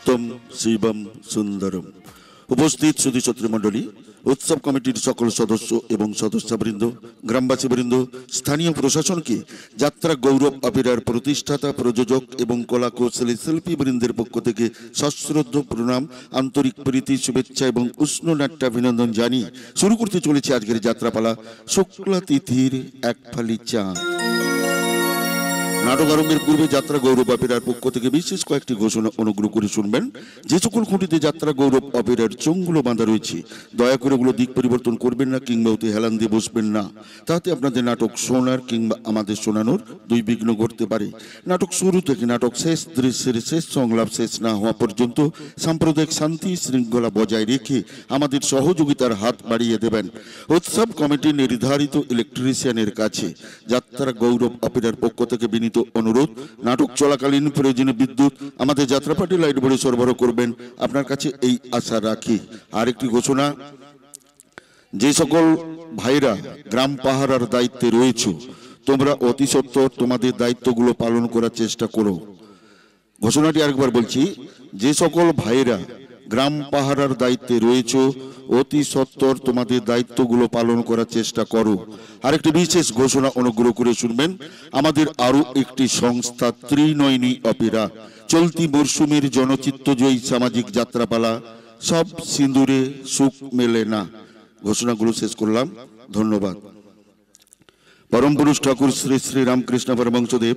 সত্যম শিবম সুন্দরম। উপস্থিত সুধী ছাত্রমণ্ডলী, উৎসব কমিটির সকল সদস্য এবং সদস্যবৃন্দ, গ্রামবাসীবৃন্দ, স্থানীয় প্রশাসনকে যাত্রা গৌরব অপেরার প্রতিষ্ঠাতা, প্রযোজক এবং কলা কৌশলী শিল্পীবৃন্দের পক্ষ থেকে সশ্রদ্ধ প্রণাম, আন্তরিক প্রীতি, শুভেচ্ছা এবং উষ্ণ নাট্যাভিনন্দন জানিয়ে শুরু করতে চলেছে আজকের যাত্রাপালা শুক্লা তিথির এক ফালি চাঁদ। নাটক আরম্ভের পূর্বে যাত্রা গৌরব অপেরার পক্ষ থেকে বিশেষ কয়েকটি ঘোষণা অনুগ্রহ করে শুনবেন। যে সকল খুঁটিতে যাত্রা গৌরব অপেরার চোঙগুলো বাঁধা রয়েছে, দয়া করে ওগুলো দিক পরিবর্তন করবেন না কিংবা ওতে হেলান দিয়ে বসবেন না। তাতে আপনাদের নাটক শোনার কিংবা আমাদের শোনানোর দুই বিঘ্ন ঘটতে পারে। নাটক শুরু থেকে নাটক শেষ দৃশ্যের শেষ সংলাপ শেষ না হওয়া পর্যন্ত সাম্প্রদায়িক শান্তি শৃঙ্খলা বজায় রেখে আমাদের সহযোগিতার হাত বাড়িয়ে দেবেন। উৎসব কমিটি নির্ধারিত ইলেকট্রিশিয়ানের কাছে যাত্রা গৌরব অপেরার পক্ষ থেকে বিনীত অনুরোধ, নাটক চলাকালীন প্রয়োজনে বিদ্যুৎ আমাদের যাত্রাপার্টি লাইট বোর্ডে সরবরাহ করবেন, আপনার কাছে এই আশা রাখি। আরেকটি ঘোষণা, যে সকল ভাইরা গ্রাম পাহারার দায়িত্বে রয়েছে, তোমরা অতি সত্বর তোমাদের দায়িত্বগুলো পালন করার চেষ্টা করো। ঘোষণাটি আরেকবার বলছি, যে সকল ভাইরা গ্রাম পাহারার দায়িত্বে রয়েছে, অতি সত্বর তোমাদের দায়িত্বগুলো পালন করার চেষ্টা করো। আরেকটি বিশেষ ঘোষণা অনুগ্রহ করে শুনবেন, আমাদের আরো একটি সংস্থা ত্রিনয়নী অপেরা চলতি মরশুমের জনচিত্তজয়ী সামাজিক যাত্রাপালা সব সিঁদুরে সুখ মেলে না। ঘোষণাগুলো শেষ করলাম, ধন্যবাদ। পরম পুরুষ ঠাকুর শ্রী শ্রী রামকৃষ্ণ পরমহংসদেব,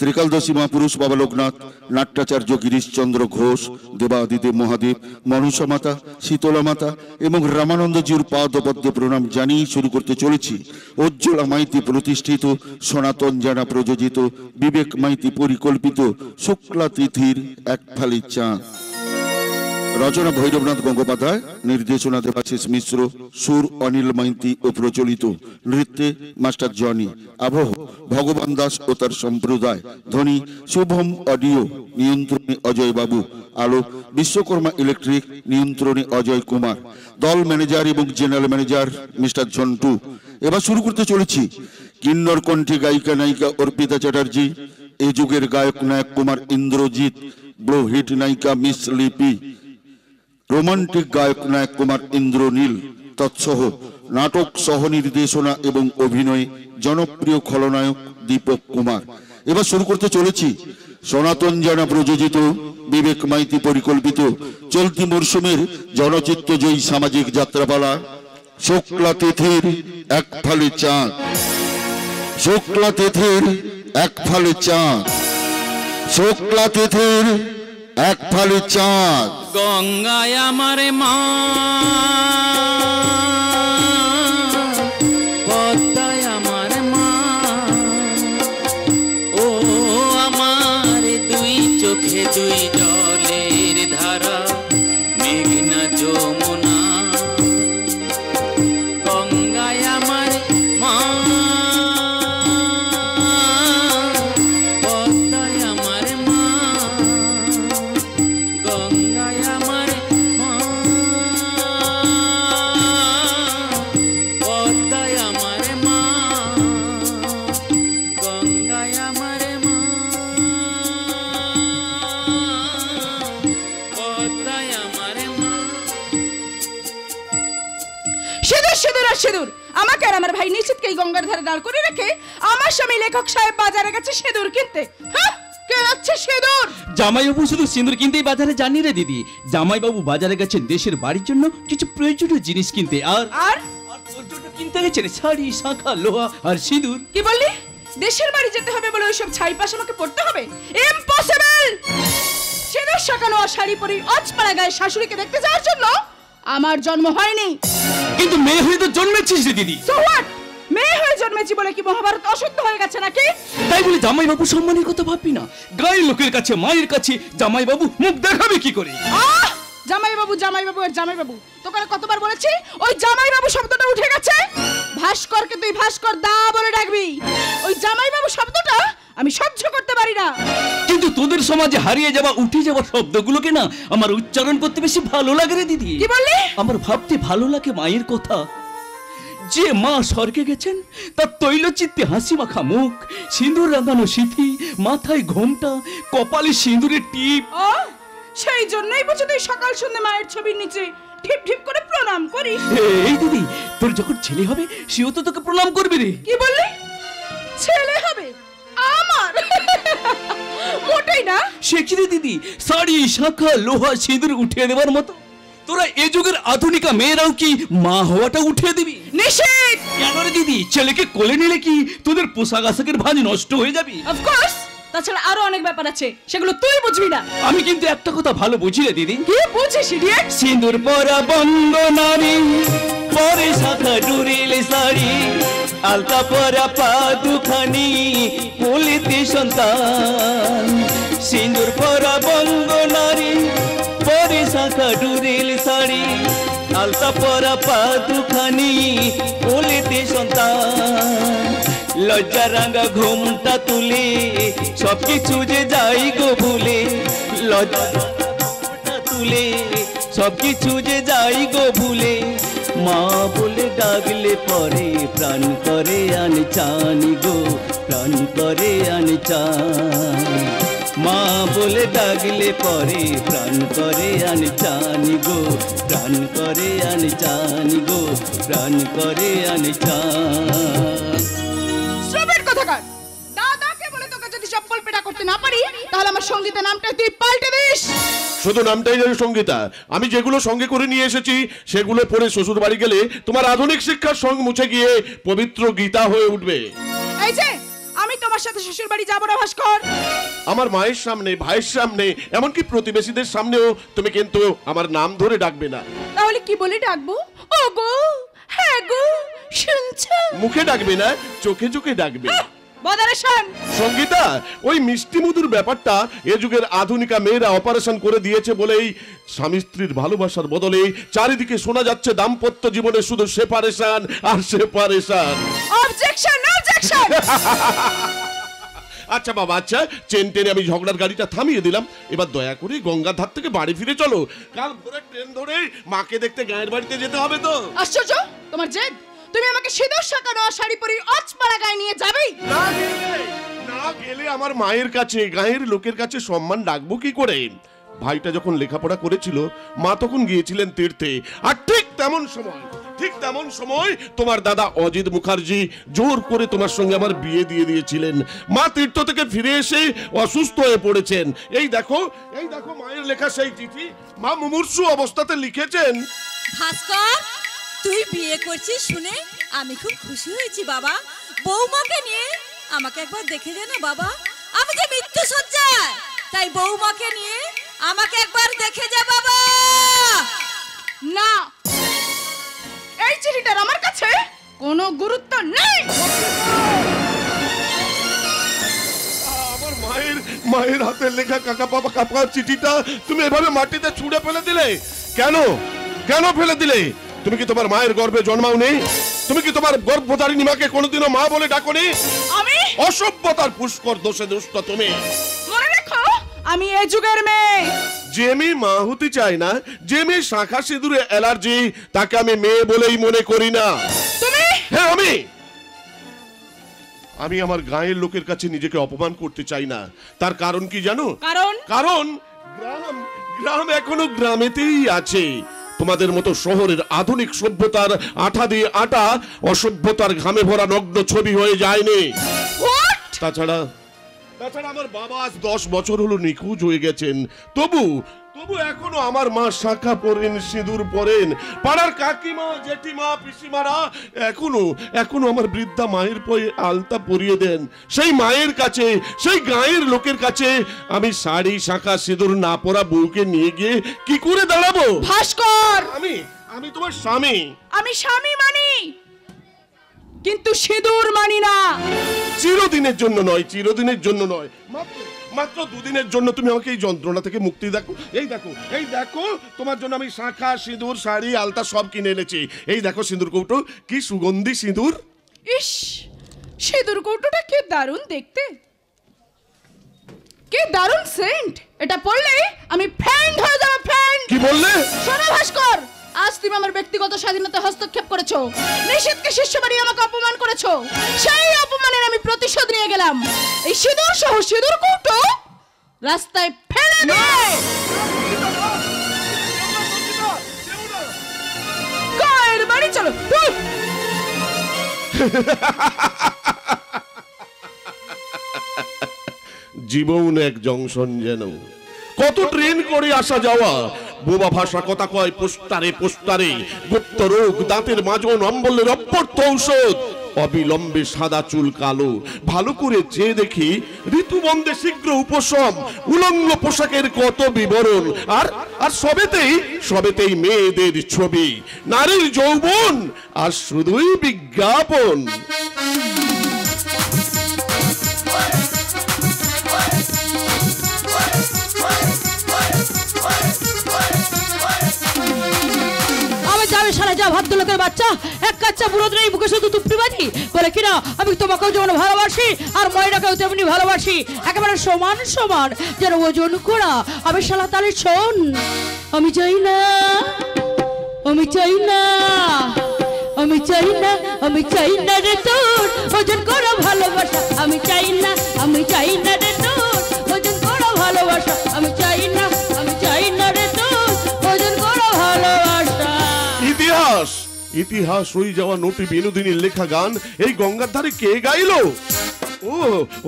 ত্রিকালদর্শী মহাপুরুষ বাবা লোকনাথ, নাট্যাচার্য গিরিশচন্দ্র ঘোষ, দেবাদিদেব মহাদেব, মনসা মাতা, শীতলা মাতা এবং রামানন্দজির পাদপদ্মে প্রণাম জানিয়ে শুরু করতে চলেছি উজ্জ্বলা মাইতি প্রতিষ্ঠিত, সনাতন জানা প্রযোজিত, বিবেক মাইতি পরিকল্পিত শুক্লা তিথির এক ফালি চাঁদ। রচনা ভৈরবনাথ গঙ্গোপাধ্যায়, নির্দেশনা দেবাশিস মিশ্র, সুর অনিল মাইতি ও প্রচলিত, নৃত্যে মাস্টার জনি, আবহ ভগবান দাস ও তার সম্প্রদায়, ধ্বনি শুভম অডিও, নিয়ন্ত্রণে অজয় বাবু, আলো বিশ্বকর্মা ইলেকট্রিক, নিয়ন্ত্রণে অজয় কুমার, দল ম্যানেজার এবং জেনারেল ম্যানেজার মিস্টার ঝন্টু। এবার শুরু করতে চলেছি কিন্নর কণ্ঠী গায়িকা নায়িকা অর্পিতা চ্যাটার্জি, এ যুগের গায়ক নায়ক কুমার ইন্দ্রজিৎ, ব্লো হিট নায়িকা মিস লিপি, রোমান্টিক গায়ক নায়ক কুমার ইন্দ্রনীল, তৎসহ নাটক সহ নির্দেশনা এবং অভিনয়ে জনপ্রিয় খলনায়ক দীপক কুমার। এবার শুরু করতে চলেছি সনাতন জানা প্রযোজিত, বিবেক মাইতি পরিকল্পিত চলতি মরশুমের জনচিত্তজয়ী সামাজিক যাত্রাপালা শুক্লা তিথির এক ফালি চাঁদ। শুক্লা তিথির এক ফালি চাঁদ, শুক্লা তিথির এক ফালি চাঁদ। গঙ্গায় আমার মা, পদ্মায় আমার মা, ও আমার দুই চোখে দুই জলের ধারা, মেঘনা যমুনা। গঙ্গায় আমার মা, পদ্মায় আমার মা, গঙ্গায় আমার মা, পদ্মায় আমার মা, গঙ্গায় আমার মা, পদ্মায় আমার মা। সিঁদুর সিঁদুর আর সিঁদুর, আমাকে আর আমার ভাই নিশ্চিতকে এই গঙ্গার ধারে দাঁড় করে রেখে আমার স্বামী লেখক সাহেব বাজারে গেছে সিঁদুর কিনতে। হ্যাঁ, কে যাচ্ছে সিঁদুর? জামাইবাবু শুধু সিঁদুর কিনতেই বাজারে জানি রে দিদি। জামাইবাবু বাজারে গেছেন দেশের বাড়ির জন্য কিছু প্রয়োজনীয় জিনিস কিনতে, আর আর তোর জন্য কিনতে গেছেন শাড়ি, শাঁখা, লোহা আর সিঁদুর। কি বললি? দেশের বাড়ি যেতে হবে বলে ওইসব ছাই পাশ আমাকে পড়তে হবে? ইম্পসিবল! সিঁদুর শাঁকানো আর শাড়ি পরি অজপাড়া গায়ে শাশুড়িকে দেখতে যাওয়ার জন্য আমার জন্ম হয়নি। কিন্তু মেয়ে হয়ে তো জন্মেছিস রে দিদি। So what? মেয়ে হয়ে জন্মেছি বলে কি মহাভারত অশুদ্ধ হয়ে গেছে নাকি? তাই বলে জামাইবাবু সম্মানের কথা ভাববি না। গায়ের লোকের কাছে, মায়ের কাছে জামাইবাবু মুখ দেখাবে কি করে? জামাইবাবু জামাইবাবু আর জামাইবাবু, তোকে কতবার বলেছি ওই জামাইবাবু শব্দটা উঠে গেছে। ভাস্করকে তুই ভাস্কর দা বলে ডাকবি, ওই জামাইবাবু শব্দটা আমি সহ্য করতে পারি না। কিন্তু তোদের সমাজে হারিয়ে যাওয়া, উঠে যাওয়া শব্দগুলোকে না আমার উচ্চারণ করতে বেশি ভালো লাগে রে দিদি। কি বললি? আমার ভাবতে ভালো লাগে মায়ের কথা। যে মা স্বর্গে গেছেন তার তৈলচিত্তে হাসি মাখা মুখ, সিঁদুর রাঙানো সিঁথি, মাথায় ঘোমটা, কপালে সিঁদুরের টিপ। সেই জন্যই বুঝি তুই সকাল সন্ধ্যে মায়ের ছবির নিচে ঠিপ ঠিপ করে প্রণাম করিস। এই দিদি, তোর যখন ছেলে হবে সেও তো তোকে প্রণাম করবে রে। কি বললি? ছেলে হবে আমার? মোটেই না। সে কি রে দিদি, শাড়ি শাঁখা লোহা সিঁদুর উঠিয়ে দেবার মতো তোরা এ যুগের আধুনিকা মেয়েরাও কি মা হওয়াটা উঠিয়ে দিবি? নিষেধ। কেন রে দিদি, ছেলেকে কোলে নিলে কি তোদের পোশাক আশাকের ভাঁজ নষ্ট হয়ে যাবে? অফকোর্স, তাছাড়া আরো অনেক ব্যাপার আছে, সেগুলো তুই বুঝবি না। আমি কিন্তু একটা কথা ভালো বুঝি রে দিদি। কি বুঝিস ইডিয়েট? সিঁদুর পরা বঙ্গ নারী, পরে শাখা ডুরিল শাড়ি, আলতা পরা পা দুখানি, কোলেতে সন্তান। সিঁদুর পরা বঙ্গ নারী, পরে শাখা ডুরিল শাড়ি, আলতা পরা পা দুখানি, কোলেতে সন্তান। লজ্জা রাঙা ঘুমটা তুলে সবকিছু যে যাই গো ভুলে, লজ্জা রাঙা তুলে সবকিছু যে যাই গো ভুলে, মা বলে ডাকলে পরে প্রাণ করে আনচানি গো, প্রাণ করে আনচান। মা বলে ডাকলে পরে প্রাণ করে আনচানি গো, প্রাণ করে আনচানি গো, প্রাণ করে আনচান। শ্রমের কথাকার, দাদাকে বলে তোকে যদি চপ্পল পেটা করতে না পারি তাহলে আমার সঙ্গীতা নামটা তুই পাল্টে দিস। শুধু নামটাই জানি সঙ্গীতা, আমি যেগুলো সঙ্গে করে নিয়ে এসেছি সেগুলো পড়ে শ্বশুর বাড়ি গেলে তোমার আধুনিক শিক্ষার সঙ্গ মুছে গিয়ে পবিত্র গীতা হয়ে উঠবে। এই যে আমি তোমার সাথে শ্বশুর বাড়ি যাবো না ভাস্কর। আমার মায়ের সামনে, ভাইয়ের সামনে, এমনকি প্রতিবেশীদের সামনেও তুমি কিন্তু আমার নাম ধরে ডাকবে না। তাহলে কি বলে ডাকবো? ও গো, হ্যাঁ গো, শুনছো? মুখে ডাকবে না, চোখে চোখে ডাকবে। বদারেশন। সঙ্গীতা, ওই মিষ্টি মধুর ব্যাপারটা এ যুগের আধুনিকা মেয়েরা অপারেশন করে দিয়েছে বলেই স্বামী স্ত্রীর ভালোবাসার বদলে চারিদিকে শোনা যাচ্ছে দাম্পত্য জীবনে শুধু সেপারেশন আর সেপারেশন। Objection, objection. আচ্ছা বাবা, আচ্ছা, চেন টেনে আমি ঝগড়ার গাড়িটা থামিয়ে দিলাম। এবার দয়া করে গঙ্গার ধার থেকে বাড়ি ফিরে চলো। কাল ভোরে ট্রেন ধরে মাকে দেখতে গায়ের বাড়িতে যেতে হবে তো। আশ্চর্য, তোমার জেদ। তুমি আমাকে সিঁদুর শাঁখানো শাড়ি পরি অচপাড়া গায়ে নিয়ে যাবেই? না গেলে আমার মায়ের কাছে, গায়ের লোকের কাছে সম্মান ডাকবো কি করে? ভাইটা যখন লেখাপড়া করেছিল মা তখন গিয়েছিলেন তীর্থে, আর ঠিক তেমন সময় তোমার দাদা অজিত মুখার্জি জোর করে তোমার সঙ্গে আমার বিয়ে দিয়ে দিয়েছিলেন। মা তীর্থ থেকে ফিরে এসে অসুস্থ হয়ে পড়েছেন। এই দেখো মায়ের লেখা সেই চিঠি মা মুমূর্ষু অবস্থাতে লিখেছেন। ভাস্কর, তুই বিয়ে করছিস শুনে আমি খুব খুশি হয়েছি বাবা। বৌমাকে নিয়ে আমাকে একবার দেখে দে না বাবা, আমি যে মৃত্যু সজ্জায়, তাই বৌমাকে নিয়ে আমাকে একবার দেখে যা বাবা। না, এই চিঠিটার আমার কাছে কোনো গুরুত্ব নেই। আমার মায়ের হাতের লেখা কাকা চিঠিটা তুমি এভাবে মাটিতে ছুঁড়ে ফেলে দিলে কেন ফেলে দিলে? তুমি কি তোমার মায়ের গর্ভে জন্মাওনি? তুমি কি তোমার গর্ভধারিণী মাকে কোনোদিনও মা বলে ডাকোনি? আমি অসভ্যতার পুষ্কর দোষে দুষ্ট তুমি। মনে রাখো, আমি এই যুগের মেয়ে। যে মেয়ে মা হতে চায় না, যে মেয়ে শাঁখা সিঁদুরে অ্যালার্জি, তাকে আমি মেয়ে বলেই মনে করি না। তুমি? হ্যাঁ, আমি আমার গায়ের লোকের কাছে নিজেকে অপমান করতে চাই না। তার কারণ কি জানো? কারণ গ্রাম এখনো গ্রামেতেই আছে। তোমাদের মতো শহরের আধুনিক সভ্যতার আঠা দিয়ে আটা অসভ্যতার ঘামে ভরা নগ্ন ছবি হয়ে যায়নি। তাছাড়া আমার বাবা আজ 10 বছর হলো নিখোঁজ হয়ে গেছেন। তবু এখনো আমার মা শাঁখা পরেন, সিঁদুর পরেন। পাড়ার কাকিমা, জেঠিমা, পিসিমারা এখনো আমার বৃদ্ধা মায়ের পায়ে আলতা পরিয়ে দেন। সেই মায়ের কাছে, সেই গায়ের লোকের কাছে আমি শাড়ি শাঁখা সিঁদুর না পরা বউকে নিয়ে গিয়ে কি করে দাঁড়াবো? ভাস্কর, আমি তোমার স্বামী। আমি স্বামী মানি, কিন্তু সিঁদুর মানি না। চিরদিনের জন্য নয়, মাত্র 2 দিনের জন্য তুমি আমাকে এই যন্ত্রণা থেকে মুক্তি দেখো। এই দেখো তোমার জন্য আমি শাঁখা, সিঁদুর, শাড়ি, আলতা সব কিনে এনেছি। এই দেখো সিঁদুর কৌটো, কি সুগন্ধি সিঁদুর। ইস, সিঁদুর কৌটোটা কি দারুণ দেখতে, কি দারুণ সেন্ট। এটা পড়লে আমি ফ্যান্ড হয়ে যাব, ফ্যান্ড। কি বললে? শোনো ভাস্কর, আজ তুমি আমার ব্যক্তিগত স্বাধীনতা হস্তক্ষেপ করেছো, নিষেধকে শিষ্য বাড়ি আমাকে অপমান করেছো। সেই অপমানের আমি প্রতিশোধ নিয়ে গেলাম। এই সিঁদুর সহ সিঁদুর কৌটো রাস্তায় ফেলে দে। জীবন এক জংশন যেন, কত ট্রেন করে আসা যাওয়া, বোবা ভাষা কথা কয় পোস্টারে পোস্টারে, গুপ্ত রোগ, দাঁতের মাজন, অম্বলের অপর্থ ঔষধ, অবিলম্বে সাদা চুল কালো, ভালো করে চেয়ে দেখি ঋতুবন্ধে শীঘ্র উপশম, উলঙ্গ পোশাকের কত বিবরণ, আর আর সবেতেই মেয়েদের ছবি, নারীর যৌবন আর শুধুই বিজ্ঞাপন। সারা যা ভদ্রলোকের বাচ্চা, এক কাচ্চা বুড়ো নেই, মুখে শুধু তুপড়িবাজি বলে কিনা আমি তোমাকেও যেমন ভালোবাসি আর ময়নাকেও তেমনি ভালোবাসি, একেবারে সমান সমান, যেন ওজন করা। আমি শালা তালে শোন, আমি চাই না, আমি চাই না, আমি চাই না, আমি চাই না রে তোর ওজন করা ভালোবাসা, আমি চাই না, আমি চাই না রে তোর ওজন করা ভালোবাসা, আমি চাই না, আমি চাই না রে তোর ওজন করা ভালোবাসা। ইতিহাস ইতিহাস হয়ে যাওয়া নটি বিনোদিনীর লেখা গান এই গঙ্গার ধারে কে গাইলো? ও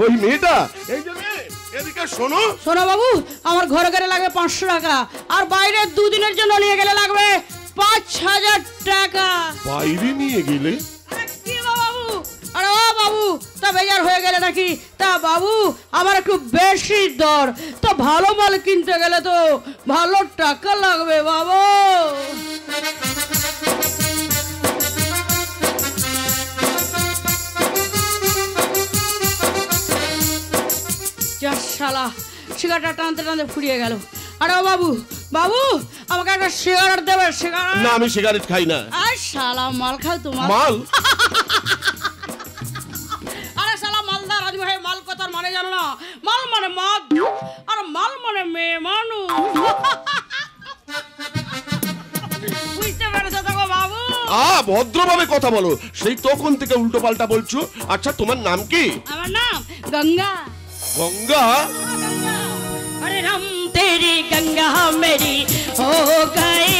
ওই মেয়েটা। এই যে মেয়ে, এদিকে শোনো। শোনো বাবু, আমার ঘরে গেলে লাগবে 500 টাকা, আর বাইরে দুদিনের জন্য নিয়ে গেলে লাগবে 5000 টাকা। বাইরে নিয়ে গেলে? কি গো বাবু? আরে ও বাবু, তা বেজার হয়ে গেলে নাকি? তা বাবু আমার একটু বেশি দর, তো ভালো মাল কিনতে গেলে তো ভালো টাকা লাগবে বাবু। শালা সিগারেটটা টানতে টানতে ফুরিয়ে গেল। আরে ও বাবু, বাবু আমাকে একটা সিগারেট দেবে? সিগারেট না, আমি সিগারেট খাই না। আর শালা মাল খাও তোমার মাল? আরে শালা মালদার আজমি ভাই, মাল কথার মানে জানো না? মাল মানে মদ, আর মাল মানে মেয়ে মানুষ। বুঝতে পেরেছো তো বাবু? ভদ্রভাবে কথা বলো, সেই তখন থেকে উল্টো পাল্টা বলছো। আচ্ছা তোমার নাম কি? আমার নাম গঙ্গা। গঙ্গা? अरे हम तेरी गंगा मेरी हो गए,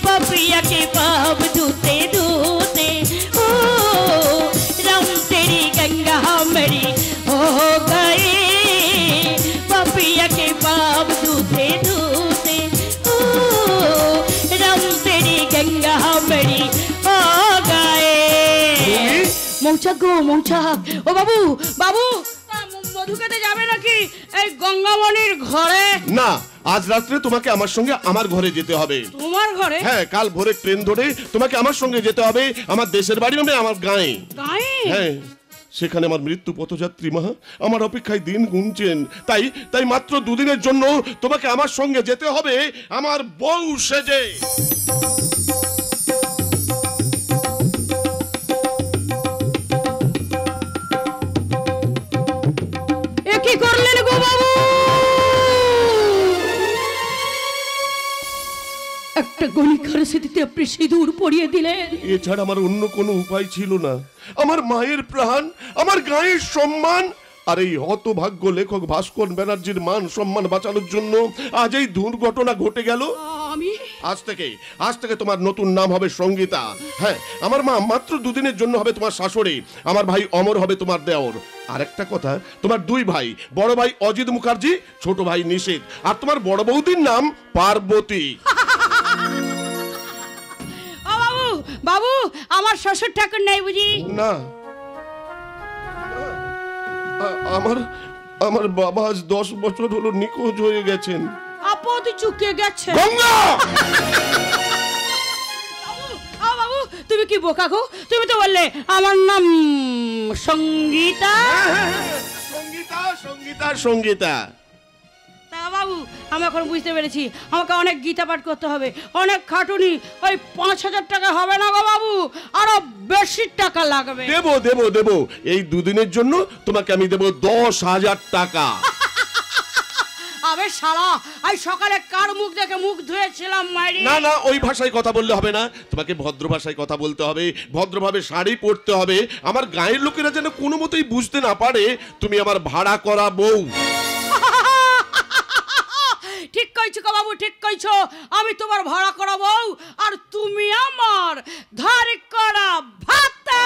पपिया के पाप धोते धोते, ओ राम तेरी गंगा मेरी हो गए, पपिया के पाप धोते धोते, ओ राम तेरी गंगा मेरी हो गए। मौचाक गो मौचाक। ও বাবু, বাবু মধু খেতে যাবে নাকি এই গঙ্গামণির ঘরে? না, আজ রাত্রে তোমাকে আমার সঙ্গে আমার ঘরে যেতে হবে। তোমার ঘরে? হ্যাঁ, কাল ভোরে ট্রেন ধরে তোমাকে আমার সঙ্গে যেতে হবে আমার দেশের বাড়ি, মানে আমার গাঁয়ে। গাঁয়ে? হ্যাঁ, সেখানে আমার মৃত্যু পথযাত্রী মা আমার অপেক্ষায় দিন গুনছেন। তাই মাত্র দুদিনের জন্য তোমাকে আমার সঙ্গে যেতে হবে আমার বউ সেজে। কি করলেন গো বাবু? একটা গণিকার স্মৃতিতে আপনি সিঁদুর পরিয়ে দিলেন। এছাড়া আমার অন্য কোনো উপায় ছিল না। আমার মায়ের প্রাণ, আমার গায়ের সম্মান, আর এই হতভাগ্য লেখক ভাস্কর ব্যানার্জির মান সম্মান বাঁচানোর জন্য আজ এই দুর্ঘটনা ঘটে গেল। আমি আজ থেকে তোমার নতুন নাম হবে সঙ্গীতা। হ্যাঁ, আমার মা মাত্র দুদিনের জন্য হবে তোমার শাশুড়ি, আমার ভাই অমর হবে তোমার দেওর। আর একটা কথা, তোমার দুই ভাই, বড় ভাই অজিত মুখার্জি, ছোট ভাই নিশীথ, আর তোমার বড় বৌদির নাম পার্বতী। ও বাবু, বাবু আমার শ্বশুর ঠাকুর নাই বুঝি? না, আমার বাবা আজ 10 বছর হলো নিখোঁজ হয়ে গেছেন। আপদ চুকে গেছে। গঙ্গা! বাবু তুমি কি বোকা গো? তুমি তো বললে আমার নাম সঙ্গীতা। সঙ্গীতা, সঙ্গীতা, সঙ্গীতা। তা বাবু আমি এখন বুঝতে পেরেছি, আমাকে অনেক গীতা পাঠ করতে হবে, অনেক খাটুনি। ওই 5000 টাকা হবে না গো বাবু, আরো বেশি টাকা লাগবে। দেবো এই দুদিনের জন্য তোমাকে আমি দেবো 10,000 টাকা। আবে শালা, আজ সকালে কার মুখ দেখে মুখ ধুয়েছিলাম মাইরি। না, ওই ভাষায় কথা বললে হবে না, তোমাকে ভদ্র ভাষায় কথা বলতে হবে, ভদ্রভাবে শাড়ি পরতে হবে, আমার গায়ের লোকেরা যেন কোনো মতেই বুঝতে না পারে তুমি আমার ভাড়া করা বউ। ঠিক কইছো গো বাবু, ঠিক কইছো। আমি তোমার ভাড়া করা বউ, আর তুমি আমার ধার করা ভাতা।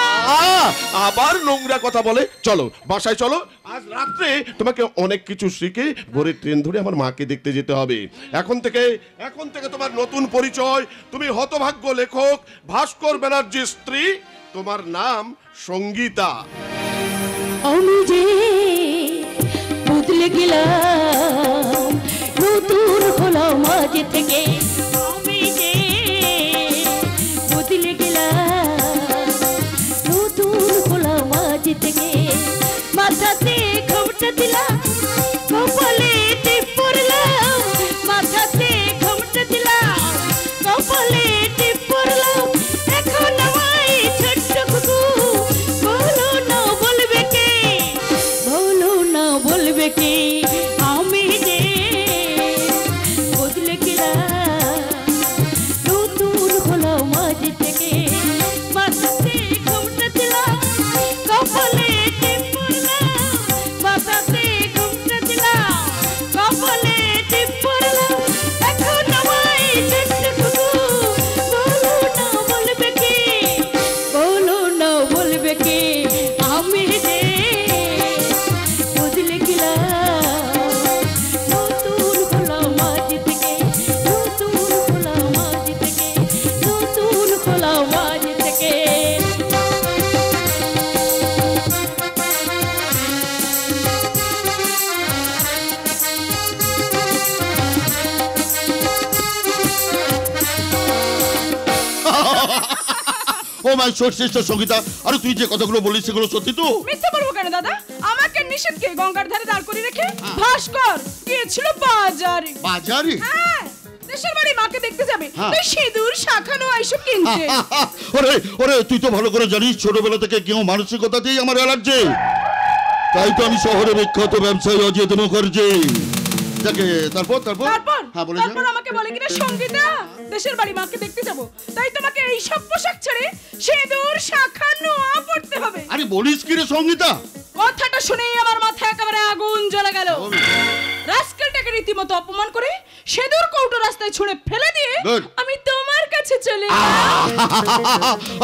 আবার নোংরা কথা বলে। চলো বাসায় চলো, আজ রাত্রে তোমাকে অনেক কিছু শিখে ভোরের ট্রেন ধরে আমার মাকে দেখতে যেতে হবে। এখন থেকে তোমার নতুন পরিচয়, তুমি হতভাগ্য লেখক ভাস্কর ব্যানার্জির স্ত্রী, তোমার নাম সঙ্গীতা। আমি যে বদলে গেলাম, নতুন হলাম আজ থেকে। আমি যে বদলে গেলাম, নতুন হলাম আজ থেকে। মাথাতে ঘোমটা দিলাম, কপালে টিপ পরলাম। মাথাতে ঘোমটা দিলাম, কপালে টিপ পরলাম। এখন আমায় ছোট্ট কুকু বলো না বলবে কে, বলো না বলবে কে। আমি যে বদলে গেলাম, নতুন হলাম আজ থেকে। মাথাতে ঘোমটা দিলাম, কপালে টিপ পরলাম। মাথাতে ঘোমটা দিলাম, কপালে টিপ পরলাম। এখন আমায় ছোট্ট কুকু বলো না বলবে কে, বলো না বলবে কে। আমি যে বদলে গেলাম, নতুন হলাম আজ থেকে। নতুন হলাম আজ থেকে, নতুন হলাম আজ থেকে। ও মাই শ্রেষ্ঠ সঙ্গীতা, আরে তুই যে কথাগুলো বলিস সেগুলো সত্যি তো? মিথ্যা বলবো কেন দাদা? আমাকে নিষেধ কে গঙ্গার ধারে দাঁড় করে রেখে ভাস্কর গিয়েছিল বাজারে। বাজারে? হ্যাঁ, দেশের বাড়ি মাকে দেখতে যাবে, হ্যাঁ। তাই সিঁদুর শাখানো এইসব কিনছে। ওরে ওরে, তুই তো ভালো করে জানিস ছোটবেলা থেকে কেউ মানসিকতাতেই আমার অ্যালার্জি। তাই তো আমি শহরে বিখ্যাত ব্যবসায়ী অজিত মুখার্জি। যাকে তারপর তারপর তারপর হ্যাঁ বলে তারপর আমাকে বলে কিনা সঙ্গীতা দেশের বাড়ি মাকে দেখতে যাব, তাই তোমাকে এই সব পোশাক ছেড়ে সিঁদুর শাখা নোয়া পড়তে হবে। আরে বলিস কি রে সঙ্গীতা? কথাটা শুনেই আমার মাথায় একেবারে আগুন জ্বলে গেল। রাস্কেলটাকে রীতিমতো অপমান করে সিঁদুর কৌটো রাস্তায় ছুঁড়ে ফেলে দিয়ে Good. আমি তোমার কাছে চলে এলাম।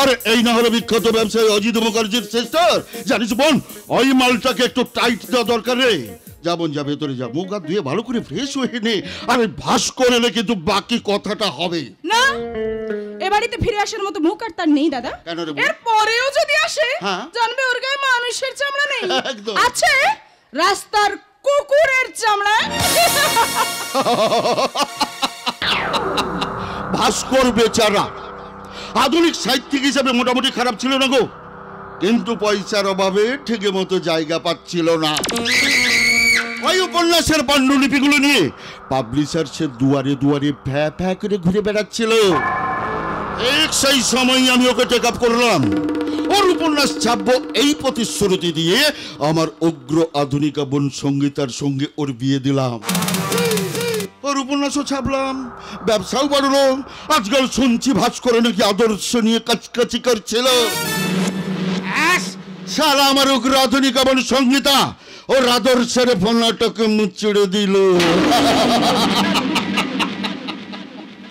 আরে এই না হলো বিখ্যাত ব্যবসায়ী অজিত মুখার্জির সিস্টার। জানিস বোন, ওই মালটাকে একটু টাইট দেওয়া দরকার রে। যা বোন, যা ভেতরে যা, মুখ হাত ধুয়ে ভালো করে ফ্রেশ হয়ে নে। আরে ভাস্কর এলে কিন্তু বাকি কথাটা হবে না, এ বাড়িতে ফিরে আসার মতো মুখ আর তার নেই দাদা। কেন রে বোন? এর পরেও যদি আসে হ্যাঁ। জানবে ওর গায়ে মানুষের চামড়া নেই, একদম। আছে রাস্তার কুকুরের চামড়া। ভাস্কর বেচারা আধুনিক সাহিত্যিক হিসেবে মোটামুটি খারাপ ছিল না গো, কিন্তু পয়সার অভাবে ঠিক মতো জায়গা পাচ্ছিল না। ওই উপন্যাসের পাণ্ডুলিপিগুলো নিয়ে পাবলিশার্সের দুয়ারে দুয়ারে ফ্যা ফ্যা করে ঘুরে বেড়াচ্ছিল। ঠিক সেই সময় আমি ওকে টেক আপ করলাম। ওর উপন্যাস ছাপবো এই প্রতিশ্রুতি দিয়ে আমার উগ্র আধুনিকা বোন সঙ্গীতার সঙ্গে ওর বিয়ে দিলাম। ওর উপন্যাসও ছাপলাম, ব্যবসাও বাড়লো। আজকাল শুনছি ভাস্কর নাকি আদর্শ নিয়ে কাছকাছি করছিল। সারা আমার উগ্র আধুনিকা বোন সঙ্গীতা ওর আদর্শের ফোনাটাকে মুচড়ে দিল।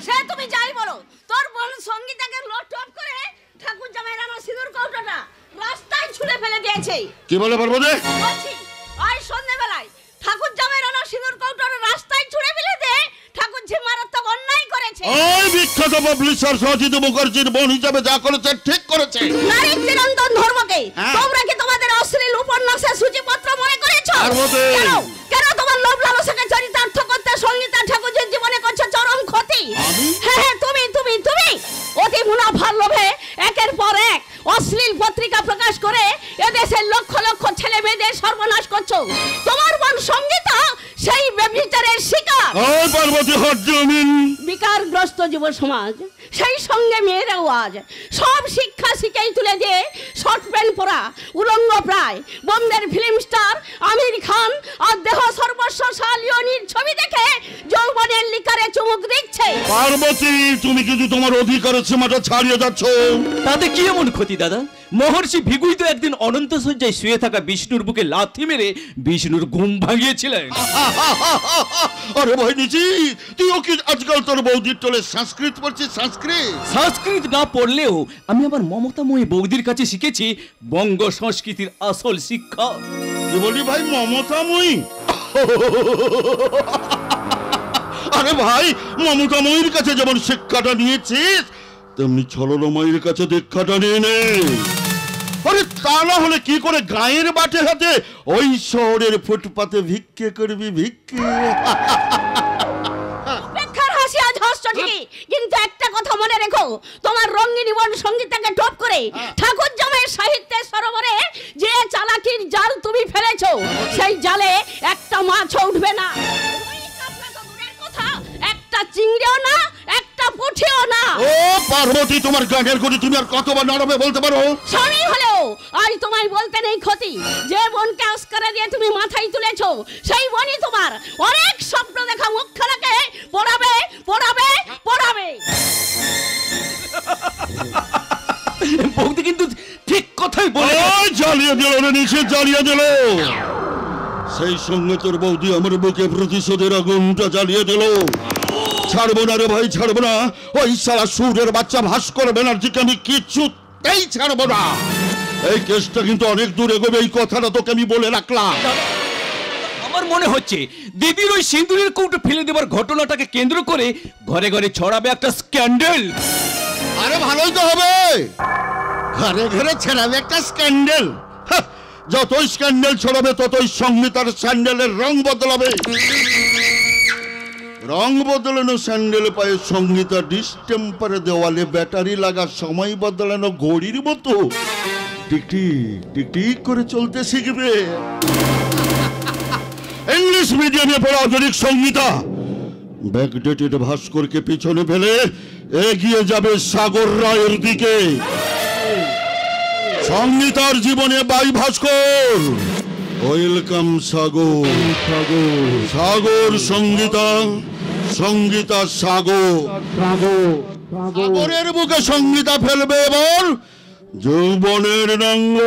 সে তুমি যাই বলো, তোর বোন সঙ্গীতাকে লোট টপ করে ঠাকুর জামাইয়ের আমার সিঁদুর কৌটোটা রাস্তায় ছুঁড়ে ফেলে দিয়েছে। কি বলে পারবো যে? বলছি আজ সন্ধ্যাবেলায় ঠাকুর জামাইয়ের আমার সিঁদুর কৌটোটা রাস্তায় ছুঁড়ে ফেলে দে ঠাকুর জি মারাত্মক অন্যায় করেছে। ওই বিখ্যাত পাবলিশার অজিত মুখার্জির বোন হিসাবে যা করেছে ঠিক করেছে। নারীর চিরন্তন ধর্মকে হ্যাঁ। তোমরা কি তোমাদের অশ্লীল উপন্যাসের সূচিপত্র মনে করেছো? আর মতে। কেন কেন তোমার লোভ লালসাকে চরিতার্থ করতে সঙ্গীতা ঠাকুরের জীবনে করছো চরম ক্ষতি? হ্যাঁ হ্যাঁ, তুমি তুমি তুমি অতি মুনাফার লোভে একের পর এক অশ্লীল পত্রিকা প্রকাশ করে এদেশের লক্ষ লক্ষ ছেলে মেয়েদের সর্বনাশ করছো। তোমার বোন সঙ্গীতা সেই ব্যভিচারের শিকার। ওই পার্বতী হট জমিন বিকারগ্রস্ত যুব সমাজ, সেই সঙ্গে মেয়েরাও আজ সব শিক্ষা শিখেই তুলে দিয়ে শর্ট প্যান্ট পরা উলঙ্গ প্রায় বোম্বের ফিল্ম স্টার আমির খান আর দেহ সর্বস্ব শালিয়নির ছবি দেখে যৌবনের লিকারে চুমুক দিচ্ছে। পার্বতী, তুমি কিন্তু তোমার অধিকারের সীমাটা ছাড়িয়ে যাচ্ছ। তাতে কি এমন ক্ষতি দাদা? মহর্ষি ভিগুই তো একদিন অনন্ত শয্যায় শুয়ে থাকা বিষ্ণুর বুকে লাথি মেরে বিষ্ণুর ঘুম ভাঙিয়েছিলেন। আরে ভাই নিচি, তুইও কি আজকাল তোর বৌদির তোলে সংস্কৃত পড়ছিস? সংস্কৃত না পড়লেও আমি আমার মমতাময়ী বৌদির কাছে শিখেছি বঙ্গ সংস্কৃতির আসল শিক্ষা। কি বলি ভাই, মমতাময়ী? আরে ভাই, মমতাময়ীর কাছে যেমন শিক্ষাটা নিয়েছিস, তেমনি ছলনাময়ীর কাছে দীক্ষাটা নিয়ে নে। আরে তা না হলে কি করে গায়ের বাটে হাতে ওই শহরের ফুটপাতে ভিক্ষে করবি? ভিক্ষে বেকার হাসি আজ হাসছো ঠিকই, কিন্তু একটা কথা মনে রেখো, তোমার রঙিনী বন সঙ্গীতটাকে টপ করে ঠাকুর জামাইয়ের সাহিত্যের সরোবরে যে চালাকির জাল তুমি ফেলেছো, সেই জালে একটা মাছও উঠবে না। একটা চিংড়িও না, একটা পুঁঠিও না। ও পার্বতী, তোমার গানের করে তুমি আর কতবার নরমে বলতে পারো? স্বামী হলেও আজ তোমায় বলতে নেই ক্ষতি। যে বোনকে আস্কারা দিয়ে তুমি মাথায় তুলেছো, সেই বোনই তোমার অনেক স্বপ্ন দেখা মুখখানাকে পড়াবে পড়াবে পড়াবে। বৌদি কিন্তু ঠিক কথাই বলে। জ্বালিয়ে দিল রে নিচে, জ্বালিয়ে দিল। সেই সঙ্গে তোর বৌদি আমার বুকে প্রতিশোধের আগুনটা জ্বালিয়ে দিল। ছাড়বো না রে ভাই, ছাড়বো না। ওই সারা সুরের বাচ্চা ভাস্কর ব্যানার্জিকে আমি কিছুতেই ছাড়বো না। এই কেসটা কিন্তু অনেক দূর এগোবে, এই কথাটা তোকে আমি বলে রাখলাম। আমার মনে হচ্ছে দিদির ওই সিঁদুরের কৌটো ফেলে দেবার ঘটনাটাকে কেন্দ্র করে ঘরে ঘরে ছড়াবে একটা স্ক্যান্ডেল। আরে ভালোই তো হবে, ঘরে ঘরে ছড়াবে একটা স্ক্যান্ডেল। যতই স্ক্যান্ডেল ছড়াবে ততই সংহিতার স্যান্ডেলের রং বদলাবে। রং বদলানো স্যান্ডেল পায়ে সংহিতা ডিস্টেম্পারে দেওয়ালে ব্যাটারি লাগার সময় বদলানো ঘড়ির মতো টিকটিক টিকটিক করে চলতে শিখবে। ইংলিশ মিডিয়ামে পড়া আধুনিক সংহিতা ব্যাকডেটেড ভাস্করকে পিছনে ফেলে এগিয়ে যাবে সাগর রায়ের দিকে। সংগীতার জীবনে বাই ভাস্কর, ওয়েলকাম সাগর। সাগর সংগীতা, সংগীতা সাগর। সাগরের বুকে সংগীতা ফেলবে এবার যৌবনের রঙ্গ।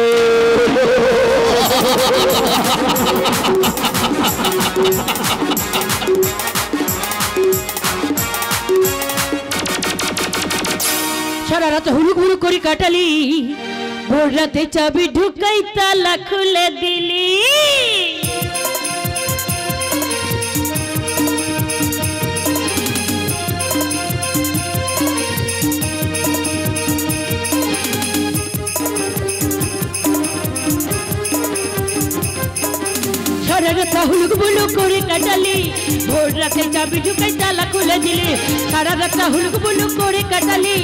সারা রাত হুড়ুক হুড়ুক করে কাটালি, ভোর রাতে চাবি ঢুকাই তালা খুলে দিলি। সারা রাত হুলুক বুলুক করে কাটালি, ভোর রাতে চাবি ঢুকাই তালা খুলে দিলি। সারা রাত হুলুক বুলুক করে কাটালি,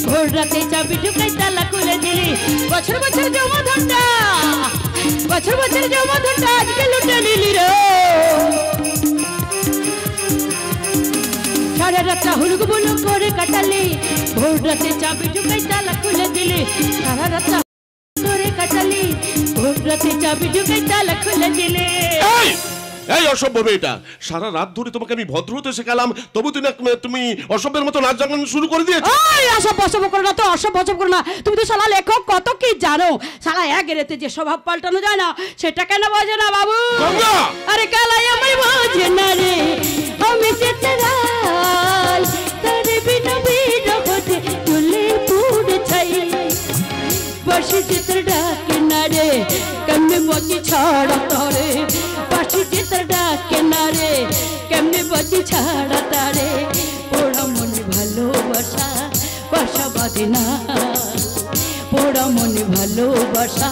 ভোর রাতে চাবি ঢুকাই তালা খুলে দিলি। বছর বছর জমা ধনটা, বছর বছর জমা ধনটা আজকে লুটে নিলি রে। সারা রাত হুলুক বুলুক করে কাটালি, ভোর রাতে চাবি ঢুকাই তালা খুলে দিলি। সারা রাত করে কাটালি, ভোর রাতে চাবি ঢুকাই তালা খুলে দিলি। এই অসভ্য মেয়েটা, সারা রাত ধরে তোমাকে আমি ভদ্র হতে শেখালাম, তবু তুমি অসভ্যের মতো নাচ গান শুরু করে দিয়েছো। অসভ্য অসভ্য করো না তো, অসভ্য অসভ্য করো না। তুমি তো শালা লেখক, কত কি জানো। শালা এক রেতে যে স্বভাব পাল্টানো যায় না, সেটা কেন বোঝে না বাবু? আরে কালাই আমি বোঝে না রে, আমি চেতরাল তারে বিনা বিনা বটে চলে পুড়ে ছাই। বাসি চিত্র ডাকে না রে, কেমনে বচি ছাড়া তারে। বাসি চিত্র ডাকে না রে, কেমনে বচি ছাড়া তারে। পোড়া মনে ভালোবাসা বাসা বাঁধে না, পোড়া মনে ভালোবাসা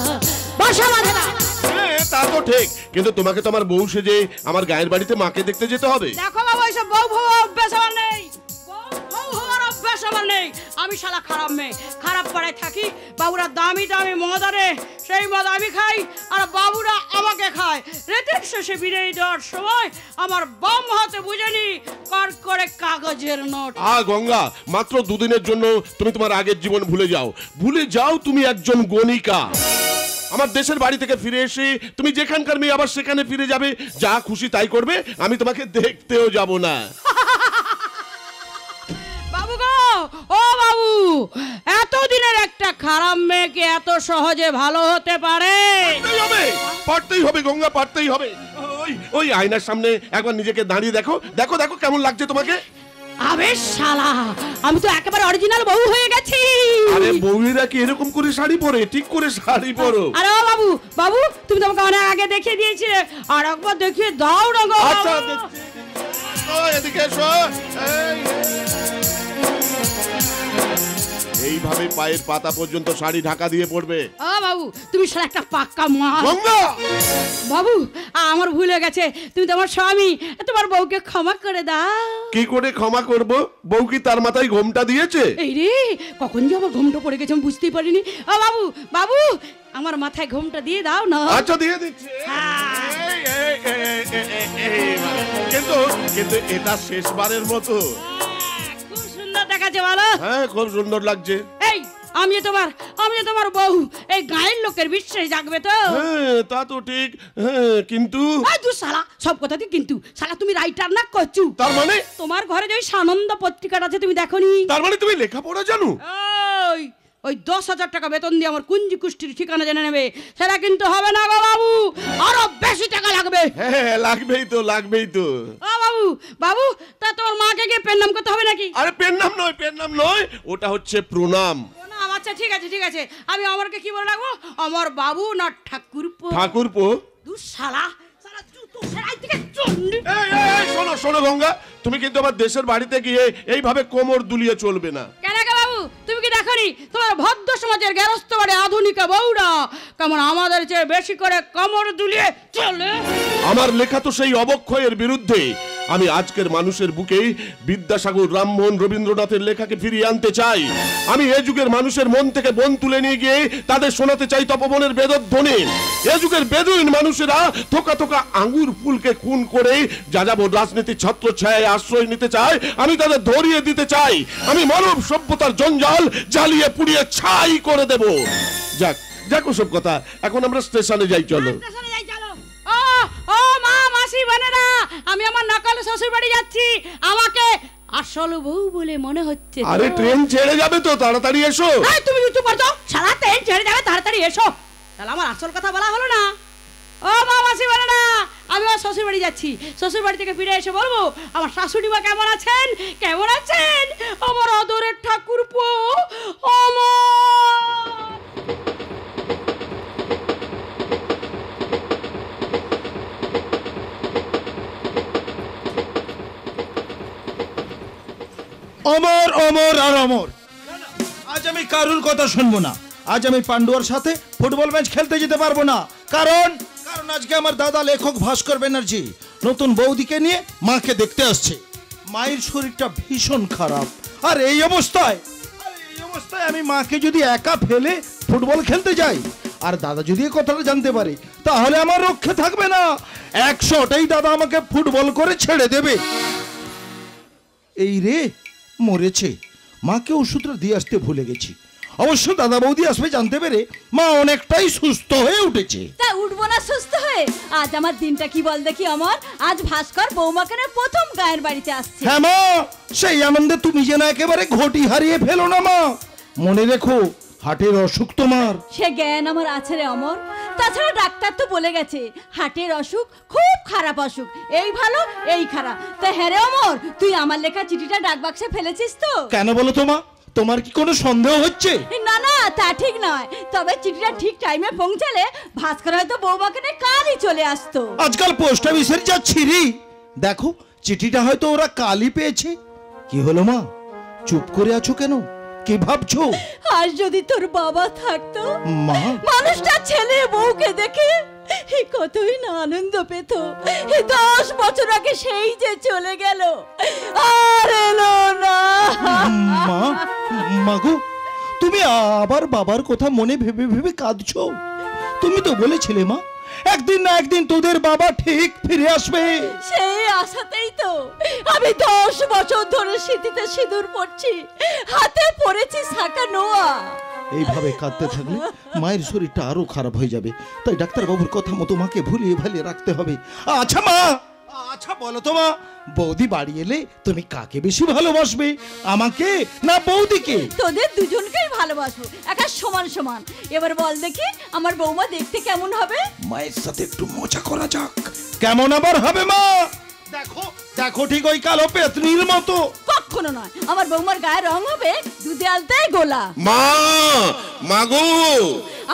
বাসা বাঁধে না। তা তো ঠিক, কিন্তু তোমাকে তো আমার বউ সেজে আমার গায়ের বাড়িতে মাকে দেখতে যেতে হবে। দেখো বাবা, ওইসব বউ বউ অভ্যাস আমার নেই, বউ হওয়ার অভ্যাস আমার নেই। আমি শালা খারাপ মেয়ে, খারাপ পাড়ায় থাকি। বাবুরা দামি দামি মদ আনে, সেই মদ আমি খাই, আর বাবুরা আমাকে খায়। রেতের শেষে বিদায় দেওয়ার সময় আমার বাম হাতে বুঝেনি কার করে কাগজের নোট। গঙ্গা, মাত্র দুদিনের জন্য তুমি তোমার আগের জীবন ভুলে যাও। ভুলে যাও তুমি একজন গণিকা। আমার দেশের বাড়ি থেকে ফিরে এসে তুমি যেখানকার মেয়ে আবার সেখানে ফিরে যাবে, যা খুশি তাই করবে, আমি তোমাকে দেখতেও যাব না। ও বাবু, এতদিনের একটা খারাপ মেয়েকে এত সহজে ভালো হতে পারে? পারতেই হবে গঙ্গা, পারতেই হবে। ওই আয়নার সামনে একবার নিজেকে দাঁড়িয়ে দেখো, দেখো দেখো কেমন লাগছে তোমাকে। আবে শালা, আমি তো একেবারে অরিজিনাল বউ হয়ে গেছি। আরে বউয়েরা কি এরকম করে শাড়ি পরে? ঠিক করে শাড়ি পরো। আরে ও বাবু, বাবু তুমি তো আমাকে অনেক আগে দেখিয়ে দিয়েছিলে, আর একবার দেখিয়ে দাও না গো। আচ্ছা বাবু। এদিকে এসো। এইভাবে পায়ের পাতা পর্যন্ত শাড়ি ঢাকা দিয়ে পড়বে। ও বাবু, তুমি শালা একটা পাক্কা মাল। গঙ্গা! বাবু, আমার ভুল হয়ে গেছে, তুমি তো আমার স্বামী, তোমার বউকে ক্ষমা করে দাও। কি করে ক্ষমা করব? বউ কি তার মাথায় ঘোমটা দিয়েছে? এই রে, কখন যে আমার ঘোমটা পড়ে গেছে আমি বুঝতেই পারিনি। ও বাবু, বাবু আমার মাথায় ঘোমটা দিয়ে দাও না। আচ্ছা দিয়ে দিচ্ছি। কিন্তু কিন্তু এটা শেষবারের মতো। খুব সুন্দর দেখাচ্ছে বলো। হ্যাঁ, খুব সুন্দর লাগছে। এই আমি তোমার বউ, এই গায়ের লোকের বিশ্বাস জাগবে তো? হ্যাঁ তা তো ঠিক, হ্যাঁ কিন্তু তুই শালা সব কথাতে কিন্তু। শালা তুমি রাইটার না কচু? তার মানে? তোমার ঘরে যে সানন্দ পত্রিকাটা আছে তুমি দেখোনি? তার মানে তুমি লেখাপড়া জানো? ওই 10,000 টাকা বেতন দিয়ে আমার কুঞ্জি কুষ্টির ঠিকানা জেনে নেবে, সেটা কিন্তু হবে না গো বাবু, আরো বেশি টাকা লাগবে। হ্যাঁ লাগবেই তো, লাগবেই তো। ও বাবু, বাবু তা তোর মাকে গিয়ে পেন নাম করতে হবে নাকি? আরে পেন নাম নয়, পেন নাম নয়, ওটা হচ্ছে প্রণাম। প্রণাম, আচ্ছা ঠিক আছে ঠিক আছে। আমি আমারকে কি বলে রাখবো? আমার বাবু না ঠাকুরপো? ঠাকুরপো? দু শালা, শালা জুতো সেরাই থেকে চন্ডি। এই শোনো শোনো গঙ্গা, তুমি কিন্তু আমার দেশের বাড়িতে গিয়ে এইভাবে কোমর দুলিয়ে চলবে না। কেন গো বাবু, তুমি কি দেখোনি তোমার ভদ্র সমাজের গেরস্ত বাড়ি আধুনিকা বউরা কেমন আমাদের চেয়ে বেশি করে কোমর দুলিয়ে চলে? আমার লেখা তো সেই অবক্ষয়ের বিরুদ্ধে। আমি আজকের মানুষের বুকে বিদ্যাসাগর, রামমোহন, রবীন্দ্রনাথের লেখাকে ফিরিয়ে আনতে চাই। আমি এ যুগের মানুষের মন থেকে বন তুলে নিয়ে গিয়ে তাদের শোনাতে চাই তপবনের বেদধ্বনি। এ যুগের বেদুইন মানুষেরা থোকা থোকা আঙ্গুর ফুলকে খুন করে যাযাবর রাজনীতির ছত্র ছায়ায় আশ্রয় নিতে চায়। আমি তাদের ধরিয়ে দিতে চাই। আমি মানব সভ্যতার জঞ্জাল জ্বালিয়ে পুড়িয়ে ছাই করে দেব। যাক যাক ওসব কথা, এখন আমরা স্টেশনে যাই, চলো। ও মা, মাসি, বোনেরা, আমি আমার নকল শ্বশুর বাড়ি যাচ্ছি। আমাকে আসল বউ বলে মনে হচ্ছে। আরে ট্রেন ছেড়ে যাবে তো, তাড়াতাড়ি এসো। তুমি চুপ করছো, শালা ট্রেন ছেড়ে যাবে, তাড়াতাড়ি এসো। তাহলে আমার আসল কথা বলা হলো না। ও মা, মাসি, বোনেরা, আমি আমার শ্বশুর বাড়ি যাচ্ছি। শ্বশুর বাড়ি থেকে ফিরে এসে বলবো আমার শাশুড়ি মা কেমন আছেন, কেমন আছেন আমার আদরের ঠাকুরপো। অমর অমর আর অমর। আজ আমি কারুর কথা শুনবো না। আজ আমি পান্ডুয়ার সাথে ফুটবল ম্যাচ খেলতে যেতে পারবো না। কারণ আজকে আমার দাদা লেখক ভাস্কর ব্যানার্জি নতুন বৌদিকে নিয়ে মাকে দেখতে আসছে। মায়ের শরীরটা ভীষণ খারাপ, আর এই অবস্থায় আমি মাকে যদি একা ফেলে ফুটবল খেলতে যাই, আর দাদা যদি এই কথাটা জানতে পারে, তাহলে আমার রক্ষে থাকবে না। 100টাই দাদা আমাকে ফুটবল করে ছেড়ে দেবে। এই রে, মরেছে। মাকে ওষুধটা দিয়ে আসতে ভুলে গেছি। অবশ্য দাদা বৌদি আসবে জানতে পেরে মা অনেকটাই সুস্থ হয়ে উঠেছে। তা উঠবো না সুস্থ হয়ে? আজ আমার দিনটা কি বল দেখি আমার। আজ ভাস্কর বৌমাকে নিয়ে প্রথম গায়ের বাড়িতে আসছে। হ্যাঁ মা, সেই আনন্দে তুমি যেন একেবারে ঘটি হারিয়ে ফেলো না মা। মনে রেখো, হার্টের অসুখ তোমার। সে জ্ঞান আমার আছে রে অমর। তাছাড়া ডাক্তার তো বলে গেছে হার্টের অসুখ খুব খারাপ অসুখ, এই ভালো এই খারাপ। তা হ্যাঁ রে অমর, তুই আমার লেখা চিঠিটা ডাক বাক্সে ফেলেছিস তো? কেন বলো তো মা, তোমার কি কোনো সন্দেহ হচ্ছে? না না, তা ঠিক নয়। তবে চিঠিটা ঠিক টাইমে পৌঁছালে ভাস্কর হয়তো বৌমাকে নিয়ে কালই চলে আসতো। আজকাল পোস্ট অফিসের যা ছিরি, দেখো চিঠিটা হয়তো ওরা কালই পেয়েছে। কি হলো মা, চুপ করে আছো কেন? কি ভাবছো? আর যদি তোর বাবা থাকতো, মা, মানুষটা ছেলে বউকে দেখে কতই না আনন্দ পেত। 10 বছর আগে সেই যে চলে গেল, আর এলো না। মা, মাগো, তুমি আবার বাবার কথা মনে ভেবে ভেবে কাঁদছো। তুমি তো বলেছিলে মা, একদিন না একদিন তোদের বাবা ঠিক ফিরে আসবে। সেই আশাতেই তো আমি 10 বছর ধরে স্মৃতিতে সিঁদুর পড়ছি, হাতে পড়েছি শাঁখা নোয়া। এইভাবে কাঁদতে থাকলে মায়ের শরীরটা আরো খারাপ হয়ে যাবে। তাই ডাক্তার বাবুর কথা মতো মাকে ভুলিয়ে ভালিয়ে রাখতে হবে। আচ্ছা মা, আচ্ছা বলো তো মা, বৌদি বাড়ি এলে তুমি কাকে বেশি ভালোবাসবে, আমাকে না বৌদিকে? তোদের দুজনকেই ভালোবাসবো একা সমান সমান। এবার বল দেখি আমার বৌমা দেখতে কেমন হবে? মায়ের সাথে একটু মজা করা যাক। কেমন আবার হবে মা? দেখো দেখো ঠিক ওই কালো পেতনির মতো। কখনো নয়, আমার বৌমার গায়ে রং হবে দুধে আলতায় গোলা। মা, মাগো,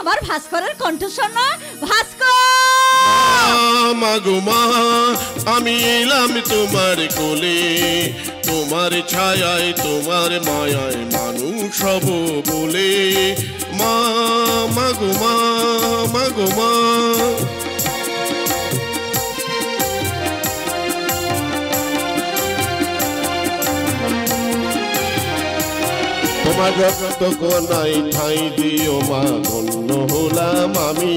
আমার ভাস্করের কণ্ঠস্বর না, ভাস্কর মাগো মা, আমি এলাম তোমার কোলে, তোমার ছায়ায় তোমার মায়ায় মানুষ হব বলে। মা, মাগো মা, মাগো মা। তোমার রক্ত কোনায় ঠাই দিও মা, ধন্য হলাম আমি।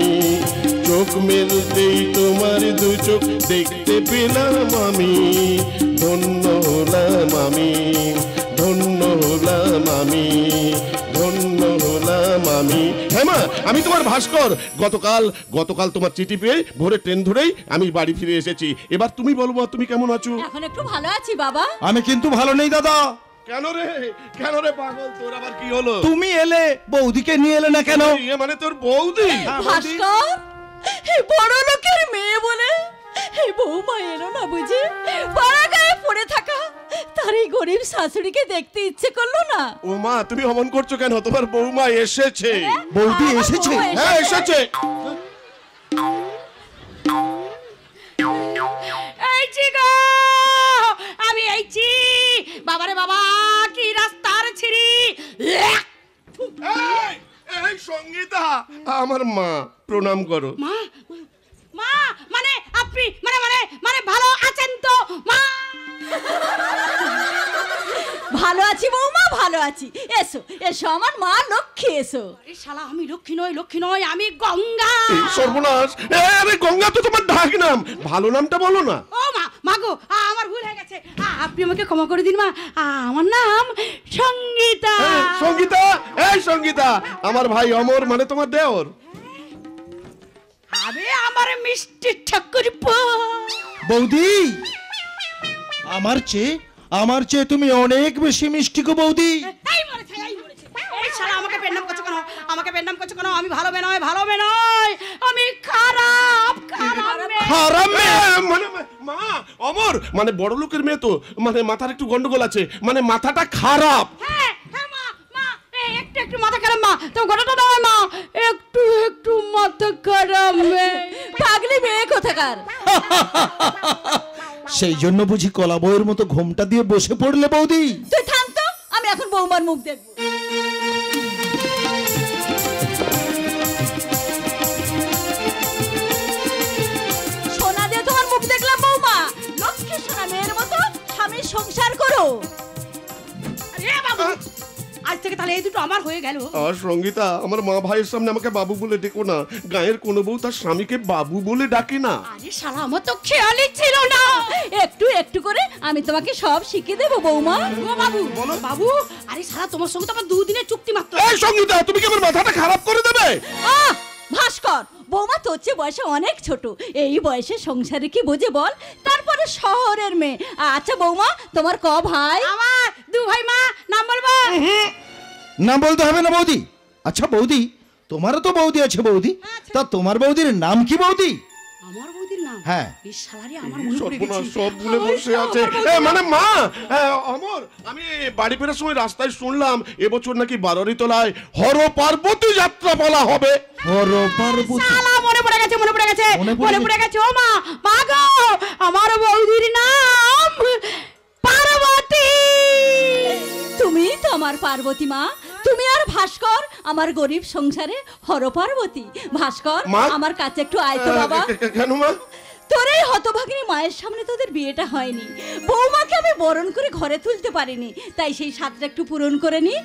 চোখ মেলতেই তোমার দু চোখ দেখতে পেলাম আমি। ধন্য হলাম আমি, ধন্য হলাম আমি, ধন্য হলাম আমি। হ্যাঁ মা, আমি তোমার ভাস্কর। গতকাল তোমার চিঠি পেয়ে ভোরে ট্রেন ধরেই আমি বাড়ি ফিরে এসেছি। এবার তুমি বলো মা, তুমি কেমন আছো? এখন একটু ভালো আছি বাবা। আমি কিন্তু ভালো নেই দাদা। কেন রে, কেন রে পাগল, তোর আবার কি হলো? তুমি এলে, বৌদিকে নিয়ে এলে না কেন? ইয়ে মানে তোর বৌদি? ভাস্কর, এই বড় লোকের মেয়ে বলে এই বৌমা এলো না বুঝি? পাড়া গায়ে পড়ে থাকা তার এই গরিব শাশুড়িকে দেখতে ইচ্ছে করলো না? ও মা, তুমি অমন করছো কেন? তোমার বৌমা এসেছে। বৌদি এসেছে? হ্যাঁ এসেছে। এইছি গো, আমি এইছি। বাবারে বাবা, কি রাস্তার ছিড়ি। এই সঙ্গীতা, আমার মা, প্রণাম করো। মা, মা মানে আপনি মানে মানে মানে ভালো আছেন তো মা? ভালো আছি বৌমা, ভালো আছি। এসো এসো আমার মা লক্ষ্মী, এসো। আরে শালা, আমি লক্ষ্মী নই, লক্ষ্মী নই, আমি গঙ্গা। এই সর্বনাশ! আরে গঙ্গা তো তোমার ডাক নাম, ভালো নামটা বলো না। ও মা, মাগো, আমার ভুল হয়ে গেছে। আপনি আমাকে ক্ষমা করে দিন মা। আমার নাম সঙ্গীতা। সঙ্গীতা, এই সঙ্গীতা, আমার ভাই অমর মানে তোমার দেওর। আরে আমার মিষ্টি ঠাকুরপো। বৌদি, আমার চেয়ে তুমি অনেক বেশি মিষ্টি গো বৌদি। এই মরেছে, এই মরেছে। এই শালা আমাকে পেন্নাম করছো কেন? আমাকে পেন্নাম করছো কেন? আমি ভালো মেয়ে নয়, ভালো মেয়ে নয়, আমি খারাপ খারাপ মেয়ে। খারাপ মেয়ে? মানে মা, অমর মানে বড় লোকের মেয়ে তো, মানে মাথার একটু গন্ডগোল আছে, মানে মাথাটা খারাপ। হ্যাঁ হ্যাঁ মা, মা একটু একটু মাথা খারাপ মা। তো ঘটনাটা নয় মা, একটু একটু মাথা খারাপ মেয়ে। পাগলি মেয়ে কোথাকার। সেই জন্য বুঝি কলা বইয়ের মতো ঘোমটা দিয়ে বসে পড়লে বৌদি? তুই থাম তো, আমি এখন বৌমার মুখ দেখবো। সোনা দিয়ে তোমার মুখ দেখলাম বৌমা, লক্ষ্মী সোনা মেয়ের মতো স্বামীর সংসার করো। আরে বাবু, আজ থেকে তাহলে এই দুটো আমার হয়ে গেল। আর সঙ্গীতা, আমার মা ভাইয়ের সামনে আমাকে বাবু বলে ডেকো না। গায়ের কোনো বউ তার স্বামীকে বাবু বলে ডাকে না। আরে শালা, আমার তো খেয়ালই ছিল না। একটু একটু করে আমি তোমাকে সব শিখিয়ে দেবো বৌমা। ও বাবু, বাবু, আরে শালা তোমার সঙ্গে তো আমার দুদিনের চুক্তি মাত্র। এই সঙ্গীতা, তুমি কি আমার মাথাটা খারাপ করে দেবে? ভাস্কর, বৌমা তোর চেয়ে বয়সে অনেক ছোট, এই বয়সে সংসারে কি বোঝে বল? তারপরে শহরের মেয়ে। আচ্ছা বৌমা, তোমার ক ভাই? আমার দু ভাই মা। নাম বলবো? নাম বলতে হবে না বৌদি। আচ্ছা বৌদি, তোমারও তো বৌদি আছে বৌদি, তা তোমার বৌদির নাম কি বৌদি? আমার বৌদির নাম? হ্যাঁ। এই শালারে আমার মনে পড়ে সর্বনাশ, গেছে। সব ভুলে বসে আছে। মানে মা, অমর, আমি বাড়ি ফেরার সময় রাস্তায় শুনলাম এবছর নাকি বারোয়ারি তলায় হর পার্বতী যাত্রা বলা হবে। হর পার্বতী? শালা মনে পড়ে গেছে, মনে পড়ে গেছে, মনে মনে পড়ে গেছে। ও মা, মা গো, আমার বৌদির নাম পার্বতী। তুমি তো আমার পার্বতী মা, তুমি আর ভাস্কর আমার গরিব সংসারে হর পার্বতী। ভাস্কর, মা? আমার কাছে একটু আয় তো বাবা। কেন মা? তোর এই হতভাগিনী মায়ের সামনে তোদের বিয়েটা হয়নি, বৌমাকে আমি বরণ করে ঘরে তুলতে পারিনি, তাই সেই স্বাদটা একটু পূরণ করে নি।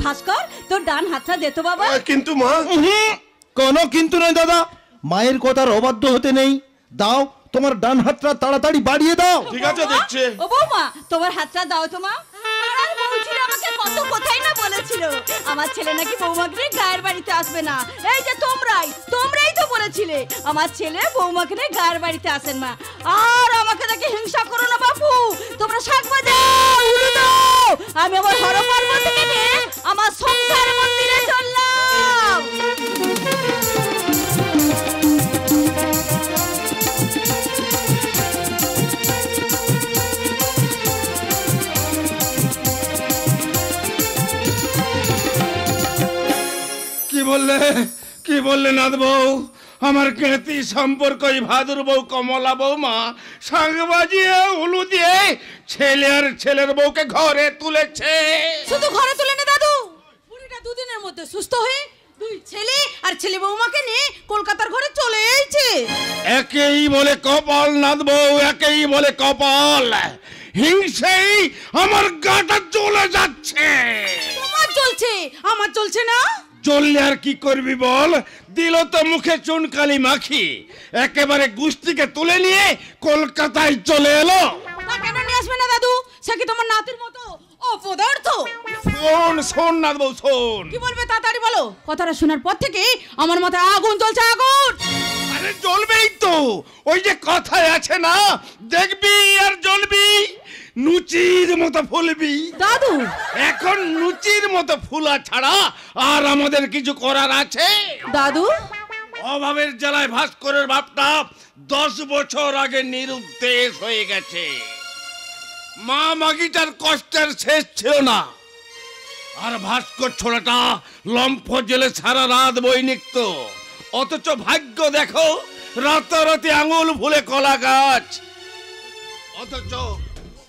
ভাস্কর, তোর ডান হাতটা দে তো বাবা। কিন্তু মা, কোনো কিন্তু নয় দাদা, মায়ের কথার অবাধ্য হতে নেই। দাও তোমার ডান হাতটা তাড়াতাড়ি বাড়িয়ে দাও। ঠিক আছে, দেখছে। ও বৌমা, তোমার হাতটা দাও তো মা। পাড়ার বউ ছিল, আমাকে কত কথাই না বলেছিল আমার ছেলে নাকি বৌমাকে নিয়ে গায়ের বাড়িতে আসবে না। এই যে তোমরাই তো বলেছিলে আমার ছেলে বৌমাকে নিয়ে গায়ের বাড়িতে আসেন না। আর আমাকে দেখে হিংসা করো না বাবা। বাপু তোমরা শাক বাজাও উলু দাও আমি আমার হর পার্বতী কেটে আমার সংসার মন্দিরে চললাম কি বললে নাথ বউ আমার কেতি সম্পর্ক ওই ভাদুর বউ কমলা বৌমা শাঁখ বাজিয়ে উলু দিয়ে ছেলে আর ছেলের বউকে ঘরে তুলেছে। শুধু ঘরে তুলে নে দাদু বুড়িটা দুদিনের মধ্যে সুস্থ হয়ে দুই ছেলে আর ছেলে বৌমাকে নিয়ে কলকাতার ঘরে চলে এসেছে। একেই বলে কপাল নাথ বউ একেই বলে কপাল হিংসেই আমার গাটা জ্বলে যাচ্ছে। তোমার চলছে আমার চলছে না। চললে আর কি করবি বল দিল তো মুখে চুনকালি মাখি একেবারে গুষ্টিকে তুলে নিয়ে কলকাতায় চলে এলো। তা কেন নিয়ে আসবে না দাদু সে কি তোমার নাতির মতো অপদার্থ? শোন নাথ বউ শোন। কি বলবে তাড়াতাড়ি বলো। কথাটা শোনার পর থেকে আমার মাথায় আগুন জ্বলছে আগুন। আরে জ্বলবেই তো ওই যে কথায় আছে না দেখবি আর জ্বলবি নুচির মতো ফুলবি। দাদু এখন নুচির মতো ফুলা ছাড়া আর আমাদের কিছু করার আছে? দাদু অভাবের জ্বালায় ভাস্করের বাপটা 10 বছর আগে নিরুদ্দেশ হয়ে গেছে। মা মাগিটার কষ্টের শেষ ছিল না। আর ভাস্কর ছোড়াটা লম্ফ জেলে সারা রাত বই নিকত। অথচ ভাগ্য দেখো রাতারাতি আঙুল ফুলে কলা গাছ।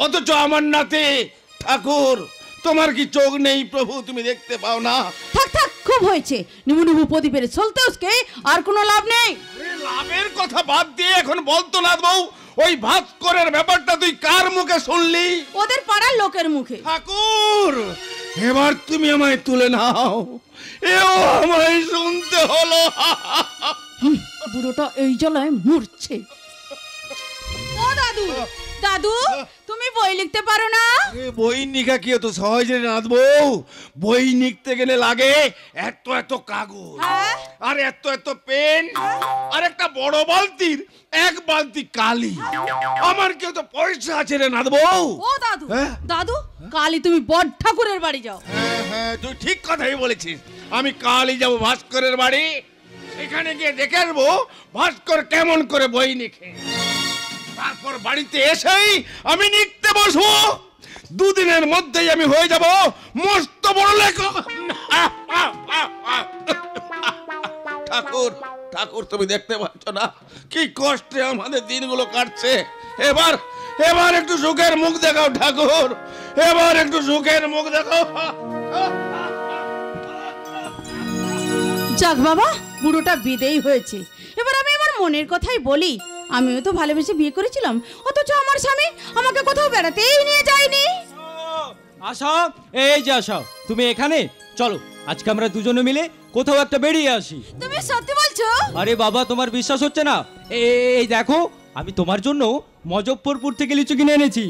অথচ আমার নাতি ঠাকুর তোমার কি চোখ নেই প্রভু তুমি দেখতে পাও না? থাক থাক খুব হয়েছে। নিবু নিবু প্রদীপের চলতে উসকে আর কোনো লাভ নেই। লাভের কথা বাদ দিয়ে এখন বলতো না বউ ওই ভাস্করের ব্যাপারটা তুই কার মুখে শুনলি? ওদের পাড়ার লোকের মুখে। ঠাকুর এবার তুমি আমায় তুলে নাও এও আমায় শুনতে হলো। বুড়োটা এই জ্বালায় মরছে। ও দাদু দাদু তুমি বই লিখতে পারো না? বই নিকা কি তো সহজে নাথ বউ বই লিখতে গেলে লাগে এত এত কাগজ আর এত এত পেন আর একটা বড় বালতির এক বালতি কালি। আমার কেউ তো পয়সা আছে রে নাথ বউ। ও দাদু দাদু কালি তুমি বড় ঠাকুরের বাড়ি যাও। হ্যাঁ তুই ঠিক কথাই বলেছিস। আমি কালই যাব ভাস্করের বাড়ি সেখানে গিয়ে দেখে আসবো ভাস্কর কেমন করে বই লিখে। তারপর বাড়িতে এসেই আমি লিখতে বসবো। দুদিনের মধ্যেই আমি হয়ে যাব মস্ত বড় লেখক। ঠাকুর ঠাকুর তুমি দেখতে পাচ্ছ না কি কষ্টে আমাদের দিনগুলো কাটছে। এবার একটু সুখের মুখ দেখাও ঠাকুর এবার একটু সুখের মুখ দেখাও। যাক বাবা বুড়োটা বিদেয় হয়েছে। এবার আমি আমার মনের কথাই বলি। আমিও তো ভালোবেসে বিয়ে করেছিলাম অথচ আমার স্বামী আমাকে কোথাও বেড়াতেই নিয়ে যায়নি। আশা এই যে আশা তুমি এখানে চলো আজকে আমরা দুজনে মিলে কোথাও একটা বেরিয়ে আসি। তুমি সত্যি বলছো? আরে বাবা তোমার বিশ্বাস হচ্ছে না? এই দেখো আমি তোমার জন্য মজফরপুর থেকে লিচু কিনে এনেছি।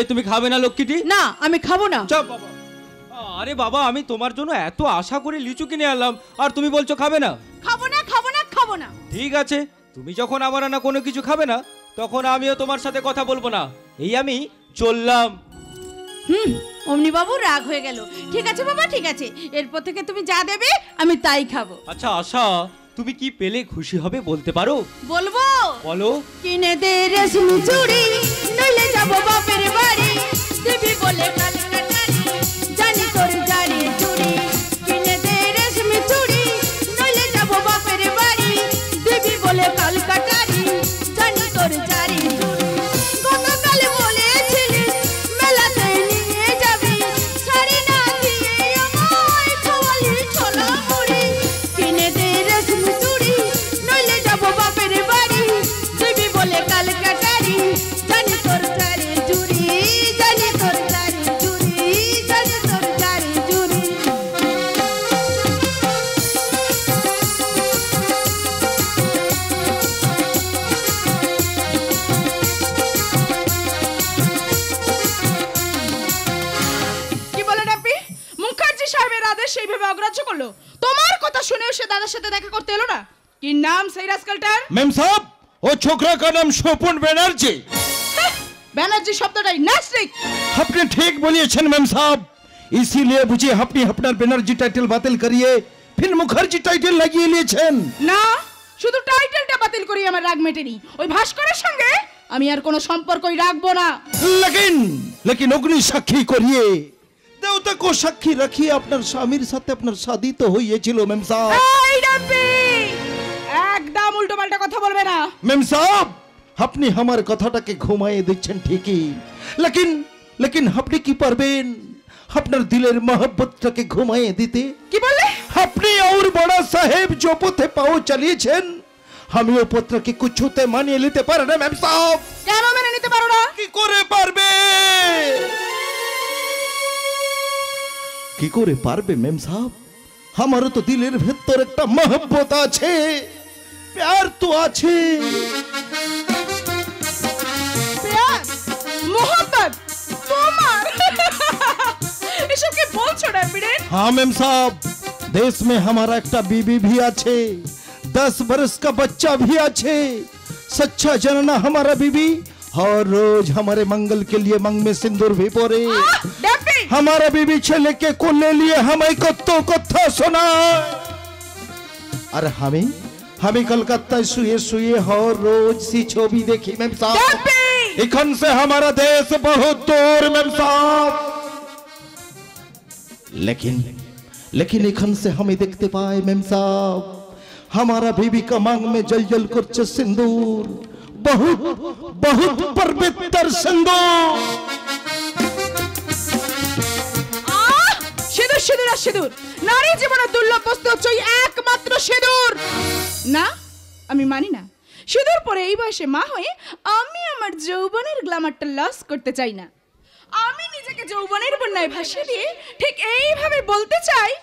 তুমি খাবে না লক্ষ্মীটি? না আমি খাবো না। চল বাবা। আরে বাবা আমি তোমার জন্য এত আশা করে লিচু কিনে আনলাম আর তুমি বলছো খাবে না? খাবো না খাবো না খাবো না। ঠিক আছে তুমি যখন আমার আনা কোনো কিছু খাবে না তখন আমিও তোমার সাথে কথা বলবো না। এই আমি চললাম। অমনি বাবু রাগ হয়ে গেল। ঠিক আছে বাবা ঠিক আছে এরপর থেকে তুমি যা দেবে আমি তাই খাবো। আচ্ছা আশা তুমি কি পেলে খুশি হবে বলতে পারো? বলবো। বলো। কিনে দে রেশমি চুড়ি নইলে যাব বাপের বাড়ি দিবি বলে কালকাটারি জানি তোর জারি চুড়ি। কিনে দে রেশমি চুড়ি নইলে যাব বাপের বাড়ি দিবি বলে কালকাটারি জানি তোর জারি চুড়ি। গতকাল বলেছিলি মেলাতে নিয়ে যাবি শাড়ি না দিয়ে আমায় খাওয়ালি ছোলা মুড়ি। কিনে দে রেশমি চুড়ি নইলে যাব বাপের বাড়ি দিবি বলে কালকাটারি জানি তোর জারি চুড়ি জানি তোর জারি চুড়ি জানি তোর জারি চুড়ি। কি বলে ডাপি মুখার্জি সাহেবের আদেশ সেইভাবে অগ্রাহ্য করলো। তোমার কথা শুনেও সে দাদার সাথে দেখা করতে এলো না। কি নাম সেই রাস্কালটার? मैम साहब वो छोकरा का नाम शोपन बनर्जी। ব্যানার্জি শব্দটাই নাস্তিক। আপনি ঠিক বলেছেন ম্যাম সাহেব, इसीलिए বুঝি আপনি আপনার ব্যানার্জি টাইটেল বাতিল করিয়ে ফির মুখার্জি টাইটেল লাগিয়ে নিয়েছেন। না, শুধু টাইটেলটা বাতিল করি আমার রাগ মেটেনি। ওই ভাস্করের সঙ্গে আমি আর কোনো সম্পর্কই রাখবো না। लेकिन অগ্নি সাক্ষী করিয়ে দেবতা কো সাক্ষী রাখিয়ে আপনার স্বামীর সাথে আপনার শাদী তো হয়েছিল ম্যাম সাহেব। এই ডাম্পি, একদম উল্টো পাল্টা কথা বলবে না। ম্যাম সাহেব, আপনি আমার কথাটাকে ঘুমাইয়ে দিচ্ছেন ঠিকই, लेकिन আপনি কি পারবেন আপনার দিলের মহব্বতটাকে ঘুমাইয়ে দিতে? কি বললে? আপনি और बड़ा साहेब जो পথে পাও চালিয়েছেন, আমি ও পত্রকে কিছুতে মানিয়ে নিতে পারি না ম্যাম সাহেব। কেন মেনে নিতে পারো না? কি করে পারবে? কি করে পারবে ম্যাম সাহেব? আমারও তো দিলের ভেতর একটা মহব্বত আছে, প্যার তো আছে। প্যার মোহব্বত তোমার? এসব কি বলছো ডাম্পিডেন? हाँ मैम साहब, देश में हमारा एक बीबी भी अच्छे, 10 बरस का बच्चा भी अच्छे। सच्चा जनना हमारा बीबी हर रोज हमारे मंगल के लिए मंग में सिंदूर भी पोरे। हमारा बीबी छेले के को ले लिए हमें कत्था सुना। अरे हमें कलकत्ता सुए सुए हर रोज सी छवि देखी मैम साहब। इखन से हमारा देश बहुत दूर मैम साहब, लेकिन इखन से हमें देखते पाए मैम साहब, हमारा बीबी का मांग में जल जल कर सिंदूर, बहुत बहुत पवित्र सिंदूर। সিঁদুর সিঁদুর আর সিঁদুর, নারী জীবনের দুর্লভ বস্তু হচ্ছে ওই একমাত্র সিঁদুর। না, আমি মানি না। সিঁদুর পরে এই বয়সে মা হয়ে আমি আমার যৌবনের গ্ল্যামারটা লস করতে চাই না। আমি নিজেকে যৌবনের বন্যায় ভাসিয়ে দিয়ে ঠিক এইভাবে বলতে চাই,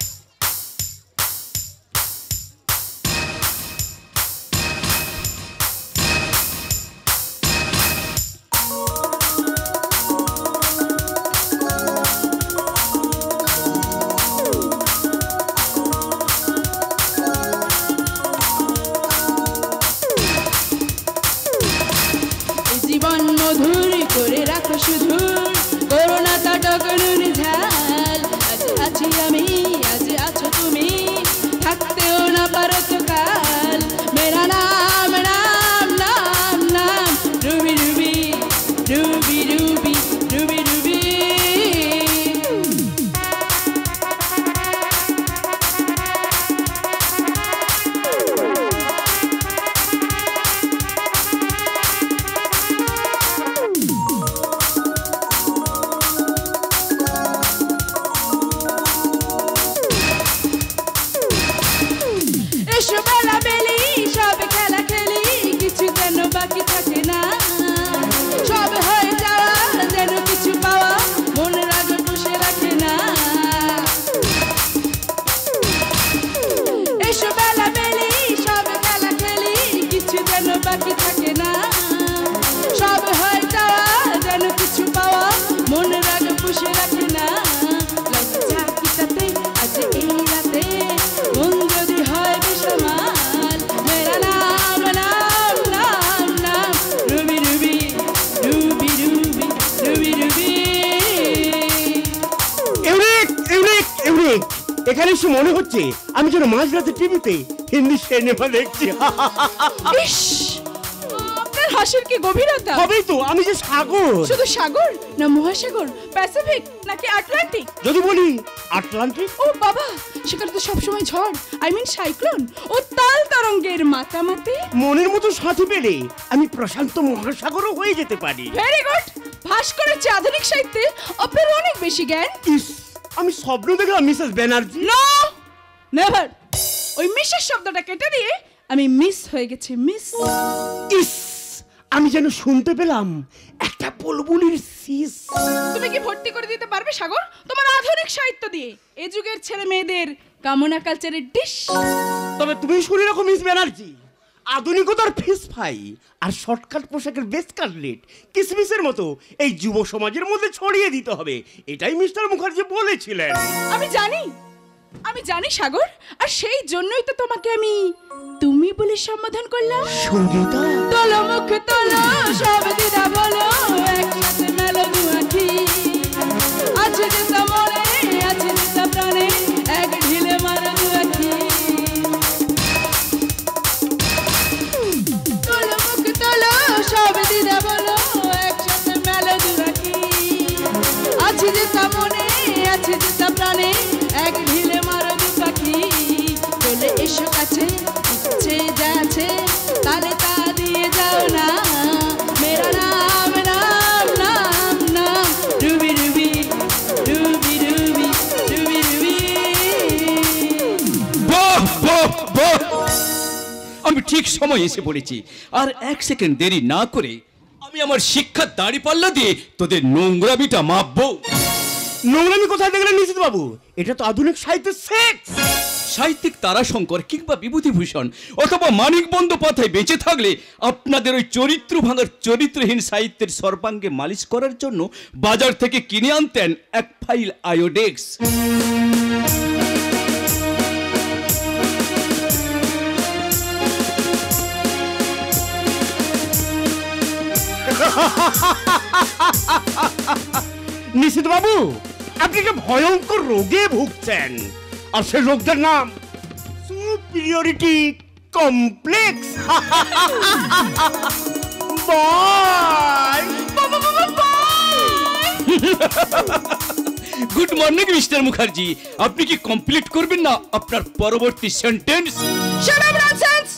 জীবন মধুর করে রাখো শুধু, করোনা তাটকনুর ঝাল। আজ আছি আমি, আজ আছো তুমি, থাকতেও না পারো তো কাল। মেরা নাম নাম নাম নাম Ruby Ruby Ruby Ruby Ruby Ruby. এসো বেলা বেলি সব খেলা খেলি, কিছু যেন বাকি থাকে না। সব হয়ে যাওয়া যেন কিছু পাওয়া, মনে রাগ পুষে রাখে না। এসো বেলা বেলি সব খেলা খেলি, কিছু যেন বাকি থাকে না। সব হয়ে যাওয়া যেন কিছু পাওয়া, মনে রাগ পুষে রাখে না। লজ্জা কি তাতে আজ এই রাতে, মন যদি হয় বেসামাল। মেরা নাম নাম নাম নাম Ruby Ruby Ruby Ruby Ruby Ruby. Unique এখানে এসে মনে হচ্ছে আমি যেন মাঝরাতে টিভিতে হিন্দি সিনেমা দেখছি। ইস, আপনার হাসির কি গভীরতা! হবেই তো, আমি যে সাগর। শুধু সাগর না মহাসাগর, প্যাসিফিক নাকি আটলান্টিক? যদি বলি আটলান্টিক। ও বাবা, সেখানে তো সবসময় ঝড়, আই মিন সাইক্লোন ও তাল তরঙ্গের মাতামাতি। মনের মতো সাথী পেলে আমি প্রশান্ত মহাসাগরও হয়ে যেতে পারি। Very good. ভাস্করের চেয়ে আধুনিক সাহিত্যে আপনার অনেক বেশি জ্ঞান। ইস, আমি স্বপ্ন দেখলাম মিসেস ব্যানার্জি। No, never. ওই মিসেস শব্দটা কেটে দিয়ে আমি মিস হয়ে গেছি, মিস। ইস, আমি যেন শুনতে পেলাম একটা বুলবুলির সিস। তুমি কি ভর্তি করে দিতে পারবে সাগর তোমার আধুনিক সাহিত্য দিয়ে এ যুগের ছেলে মেয়েদের কামনা কালচারের ডিশ? তবে তুমি শুনে রাখো মিস ব্যানার্জি, আধুনিকতার ফিস ফ্রাই আর শর্টকাট পোশাকের বেস্ট কাটলেট কিসমিসের মতো এই যুব সমাজের মধ্যে ছড়িয়ে দিতে হবে। এটাই মিস্টার মুখার্জি বলেছিলেন। আমি জানি, আমি জানি সাগর, আর সেই জন্যই তো তোমাকে আমি তুমি বলে সম্বোধন করলাম। সঙ্গীতা তোলো মুখ তোলো সব দিদা বলো, একসাথে মেলো দু আঁখি, আছে যেটা মনে আছে যেটা প্রাণে, এক ঢিলে মারো দু আঁখি। তোলো মুখ তোলো সব দিদা বলো, একসাথে মেলো দু আঁখি, আছে যেটা মনে আছে যেটা প্রাণে, এক ঢিলে মারো দু পাখি। চলে এসো কাছে, ইচ্ছে যা আছে তারে তা দিয়ে যাও না, মেরা নাম নাম নাম নাম Ruby Ruby Ruby Ruby Ruby Ruby. বাহ বাহ বাহ, আমি ঠিক সময় এসে পড়েছি। আর 1 সেকেন্ড দেরি না করে আমি আমার শিক্ষার দাঁড়িপাল্লা দিয়ে তোদের নোংরামিটা মাপবো। নোংরামি কোথায় দেখলেন নিশ্চিত বাবু? এটা তো আধুনিক সাহিত্যের সেক্স। সাহিত্যিক তারাশঙ্কর কিংবা বিভূতিভূষণ অথবা মানিক বন্দ্যোপাধ্যায় বেঁচে থাকলে আপনাদের ওই চরিত্র ভাঙার চরিত্রহীন সাহিত্যের সর্বাঙ্গে মালিশ করার জন্য বাজার থেকে কিনে আনতেন 1 ফাইল আয়োডেক্স। নিশ্চিত বাবু, আপনি একটা ভয়ঙ্কর রোগে ভুগছেন, আর সেই রোগটার নাম superiority complex. Bye good morning mister Mukherjee, আপনি কি কমপ্লিট করবেন না আপনার পরবর্তী sentence? Shut up nonsense.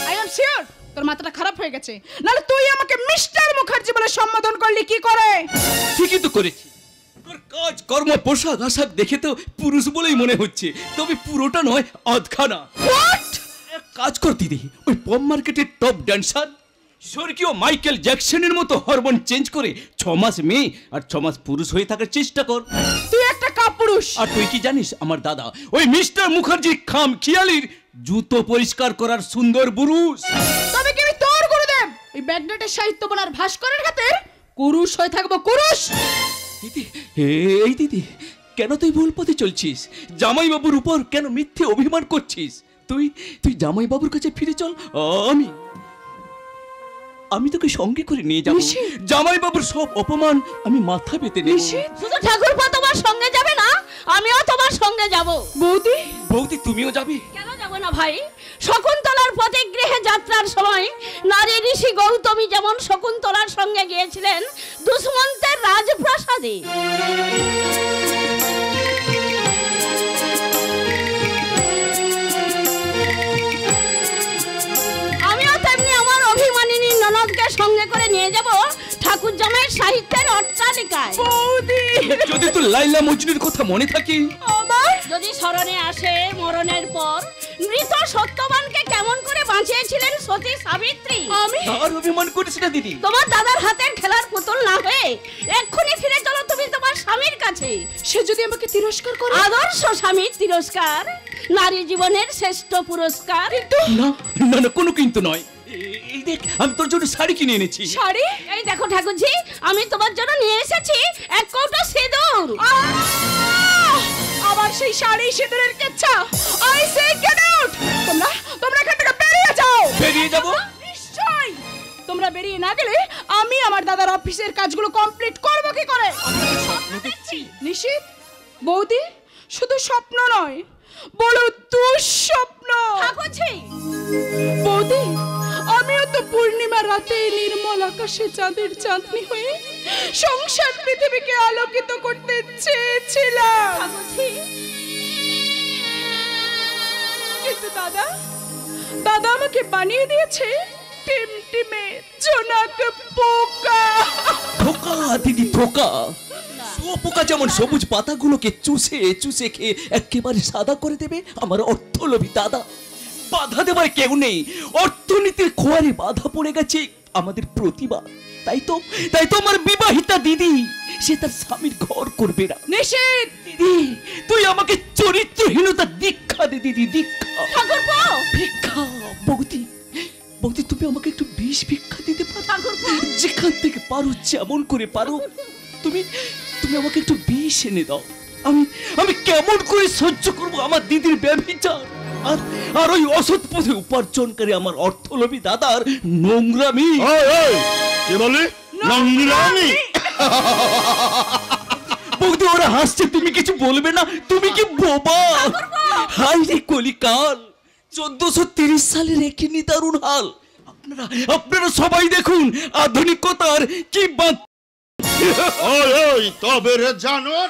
I am sure তোর মাথাটা খারাপ হয়ে গেছে, নাহলে তুই আমাকে মিস্টার মুখার্জি বলে সম্বোধন করলি কি করে? ঠিকই তো করেছি। তোর কাজ কর্ম পোশাক আশাক দেখে তো পুরুষ বলেই মনে হচ্ছে, তবে পুরোটা নয়, আধখানা। হোয়াট? এক কাজ কর দিদি, ওই পপ মার্কেটের টপ ড্যান্সার স্বর্গীয় মাইকেল জ্যাকসনের মতো হরমোন চেঞ্জ করে 6 মাস মেয়ে আর 6 মাস পুরুষ হয়ে থাকার চেষ্টা কর। তুই একটা কাপুরুষ। আর তুই কি জানিস, আমার দাদা ওই মিস্টার মুখার্জি খাম খেয়ালির জুতো পরিষ্কার করার সুন্দর পুরুষ। তবে কি আমি তোর গুরুদেব ওই ব্যাগনেটের সাহিত্য বনার ভাস্করের হাতে কুরুষ হয়ে থাকবো? কুরুষ? দিদি, এই দিদি, কেন তুই ভুল পথে চলছিস? জামাইবাবুর উপর কেন মিথ্যে অভিমান করছিস? তুই জামাইবাবুর কাছে ফিরে চল, আমি তোকে সঙ্গে করে নিয়ে যাবো। জামাইবাবুর সব অপমান আমি মাথা পেতে নেব। শুধু ঠাকুরপো তোমার সঙ্গে যাবে না, আমিও তোমার সঙ্গে যাব। বৌদি, বৌদি তুমিও যাবে? কেন যাব না ভাই? শকুন্তলার প্রতিগৃহে যাত্রার সময় নারী ঋষি গৌতমী যেমন শকুন্তলার সঙ্গে গিয়েছিলেন দুষ্মন্তের রাজপ্রাসাদে, আমিও তেমনি আমার অভিমানিনী ননদকে সঙ্গে করে নিয়ে যাব ঠাকুর জামাইয়ের সাহিত্যের অট্টালিকায়। বৌদি, যদি তোর লাইলা মজনুর কথা মনে থাকে, যদি স্মরণে আসে মরণের পর মৃত সত্যবানকে কেমন করে বাঁচিয়েছিলেন সতী সাবিত্রী। আমি আর অভিমান করিস না দিদি। তোমার দাদার হাতের খেলার পুতুল না হয়ে এক্ষুনি ফিরে চলো তুমি তোমার স্বামীর কাছে। সে যদি আমাকে তিরস্কার করে? আদর্শ স্বামীর তিরস্কার নারী জীবনের শ্রেষ্ঠ পুরস্কার। না না না, কোনো কিন্তু নয়। এই দেখ, আমি তোর জন্য শাড়ি কিনে এনেছি। শাড়ি? এই দেখো ঠাকুরজি, আমি তোমার জন্য নিয়ে এসেছি 1 কৌটো সিঁদুর। আবার সেই শাড়ি সিঁদুরের কেচ্ছা। I say get out. তোমরা এখান থেকে বেরিয়ে যাও। বেরিয়ে যাব? নিশ্চয়ই। তোমরা বেরিয়ে না গেলে আমি আমার দাদার অফিসের কাজগুলো কমপ্লিট করব কি করে? স্বপ্ন দেখছি। নিশিত, বৌদি, শুধু স্বপ্ন নয়, বড় দুঃস্বপ্ন। ঠাকুরজি, বৌদি, আমিও তো পূর্ণিমা রাতে নির্মল আকাশে চাঁদের চাঁদনি হয়ে সংসার পৃথিবীকে আলোকিত করতে চেয়েছিলাম। ঠাকুরজি, কিন্তু দাদা আমাকে বানিয়ে দিয়েছে টিমটিমে জোনাক পোকা। ধোকা দিদি, ধোকা। পোকা যেমন সবুজ পাতাগুলোকে চুষে চুষে খেয়ে একেবারে সাদা করে দেবে, আমার অর্থলোভী দাদা বাধা দেবার কেউ নেই। অর্থনীতির খোয়ারে বাধা পড়ে গেছে আমাদের প্রতিভা। তাই তো আমার বিবাহিতা দিদি সে তার স্বামীর ঘর করবে না। নিশিত, দিদি, তুই আমাকে চরিত্রহীনতা দীক্ষা দে দিদি, দীক্ষা। ঠাকুরপো, ভিক্ষা। বৌদি, তুমি আমাকে একটু বিষ ভিক্ষা দিতে পারো? ঠাকুরপো, যেখান থেকে পারো, যেমন করে পারো, তুমি আমাকে একটু বিষ এনে দাও। আমি কেমন করে সহ্য করব আমার দিদির ব্যভিচার আর ওই অসৎ পথে উপার্জনকারী আমার অর্থলোভী দাদার নোংরামি। কে বলে নোংরামি? বৌদি ওরা হাসছে, তুমি কিছু বলবে না? তুমি কি বোবা? হাই রে কলিকাল, 1430 সালের একই নিদারুণ হাল। আপনারা সবাই দেখুন আধুনিকতার কি তবে রে জানোয়ার,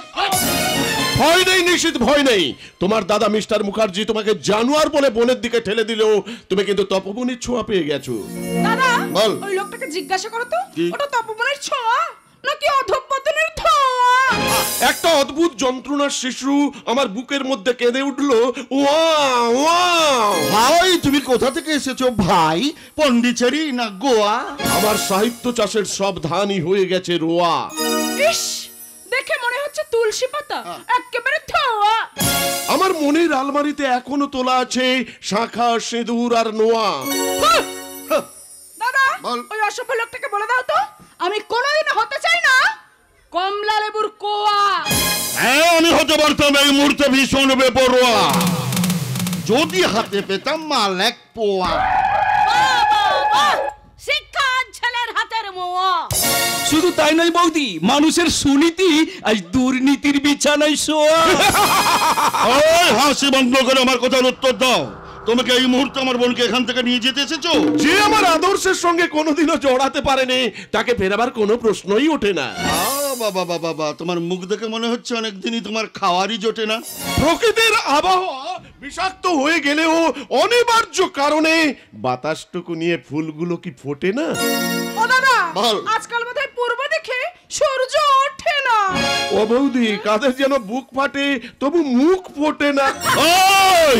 ভয় নেই নিশ্চিত, ভয় নেই। তোমার দাদা মিস্টার মুখার্জি তোমাকে জানোয়ার বলে বনের দিকে ঠেলে দিলেও তুমি কিন্তু তপবনের ছোঁয়া পেয়ে গেছো। দাদা বল। ওই লোকটাকে জিজ্ঞাসা করো তো, কি? ওটা তপবনের ছোঁয়া নাকি অধঃপতনের ধোঁয়া? একটা অদ্ভুত যন্ত্রণার শিশু আমার বুকের মধ্যে কেঁদে উঠলো। ওয়া ওয়া। ভাই তুমি কোথা থেকে এসেছো ভাই? পন্ডিচেরি না গোয়া? আমার সাহিত্য চাষের সব ধানই হয়ে গেছে রোয়া। ইস, দেখে মনে হচ্ছে তুলসী পাতা, একেবারে ধোঁয়া। আমার মনের আলমারিতে এখনো তোলা আছে শাঁখা, সিঁদুর আর নোয়া। দাদা বল। ওই অসভ্য লোকটাকে বলে দাও তো আমি কোনোদিন হতে চাই না কমলা লেবুর কোয়া। হ্যাঁ, আমি হতে পারতাম এই মুহূর্তে ভীষণ বেপরোয়া, যদি হাতে পেতাম মাল এক পোয়া। শিক্ষা ছেলের হাতের মোয়া। শুধু তাই নয় বৌদি, মানুষের সুনীতি আজ দুর্নীতির বিছানায় শোয়া। ওই হাসি বন্ধ করে আমার কথার উত্তর দাও। তোমাকে এই মুহূর্তে আমার বোনকে এখান থেকে নিয়ে যেতে এসেছো? যে আমার আদর্শের সঙ্গে কোনোদিনও জড়াতে পারেনি তাকে ফেরাবার কোনো প্রশ্নই ওঠে না। বাবা বাবা বাবা, তোমার মুখ দেখে মনে হচ্ছে অনেকদিনই তোমার খাওয়ারই জোটে না। প্রকৃতির আবহাওয়া বিষাক্ত হয়ে গেলেও অনিবার্য কারণে বাতাসটুকু নিয়ে ফুলগুলো কি ফোটে না? ও দাদা বল। আজকাল বোধহয় পূর্ব দিকে সূর্য ওঠে না। ও বৌদি, কাদের যেন বুক ফাটে তবু মুখ ফোটে না। ওই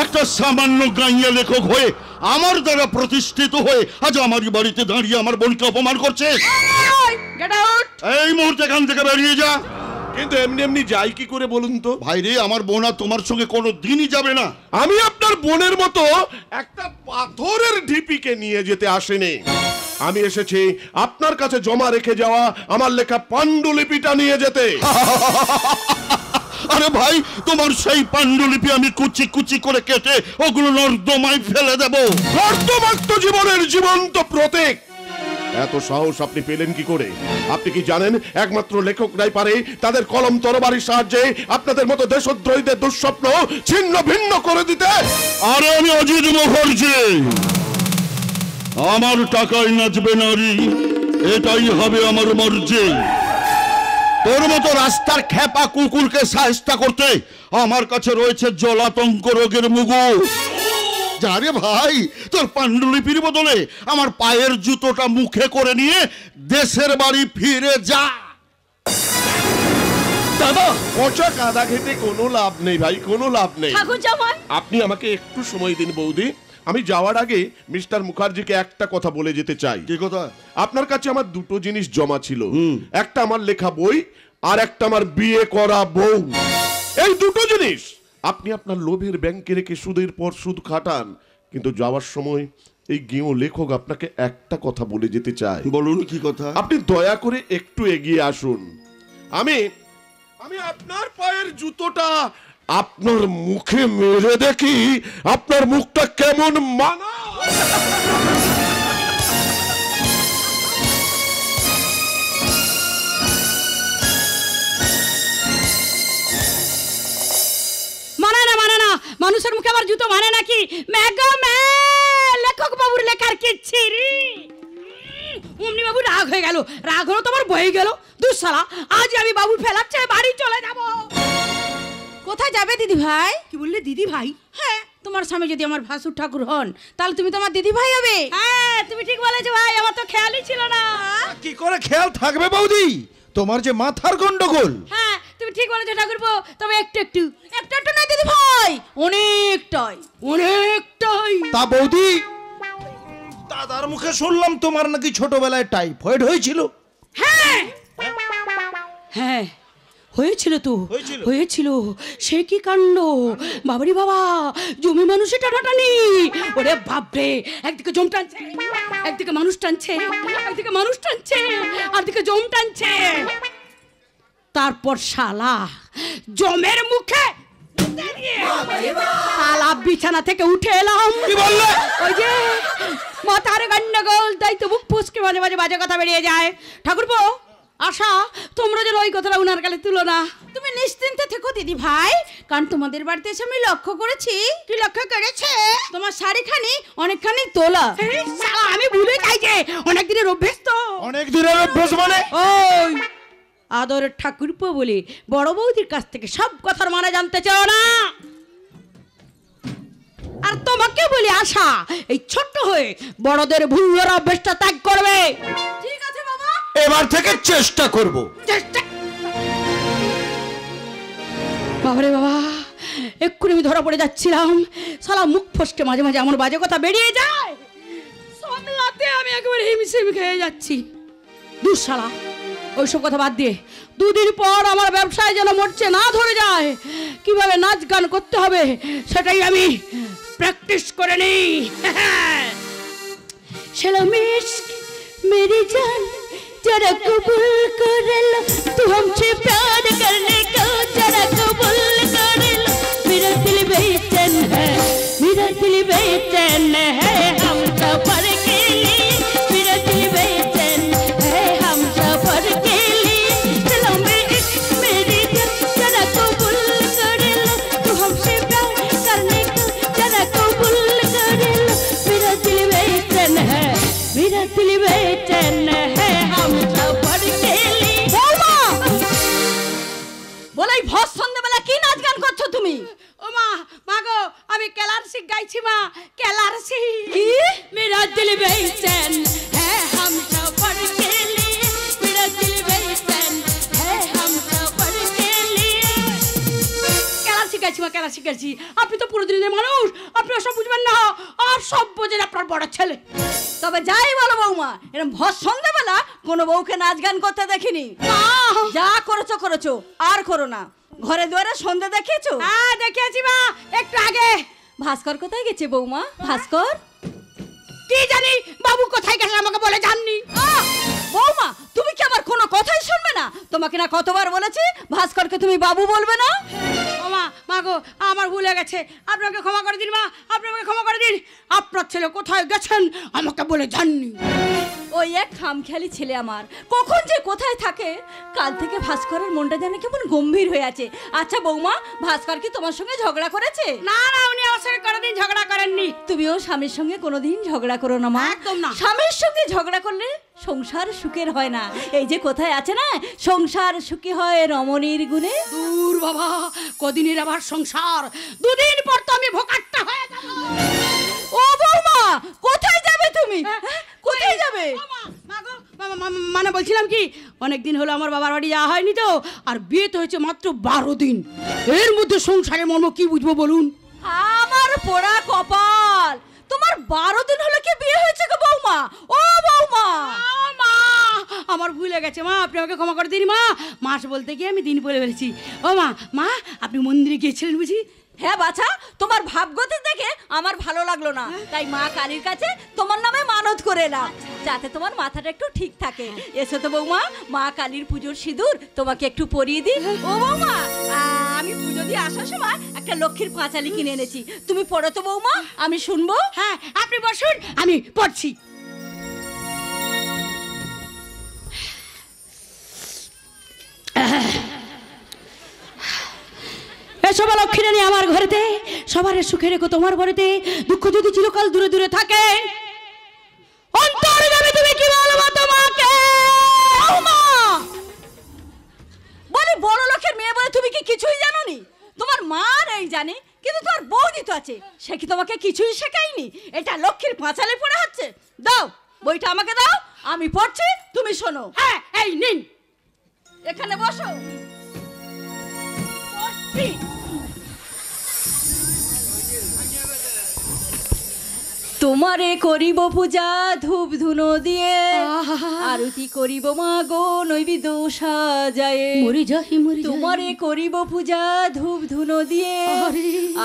একটা সামান্য গাইয়া লেখক হয়ে আমার দ্বারা প্রতিষ্ঠিত হয়ে আজ আমারই বাড়িতে দাঁড়িয়ে আমার বোনকে অপমান করছে। Get out. এই মুহূর্তে এখান থেকে বেরিয়ে যা। কিন্তু এমনি এমনি যাই কি করে বলুন তো? ভাই রে, আমার বোন আর তোমার সঙ্গে কোনো দিনই যাবে না। আমি আপনার বোনের মতো একটা পাথরের ঢিপিকে নিয়ে যেতে আসেনি। আমি এসেছি আপনার কাছে জমা রেখে যাওয়া আমার লেখা পাণ্ডুলিপিটা নিয়ে যেতে। আরে ভাই, তোমার সেই পাণ্ডুলিপি আমি কুচি কুচি করে কেটে ওগুলো নর্দমায় ফেলে দেব। নর্দমাক্ত জীবনের জীবন্ত প্রতীক। এত সাহস আপনি পেলেন কি করে? আপনি কি জানেন একমাত্র লেখকরাই পারে তাদের কলম তরবারির সাহায্যে আপনাদের মতো দেশদ্রোহীদের দুঃস্বপ্ন ছিন্ন ভিন্ন করে দিতে? আরে আমি অজিত মুখার্জি, আমার টাকায় নাচবে নারী, এটাই হবে আমার মর্জি। তোর মতো রাস্তার খেপা কুকুরকে সাহায্য করতে আমার কাছে রয়েছে জলাতঙ্ক রোগের মুগু। যারে ভাই, তোর পাণ্ডুলিপির বদলে আমার পায়ের জুতোটা মুখে করে নিয়ে দেশের বাড়ি ফিরে যা। দাদা, পচা কাদা খেতে কোনো লাভ নেই ভাই, কোনো লাভ নেই। ঠাকুর জামাই, আপনি আমাকে একটু সময় দিন বৌদি। আমি যাওয়ার আগে মিস্টার মুখার্জিকে একটা কথা বলে যেতে চাই। কি কথা? আপনার কাছে আমার দুটো জিনিস জমা ছিল, একটা আমার লেখা বই আর একটা আমার বিয়ে করা বউ। এই দুটো জিনিস আপনি আপনার লোভের ব্যাংকে রেখে সুদের পর সুদ খাটান, কিন্তু যাওয়ার সময় এই গেঁয়ো লেখক আপনাকে একটা কথা বলে যেতে চায়। বলুন, কি কথা? আপনি দয়া করে একটু এগিয়ে আসুন। আমি আপনার পায়ের জুতোটা আপনার মুখে মেরে দেখি আপনার মুখটা কেমন মানা। মানে না মানুষের মুখে আবার জুতো মানে নাকি? লেখক বাবুর লেখার কি ছিরি। অমনি বাবু রাগ হয়ে গেল, রাগ হলো তোমার বয়ে গেল। দুঃসালা, আজ আমি বাবুর ফেলাচ্ছে বাড়ি চলে যাব। কোথায় যাবে দিদি ভাই? কি বললে দিদি ভাই? হ্যাঁ, তোমার স্বামী যদি আমার ভাসুর ঠাকুর হন তাহলে তুমি তোমার দিদি ভাই হবে। হ্যাঁ, তুমি ঠিক বলেছো ভাই, আমার তো খেয়ালই ছিল না। কি করে খেয়াল থাকবে বৌদি, তোমার যে মাথার গন্ডগোল। হ্যাঁ, তুমি ঠিক বলেছো ঠাকুরপো, তবে একটু একটু নয় দিদি ভাই, অনেকটাই। তা বৌদি, দাদার মুখে শুনলাম তোমার নাকি ছোটবেলায় টাইফয়েড হয়েছিল। হ্যাঁ হ্যাঁ, হয়েছিল তো, হয়েছিল। সে কি কাণ্ড বাবারি বাবা, জমি মানুষে টানাটানি। ওরে বাপরে, একদিকে জম টানছে, একদিকে মানুষ টানছে, একদিকে মানুষ টানছে, আরদিকে জম টানছে। তারপর শালা জমের মুখে শালা বিছানা থেকে উঠে এলাম। কি বললে? ওই যে মাথার গন্ডগোল, তাই তো মুখ ফুসকে মাঝে মাঝে বাজে কথা বেরিয়ে যায়। ঠাকুরপো, আশা, তোমরা যেন ওই কথাটা উনার গালে তুলো না। তুমি নিশ্চিন্তে থেকো দিদি ভাই, কারণ তোমাদের বাড়িতে এসে আমি লক্ষ্য করেছি। কি লক্ষ্য করেছে? তোমার শাড়িখানি অনেকখানি তোলা। এই শালা, আমি ভুলে যাই যে অনেক দিনের অভ্যেস তো। অনেক দিনের অভ্যাস মানে? ওই আদরের ঠাকুরপো বলে বড় বৌদির কাছ থেকে সব কথার মানে জানতে চাও না। আর তোমাকে বলি আশা, এই ছোট্ট হয়ে বড়দের ভুলের অভ্যেসটা ত্যাগ করবে। ঠিক আছে বাবা, এবার থেকে চেষ্টা করব। বাবারে বাবা, এক্ষুনি আমি ধরা পড়ে যাচ্ছিলাম। শালা মুখ ফসকে মাঝে মাঝে এমন বাজে কথা বেরিয়ে যায়, সামলাতে আমি একেবারে হিমশিম খেয়ে যাচ্ছি। দূর শালা, ওইসব কথা বাদ দিয়ে দুদিন পর আমার ব্যবসায় যেন মরছে না ধরে যায়, কিভাবে নাচ গান করতে হবে সেটাই আমি প্র্যাকটিস করে নিই। सलाम इश्क मेरी जान जरा कबूल कर लो, तू हमसे प्यार करने को जरा कबूल कर लो। मेरा दिल बेचैन है, मेरा दिल बेचैन है हम सफर के लिए, मेरा दिल बेचैन है हम सफर के लिए। सलाम इश्क मेरी जान जरा कबूल कर लो, तू हमसे प्यार करने को जरा कबूल कर लो। मेरा दिल बेचैन है, मेरा दिल बेचैन है हम सफर के लिए। बौमा বলাই ভর সন্ধ্যাবেলা কি নাচ গান করছো তুমি? ও মা, মা গো, আমি কেলারসি গাইছি মা, কেলারসি। কি? मेरा दिल बेचैन है हम सफर के लिए, मेरा दिल बेचैन है हम सफर के लिए। কেলারসি গাইছি মা, কেলারসি গাইছি। আপনি তো পুরো দিনের মানুষ, আপনি সব বুঝবেন না, আর সব বোঝেন আপনার বড় ছেলে। তবে যাই বলো বৌমা, এরকম ভর সন্ধ্যাবেলা কোনো বউকে নাচ গান করতে দেখিনি। যা করেছো করেছো, আর করো না। ঘরে দুয়ারে সন্ধ্যা দেখিয়েছো? হ্যাঁ দেখেছি মা, একটু আগে। ভাস্কর কোথায় গেছে বৌমা? ভাস্কর কি জানি বাবু কোথায় গেছে আমাকে বলে জাননি। বৌমা, তুমি কি আমার কোনো কথাই শুনবে না? তোমাকে না কতবার বলেছি ভাস্করকে তুমি বাবু বলবে না। ও মা, মা গো, আমার ভুল হয়ে গেছে, আপনাকে ক্ষমা করে দিন মা, আপনাকে ক্ষমা করে দিন। আপনার ছেলে কোথায় গেছেন আমাকে বলে জাননি। ওই এক খামখেয়ালি ছেলে আমার, কখন যে কোথায় থাকে। কাল থেকে ভাস্করের মনটা যেন কেমন গম্ভীর হয়ে আছে। আচ্ছা বৌমা, ভাস্কর কি তোমার সঙ্গে ঝগড়া করেছে? না না, উনি আমার সঙ্গে কোনোদিন ঝগড়া করেননি। তুমিও স্বামীর সঙ্গে কোনোদিন ঝগড়া করো না মা। একদম না। স্বামীর সঙ্গে ঝগড়া করলে সংসার সুখের হয় না। এই যে কোথায় আছে না, সংসার সুখী হয় রমণীর গুণে। দূর বাবা, কদিনের আবার সংসার, দুদিন পর তো আমি ভোকাট্টা হয়ে যাব। ও বৌমা, কোথায় যাবে তুমি? কোথায় যাবে? মানে বলছিলাম কি, অনেকদিন হলো আমার বাবার বাড়ি যাওয়া হয়নি তো, আর বিয়ে তো হয়েছে মাত্র 12 দিন। এর মধ্যে সংসারের মর্ম কি বুঝবো বলুন? আমার পোড়া কপাল, তোমার 12 দিন হলো কি বিয়ে হয়েছে গো বৌমা? ও বৌমা, মা, আমার ভুলে গেছে মা, আপনি আমাকে ক্ষমা করে দিন মা। মাস বলতে গিয়ে আমি দিন বলে ফেলেছি। ও মা, মা আপনি মন্দিরে গিয়েছিলেন বুঝি? হ্যাঁ বাছা, তোমার ভাবগতি দেখে আমার ভালো লাগলো না, তাই মা কালীর কাছে তোমার নামে মানত করে এলাম, যাতে তোমার মাথাটা একটু ঠিক থাকে। এসো তো বৌমা, মা কালীর পুজোর সিঁদুর তোমাকে একটু পরিয়ে দিই। ও বৌমা, আমি পুজো দিয়ে আসার সময় একটা লক্ষ্মীর পাঁচালি কিনে এনেছি, তুমি পড়ো তো বৌমা, আমি শুনবো। হ্যাঁ আপনি বসুন, আমি পড়ছি। সবার লক্ষ্মী রানী আমার ঘরেতে, সবার সুখে রেখো তোমার ঘরেতে, দুঃখ যদি চিরকাল দূরে দূরে থাকে। অন্তর যাবে তুমি কি বলবো তোমাকে? বলি বড় লোকের মেয়ে বলে তুমি কি কিছুই জানো নি? তোমার মা নেই জানি, কিন্তু তোমার বৌদি তো আছে, সে কি তোমাকে কিছুই শেখায়নি? এটা লক্ষ্মীর পাঁচালি পড়ে হচ্ছে। দাও বইটা আমাকে দাও, আমি পড়ছি, তুমি শোনো। হ্যাঁ এই নিন, এখানে বসো। তোমারে করিব পূজা ধূপ ধুনো দিয়ে, আরতি করিব মা গো নৈবেদ্য সাজায়ে। মরি যাই মরি, তোমারে করিব পূজা ধূপ ধুনো দিয়ে,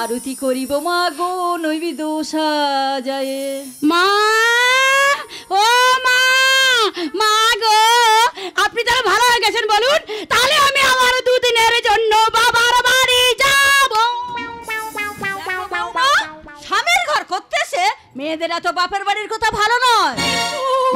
আরতি করিব মা গো নৈবেদ্য সাজায়ে। মা, ও মা, মা গো, আপনি তাহলে ভালো হয়ে গেছেন বলুন, তাহলে আমি আমার জন্য বাবার বাড়ি যাব। স্বামীর ঘর করতেছে, মেয়েদের এত বাপের বাড়ির কথা ভালো নয়।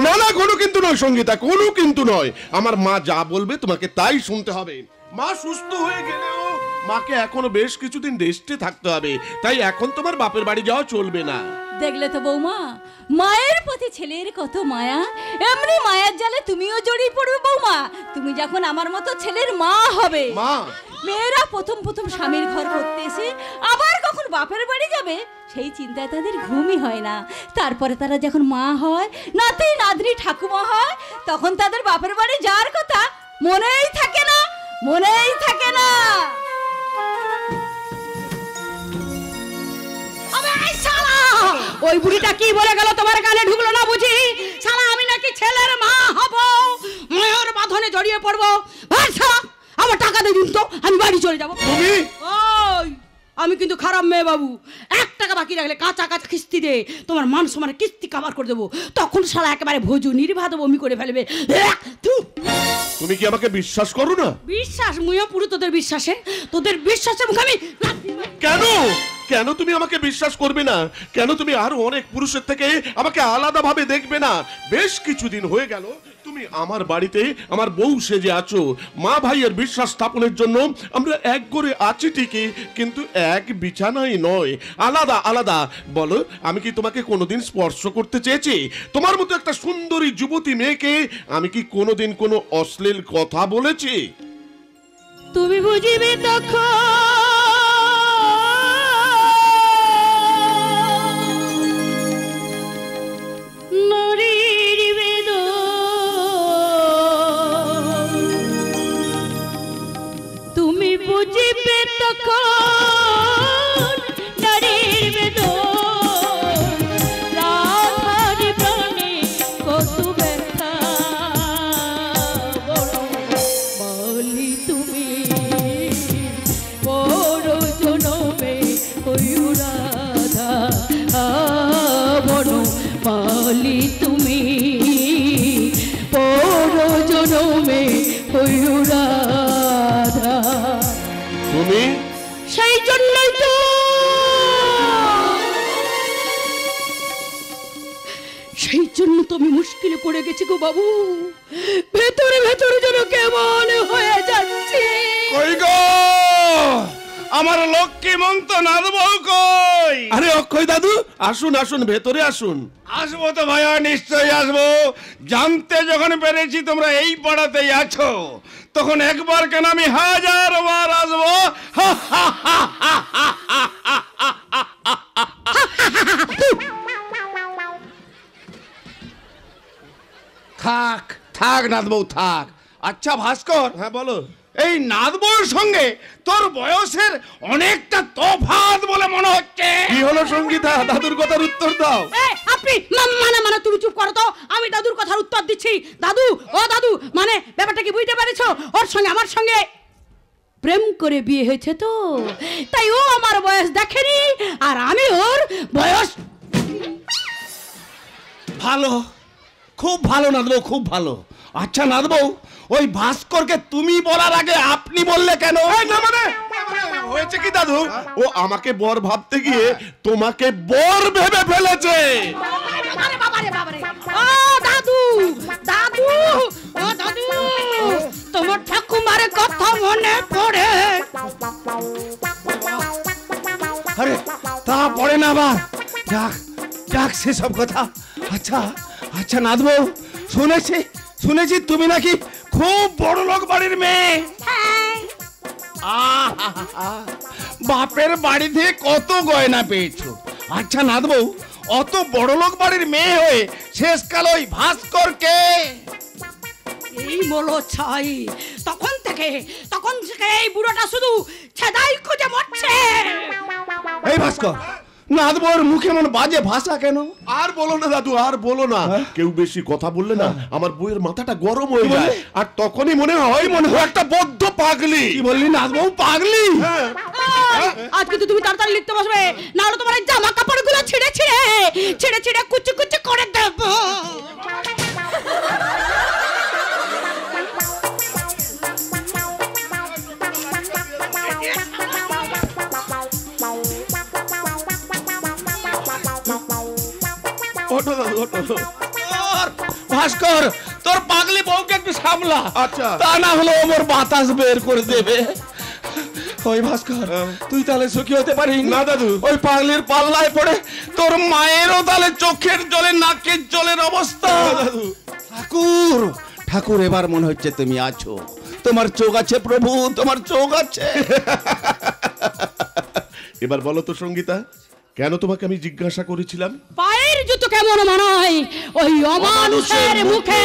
না না, কোনো কিন্তু নয় সঙ্গীতা, কোনো কিন্তু নয়। আমার মা যা বলবে তোমাকে তাই শুনতে হবে। মা সুস্থ হয়ে গেলেও মাকে এখনো বেশ কিছুদিন রেস্টে থাকতে হবে, তাই এখন তোমার বাপের বাড়ি যাওয়া চলবে না। দেখলে তো বৌমা, মায়ের প্রতি ছেলের কত মায়া। এমনি মায়ের জালে তুমিও জড়িয়ে পড়বে বৌমা, তুমি যখন আমার মতো ছেলের মা হবে। মা, মেয়েরা প্রথম প্রথম স্বামীর ঘর করতে এসে আবার কখন বাপের বাড়ি যাবে সেই চিন্তায় তাদের ঘুমই হয় না। তারপরে তারা যখন মা হয়, নাতি নাতনি ঠাকুমা হয়, তখন তাদের বাপের বাড়ি যাওয়ার কথা মনেই থাকে না, মনেই থাকে না। ওই বুড়িটা কি বলে গেল তোমার কানে ঢুকলো না বুঝি? শালা আমি নাকি ছেলের মা হব, মায়ের বাঁধনে জড়িয়ে পড়বো। ভাষা আমার টাকা দিয়ে দিন তো, আমি বাড়ি চলে যাবো। তুমি ওই আমি কিন্তু খারাপ মেয়ে বাবু, 1 টাকা বাকি রাখলে কাঁচা কাঁচা কিস্তি দে তোমার মান সম্মানের কিস্তি কভার করে দেবো। তখন শালা একেবারে ভোজু নির্বাধ বমি করে ফেলবে। তুমি কি আমাকে বিশ্বাস করো না? বিশ্বাস মুইও পুরো তোদের বিশ্বাসে, তোদের বিশ্বাসে মুখে আমি কেন কেন তুমি আমাকে বিশ্বাস করবে না? কেন তুমি আরো অনেক পুরুষের থেকে আমাকে আলাদা ভাবে দেখবে না? বেশ কিছুদিন হয়ে গেল তুমি আমার বাড়িতে আমার বউ সেজে আছো। মা ভাইয়ের বিশ্বাস স্থাপনের জন্য আমরা এক ঘরে আছি ঠিকই, কিন্তু এক বিছানায় নয়, আলাদা আলাদা। বলো, আমি কি তোমাকে কোনোদিন স্পর্শ করতে চেয়েছি? তোমার মতো একটা সুন্দরী যুবতী মেয়েকে আমি কি কোনোদিন কোনো অশ্লীল কথা বলেছি? তুমি বুঝিবে তখন নরীর বেদন, তুমি বুঝিবে তখন নারীর বেদন, রাধার প্রাণে কত ব্যথা বলি তুমি বড় জনমে হইউ রাধা, বড় বলি তুমি বড় জনমে হইউ রাধা। তুমি সেই জন্যই তো সেই জন্য তো আমি মুশকিলে পড়ে গেছি গো বাবু, ভেতরে ভেতরে যেন কেমন হয়ে যাচ্ছে। কই গো আমার লক্ষ্মী মন্ত নাদবউ কই? আরে অক্ষয় দাদু, আসুন আসুন, ভেতরে আসুন। আসবো তো ভাইয়া, নিশ্চয়ই আসবো। জানতে যখন পেরেছি তোমরা এই পাড়াতেই আছো, তখন একবার কেন আমি 1000 বার আসবো। থাক থাক নাদবউ থাক। আচ্ছা ভাস্কর, হ্যাঁ বলো। এই নাদবউর সঙ্গে তোর বয়সের অনেকটা তফাৎ বলে মনে হচ্ছে। কি হলো সঙ্গীতা, দাদুর কথার উত্তর দাও। আপনি মানে তুমি চুপ করো তো, আমি দাদুর কথার উত্তর দিচ্ছি। দাদু, ও দাদু, মানে ব্যাপারটা কি বুঝতে পেরেছো? ওর সঙ্গে আমার সঙ্গে প্রেম করে বিয়ে হয়েছে তো, তাই ও আমার বয়স দেখেনি আর আমি ওর বয়স। ভালো, খুব ভালো নাদবউ, খুব ভালো। আচ্ছা নাদবউ, ওই ভাস্করকে তুমি বলার আগে আপনি বললে কেন? না মানে হয়েছে কি দাদু, ও আমাকে বর ভাবতে গিয়ে তোমাকে বর ভেবে ফেলেছে। আরে বাবারে বাবারে, ও দাদু দাদু, ও দাদু, তোমার ঠাকুমার কথা মনে পড়ে? আরে তা পড়ে না আবার, যাক যাক সেসব কথা। আচ্ছা আচ্ছা নাদবউ, শুনেছি তুমি নাকি খুব বড় লোক বাড়ির মেয়ে। বাপের বাড়ি থেকে কত গয়না পেয়েছো। আচ্ছা নাদবউ, অত বড় লোক বাড়ির মেয়ে হয়ে শেষকাল ওই ভাস্করকে এই মলো ছাই, তখন থেকে এই বুড়োটা শুধু ছেদাই খুঁজে মরছে। এই ভাস্কর, নাদবউর মুখে মন বাজে ভাষা কেন? আর বলো না দাদু, আর বলো না। কেউ বেশি কথা বললে না আমার বউয়ের মাথাটা গরম হয়ে যায়, আর তখনই মনে হয় একটা বদ্ধ পাগলি। কি বললি নাদবউ, পাগলি? আজকে তো তুমি তাড়াতাড়ি লিখতে বসবে, না হলে তোমার এই জামা কাপড়গুলো ছিঁড়ে কুচি কুচি করে দেবো। ভাস্কর, তোর পাগলি বউকে একটু সামলা। আচ্ছা। তা না হলে ওমর বাতাস বের করে দেবে। ওই ভাস্কর, তুই তাহলে সুখী হতে পারিস না দাদু। ওই পাগলির পাল্লায় পড়ে তোর মায়েরও তাহলে চোখের জলে নাকের জলের অবস্থা। দাদু। ঠাকুর, ঠাকুর, এবার মনে হচ্ছে তুমি আছো। তোমার চোখ আছে প্রভু, তোমার চোখ আছে। এবার বলো তো সঙ্গীতা, কেন তোমাকে আমি জিজ্ঞাসা করেছিলাম? পায়ের জুতো কেমন মানায় ওই অমানুষের মুখে।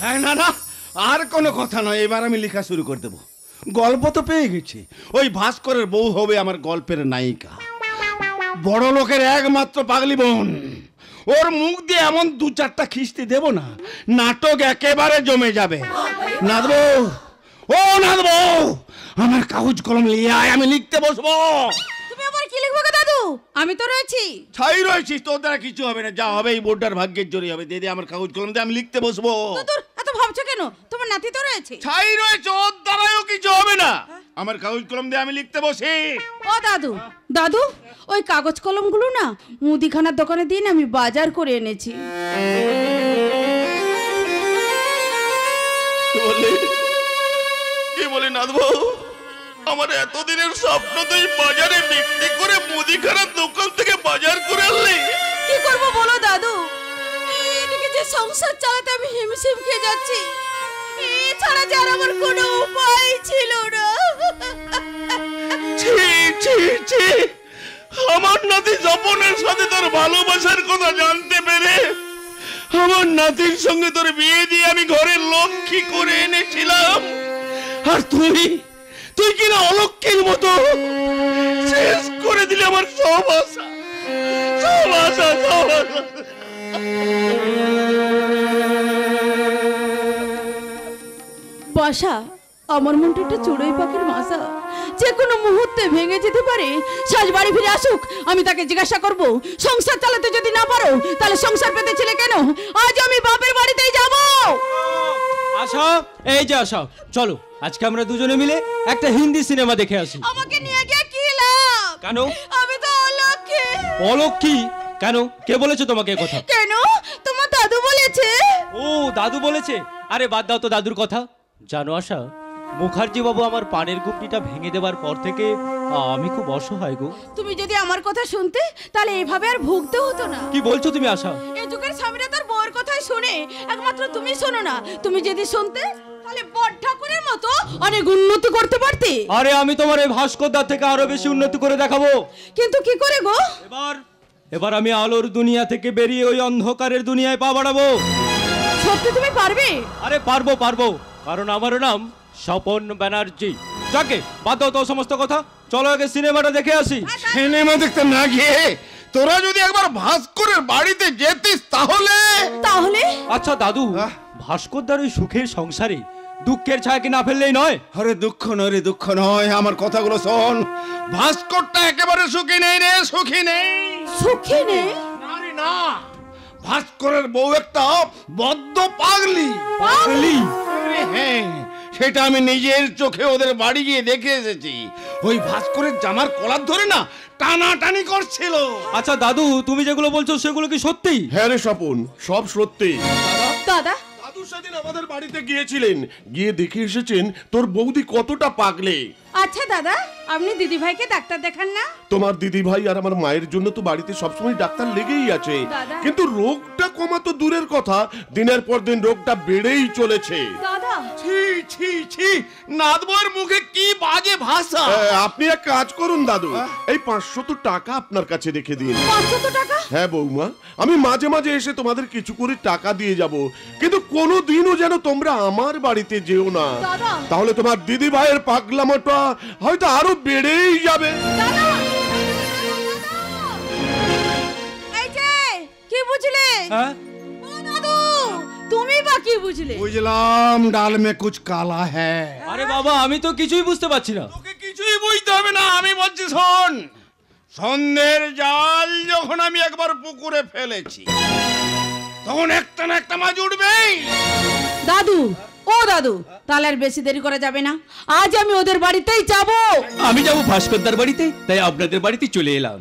হ্যাঁ, না না, আর কোনো কথা নয়, এবার আমি লেখা শুরু করে দেবো। গল্প তো পেয়ে গেছি, ওই ভাস্করের বউ হবে আমার গল্পের নায়িকা। বড় লোকের একমাত্র পাগলি বোন, ওর মুখ দিয়ে এমন দু চারটা খিস্তি দেব না, নাটক একেবারে জমে যাবে। নাদবো, ও নাদবো, আমার কাগজ কলম নিয়ে আয়, আমি লিখতে বসবো। তুমি আবার কি লিখবো গো দাদু? আমি তো রয়েছি। ছাই রয়েছিস, তোর দ্বারা কিছু হবে না, যা হবে এই বোর্ডার ভাগ্যের জোরে হবে। দিদি আমার কাগজ কলম দিয়ে আমি লিখতে বসবো। তোর এত ভাবছো কেন? তোমার নাতি তো রয়েছে। ছাই রয়েছে, ওর দ্বারাও কিছু হবে না, আমার কাগজ কলম দিয়ে আমি লিখতে বসি। ও দাদু, দাদু, ওই কাগজ কলমগুলো না মুদিখানার দোকানে দিন, আমি বাজার করে এনেছি। কি বলি নাদবো, আমার এতদিনের স্বপ্ন তুই বাজারে বিক্রি করে মুদিখানার দোকান থেকে বাজার করে আনলি। কি করব বলো দাদু? এদিকে যে সংসার চালাতে আমি হিমশিম খেয়ে যাচ্ছি, এছাড়া যে আর আমার কোনো উপায় ছিল না। ছি ছি ছি, আমার নাতি জপনের সাথে তোর ভালোবাসার কথা জানতে পেরে আমার নাতির সঙ্গে তোর বিয়ে দিয়ে আমি ঘরের লক্ষ্মী করে এনেছিলাম, আর তুই কিনা অলক্ষ্মীর মতো শেষ করে দিলি আমার সব আশা, সব আশা, সব আশা। বাসা, আমার মনটা একটা চড়ুই পাখির বাসা, যে কোনো মুহূর্তে ভেঙে যেতে পারে। সাজ বাড়ি ফিরে আসুক, আমি তাকে জিজ্ঞাসা করব, সংসার চালাতে যদি না পারো তাহলে সংসার পেতে ছিলে কেন? আজ আমি বাপের বাড়িতেই যাব। আশা, এই যে আশা, চলো আজকে আমরা দুজনে মিলে একটা হিন্দি সিনেমা দেখে আসি। আমাকে নিয়ে গিয়ে কি লাভ? কেন? আমি তো অলক্ষ্মী। অলক্ষ্মী কেন? কে বলেছে তোমাকে এ কথা? কেন? তোমার দাদু বলেছে। ও, দাদু বলেছে? আরে বাদ দাও তো দাদুর কথা। জানো আশা, মুখার্জি বাবু আমার পানের গুপড়িটা ভেঙে দেওয়ার পর থেকে আমি খুব অসহায় গো। তুমি যদি আমার কথা শুনতে তাহলে এইভাবে আর ভুগতে হতো না। কি বলছো তুমি আশা? এই যুগের স্বামীরা তার বউর কথাই শুনে, একমাত্র তুমি শোনো না। তুমি যদি শুনতে তাহলে বড় ঠাকুরের মতো অনেক উন্নতি করতে পারতে। আরে আমি তোমার এই ভাস্করদার থেকে আরো বেশি উন্নতি করে দেখাবো। কিন্তু কি করে গো? এবার আমি আলোর দুনিয়া থেকে বেরিয়ে ওই অন্ধকারের দুনিয়ায় পা বাড়াবো। সত্যি তুমি পারবে? আরে পারবো পারবো, কারণ আমার নাম স্বপন ব্যানার্জি। যাকে বাদ দাও তো সমস্ত কথা, চলো আগে সিনেমাটা দেখে আসি। সিনেমা দেখতে না গিয়ে তোরা যদি একবার ভাস্করের বাড়িতে যেতিস তাহলে। তাহলে? আচ্ছা দাদু, ভাস্করদার ওই সুখের সংসারে দুঃখের ছায়া কি না ফেললেই নয়? আরে দুঃখ নয় রে, দুঃখ নয়, আমার কথাগুলো শোন। ভাস্করটা একেবারে সুখী নেই রে, সুখী নেই। সুখী নেই? না রে না, ভাস্করের বউ একটা বদ্ধ পাগলি। পাগলি? হ্যাঁ, সেটা আমি নিজের চোখে ওদের বাড়ি গিয়ে দেখে এসেছি। ওই ভাস্করের জামার কলার ধরে না টানাটানি করছিল। আচ্ছা দাদু, তুমি যেগুলো বলছো সেগুলো কি সত্যি? হ্যাঁ রে স্বপন, সব সত্যি। দাদা, দাদু সেদিন আমাদের বাড়িতে গিয়েছিলেন, গিয়ে দেখে এসেছেন তোর বৌদি কতটা পাগলে। আচ্ছা দাদা, আপনি দিদি ভাইকে ডাক্তার দেখান না? তোমার দিদি ভাই আর আমার মায়ের জন্য তো বাড়িতে সবসময় ডাক্তার লেগেই আছে, দাদা। কিন্তু রোগটা কমা তো দূরের কথা, দিনের পর দিন রোগটা বেড়েই চলেছে। দাদা, ছি ছি ছি, নাদবর মুখে কি বাজে ভাষা। আপনি এক কাজ করুন দাদু, এই 500 টাকা আপনার কাছে রেখে দিন। 500 টাকা? হ্যাঁ বৌমা, আমি মাঝে মাঝে এসে তোমাদের কিছু করে টাকা দিয়ে যাব, কিন্তু কোনোদিনও যেন তোমরা আমার বাড়িতে যেও না, দাদা। তাহলে তোমার দিদি ভাইয়ের পাগলামোটা হয়তো আরো বেড়েই যাবে। দাদা, এই যে কি বুঝলে? হ্যাঁ? ও দাদু, তুমি বা কি বুঝলে? বুঝলাম, ডাল মে কুছ কালা হ্যায়। আরে বাবা, আমি তো কিছুই বুঝতে পারছি না। তোকে কিছুই বুঝতে হবে না, আমি বলছি শোন। সন্ধ্যের জাল যখন আমি একবার পুকুরে ফেলেছি, তখন একটা না একটা মাছ উঠবেই। দাদু, ও দাদু, তাহলে আর বেশি দেরি করা যাবে না, আজ আমি ওদের বাড়িতেই যাব। আমি যাব ভাস্করদার বাড়িতে, তাই আপনাদের বাড়িতে চলে এলাম।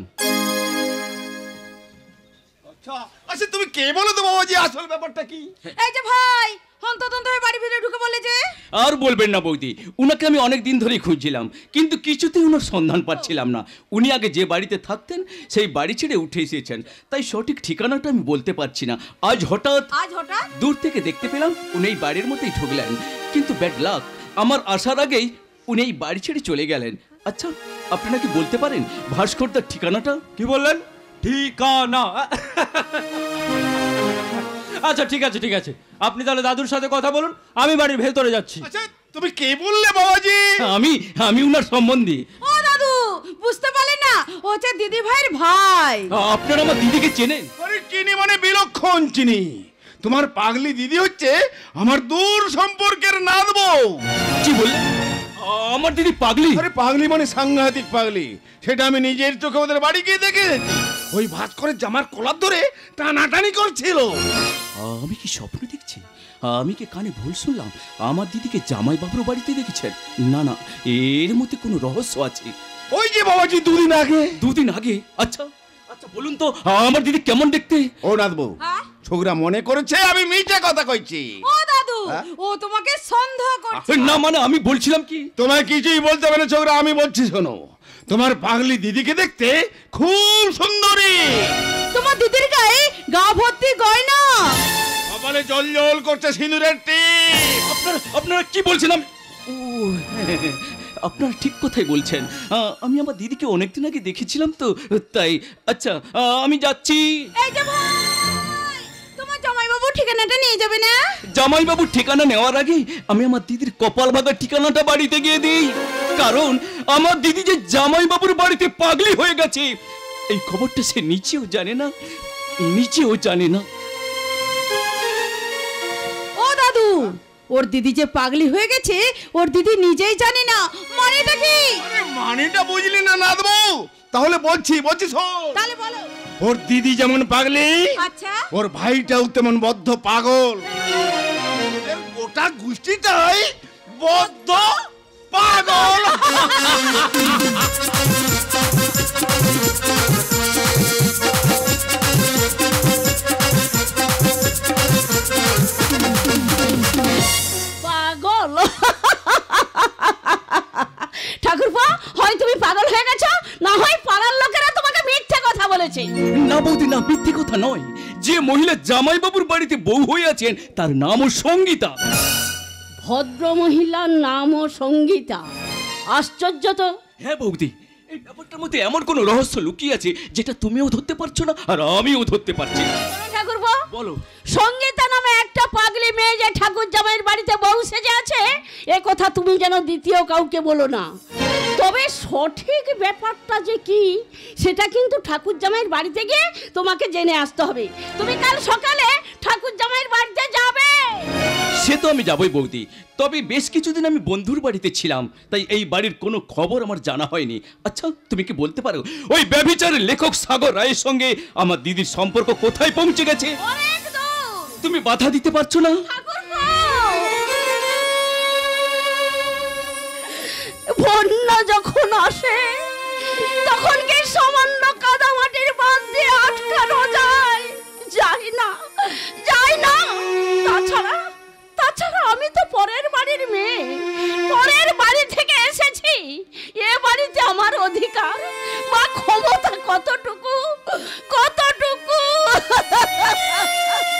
আচ্ছা তুমি কে বলো তো বাবাজি, আসল ব্যাপারটা কি? এই যে ভাই, হন্তদন্ত হয়ে বাড়ি ভিতরে ঢুকে বলে যে। আর বলবেন না বৌদি, উনাকে আমি অনেক দিন ধরেই খুঁজছিলাম, কিন্তু কিছুতেই উনার সন্ধান পাচ্ছিলাম না। উনি আগে যে বাড়িতে থাকতেন সেই বাড়ি ছেড়ে উঠে এসেছেন, তাই সঠিক ঠিকানাটা আমি বলতে পারছি না। আজ হঠাৎ দূর থেকে দেখতে পেলাম উনি এই বাড়ির মধ্যেই ঢুকলেন, কিন্তু ব্যাড লাক, আমার আসার আগেই উনি এই বাড়ি ছেড়ে চলে গেলেন। আচ্ছা আপনারা কি বলতে পারেন ভাস্করদার ঠিকানাটা? কি বললেন? ঠিকানা? আচ্ছা ঠিক আছে ঠিক আছে, আপনি তাহলে দাদুর সাথে কথা বলুন, আমি বাড়ির ভেতরে যাচ্ছি। আচ্ছা তুমি কে বললে বাবাজি? আমি উনার সম্বন্ধী। ও দাদু, বুঝতে পারলেন না, ও হচ্ছে দিদি ভাইয়ের ভাই। আপনারা আমার দিদিকে চেনেন? আরে চিনি মানে বিলক্ষণ চিনি। তোমার পাগলি দিদি হচ্ছে আমার দূর সম্পর্কের নাত বউ। কি বললেন? আমার দিদি পাগলি? আরে পাগলি মানে সাংঘাতিক পাগলি, সেটা আমি নিজের চোখে ওদের বাড়ি গিয়ে দেখেছি। ওই ভাস্করের জামার কলার ধরে টানাটানি করছিল। আমি কি স্বপ্ন দেখছি? আমি কি কানে ভুল শুনলাম? আমার দিদিকে জামাই বাবুর বাড়িতে দেখেছেন? না না, এর মধ্যে কোনো রহস্য আছে। ওই যে বাবাজি দুদিন আগে। দুদিন আগে? আচ্ছা আচ্ছা বলুন তো আমার দিদি কেমন দেখতে? ও নাথ বউ, ছোকরা মনে করেছে আমি মিথ্যে কথা কইছি। ও দাদু, ও তোমাকে সন্দেহ করছে। না মানে আমি বলছিলাম কি, তোমায় কিছুই বলতে হবে না ছোকরা, আমি বলছি শোনো। তোমার পাগলি দিদিকে দেখতে খুব সুন্দরী। তোমার দিদির গায়ে গা ভর্তি গয়না, কপালে জল জল করছে সিঁদুরের টিপ। আপনারা কি বলছেন? আপনারা ঠিক কথাই বলছেন। আমি আমার দিদিকে অনেকদিন আগে দেখেছিলাম তো, তাই। আচ্ছা আমি যাচ্ছি। এই যে ভাই, তোমার জামাইবাবু ঠিকানাটা নিয়ে যাবে না? জামাইবাবুর ঠিকানা নেওয়ার আগে আমি আমার দিদির কপাল ভাঙার ঠিকানাটা বাড়িতে গিয়ে দিই, কারণ আমার দিদি যে জামাইবাবুর বাড়িতে পাগলি হয়ে গেছে এই খবরটা সে নিচেও জানে না, নিচেও জানে না। ও দাদু, ওর দিদি যে পাগলি হয়ে গেছে ওর দিদি নিজেই জানে না, মানেটা কি? আরে মানেটা বুঝলি না নাথ বউ? তাহলে বলছি শোন। তাহলে বলো। ওর দিদি যেমন পাগলি, আচ্ছা, ওর ভাইটাও তেমন বদ্ধ পাগল। ওদের গোটা গোষ্ঠীটাই বদ্ধ পাগল। পাগল? ঠাকুরপো, হয় তুমি পাগল হয়ে গেছো, না হয় পাড়ার লোকেরা তোমাকে মিথ্যে কথা বলেছে। না বৌদি না, মিথ্যে কথা নয়। যে মহিলা জামাইবাবুর বাড়িতে বউ হয়ে আছেন তার নামও সঙ্গীতা। ভদ্র মহিলার নামও সঙ্গীতা? আশ্চর্য তো। হ্যাঁ বৌদি, এই ব্যাপারটার মধ্যে এমন কোনো রহস্য লুকিয়ে আছে যেটা তুমিও ধরতে পারছো না আর আমিও ধরতে পারছি না। ঠাকুরপো বলো। সঙ্গীতা নামে একটা পাগলি মেয়ে যে ঠাকুর জামাইয়ের বাড়িতে বউ সেজে আছে, এ কথা তুমি যেন দ্বিতীয় কাউকে বলো না। তবে সঠিক ব্যাপারটা যে কি সেটা কিন্তু ঠাকুর জামাইয়ের বাড়িতে গিয়ে তোমাকে জেনে আসতে হবে। তুমি কাল সকালে ঠাকুর জামাইয়ের বাড়িতে যাবে। সে তো আমি যাবই বৌদি, তবে বেশ কিছুদিন আমি বন্ধুর বাড়িতে ছিলাম, তাই এই বাড়ির কোনো খবর আমার জানা হয়নি। আচ্ছা তুমি কি বলতে পারো ওই ব্যভিচারের লেখক সাগর রায়ের সঙ্গে আমার দিদির সম্পর্ক কোথায় পৌঁছে গেছে? তুমি বাধা দিতে পারছো না? বন্যা যখন আসে তখন কি সামান্য কাদামাটির বাঁধ দিয়ে আটকানো যায়? যায় না, যায় না। তাছাড়া আমি তো পরের বাড়ির মেয়ে, পরের বাড়ি থেকে এসেছি। এ বাড়িতে আমার অধিকার বা ক্ষমতা কতটুকু?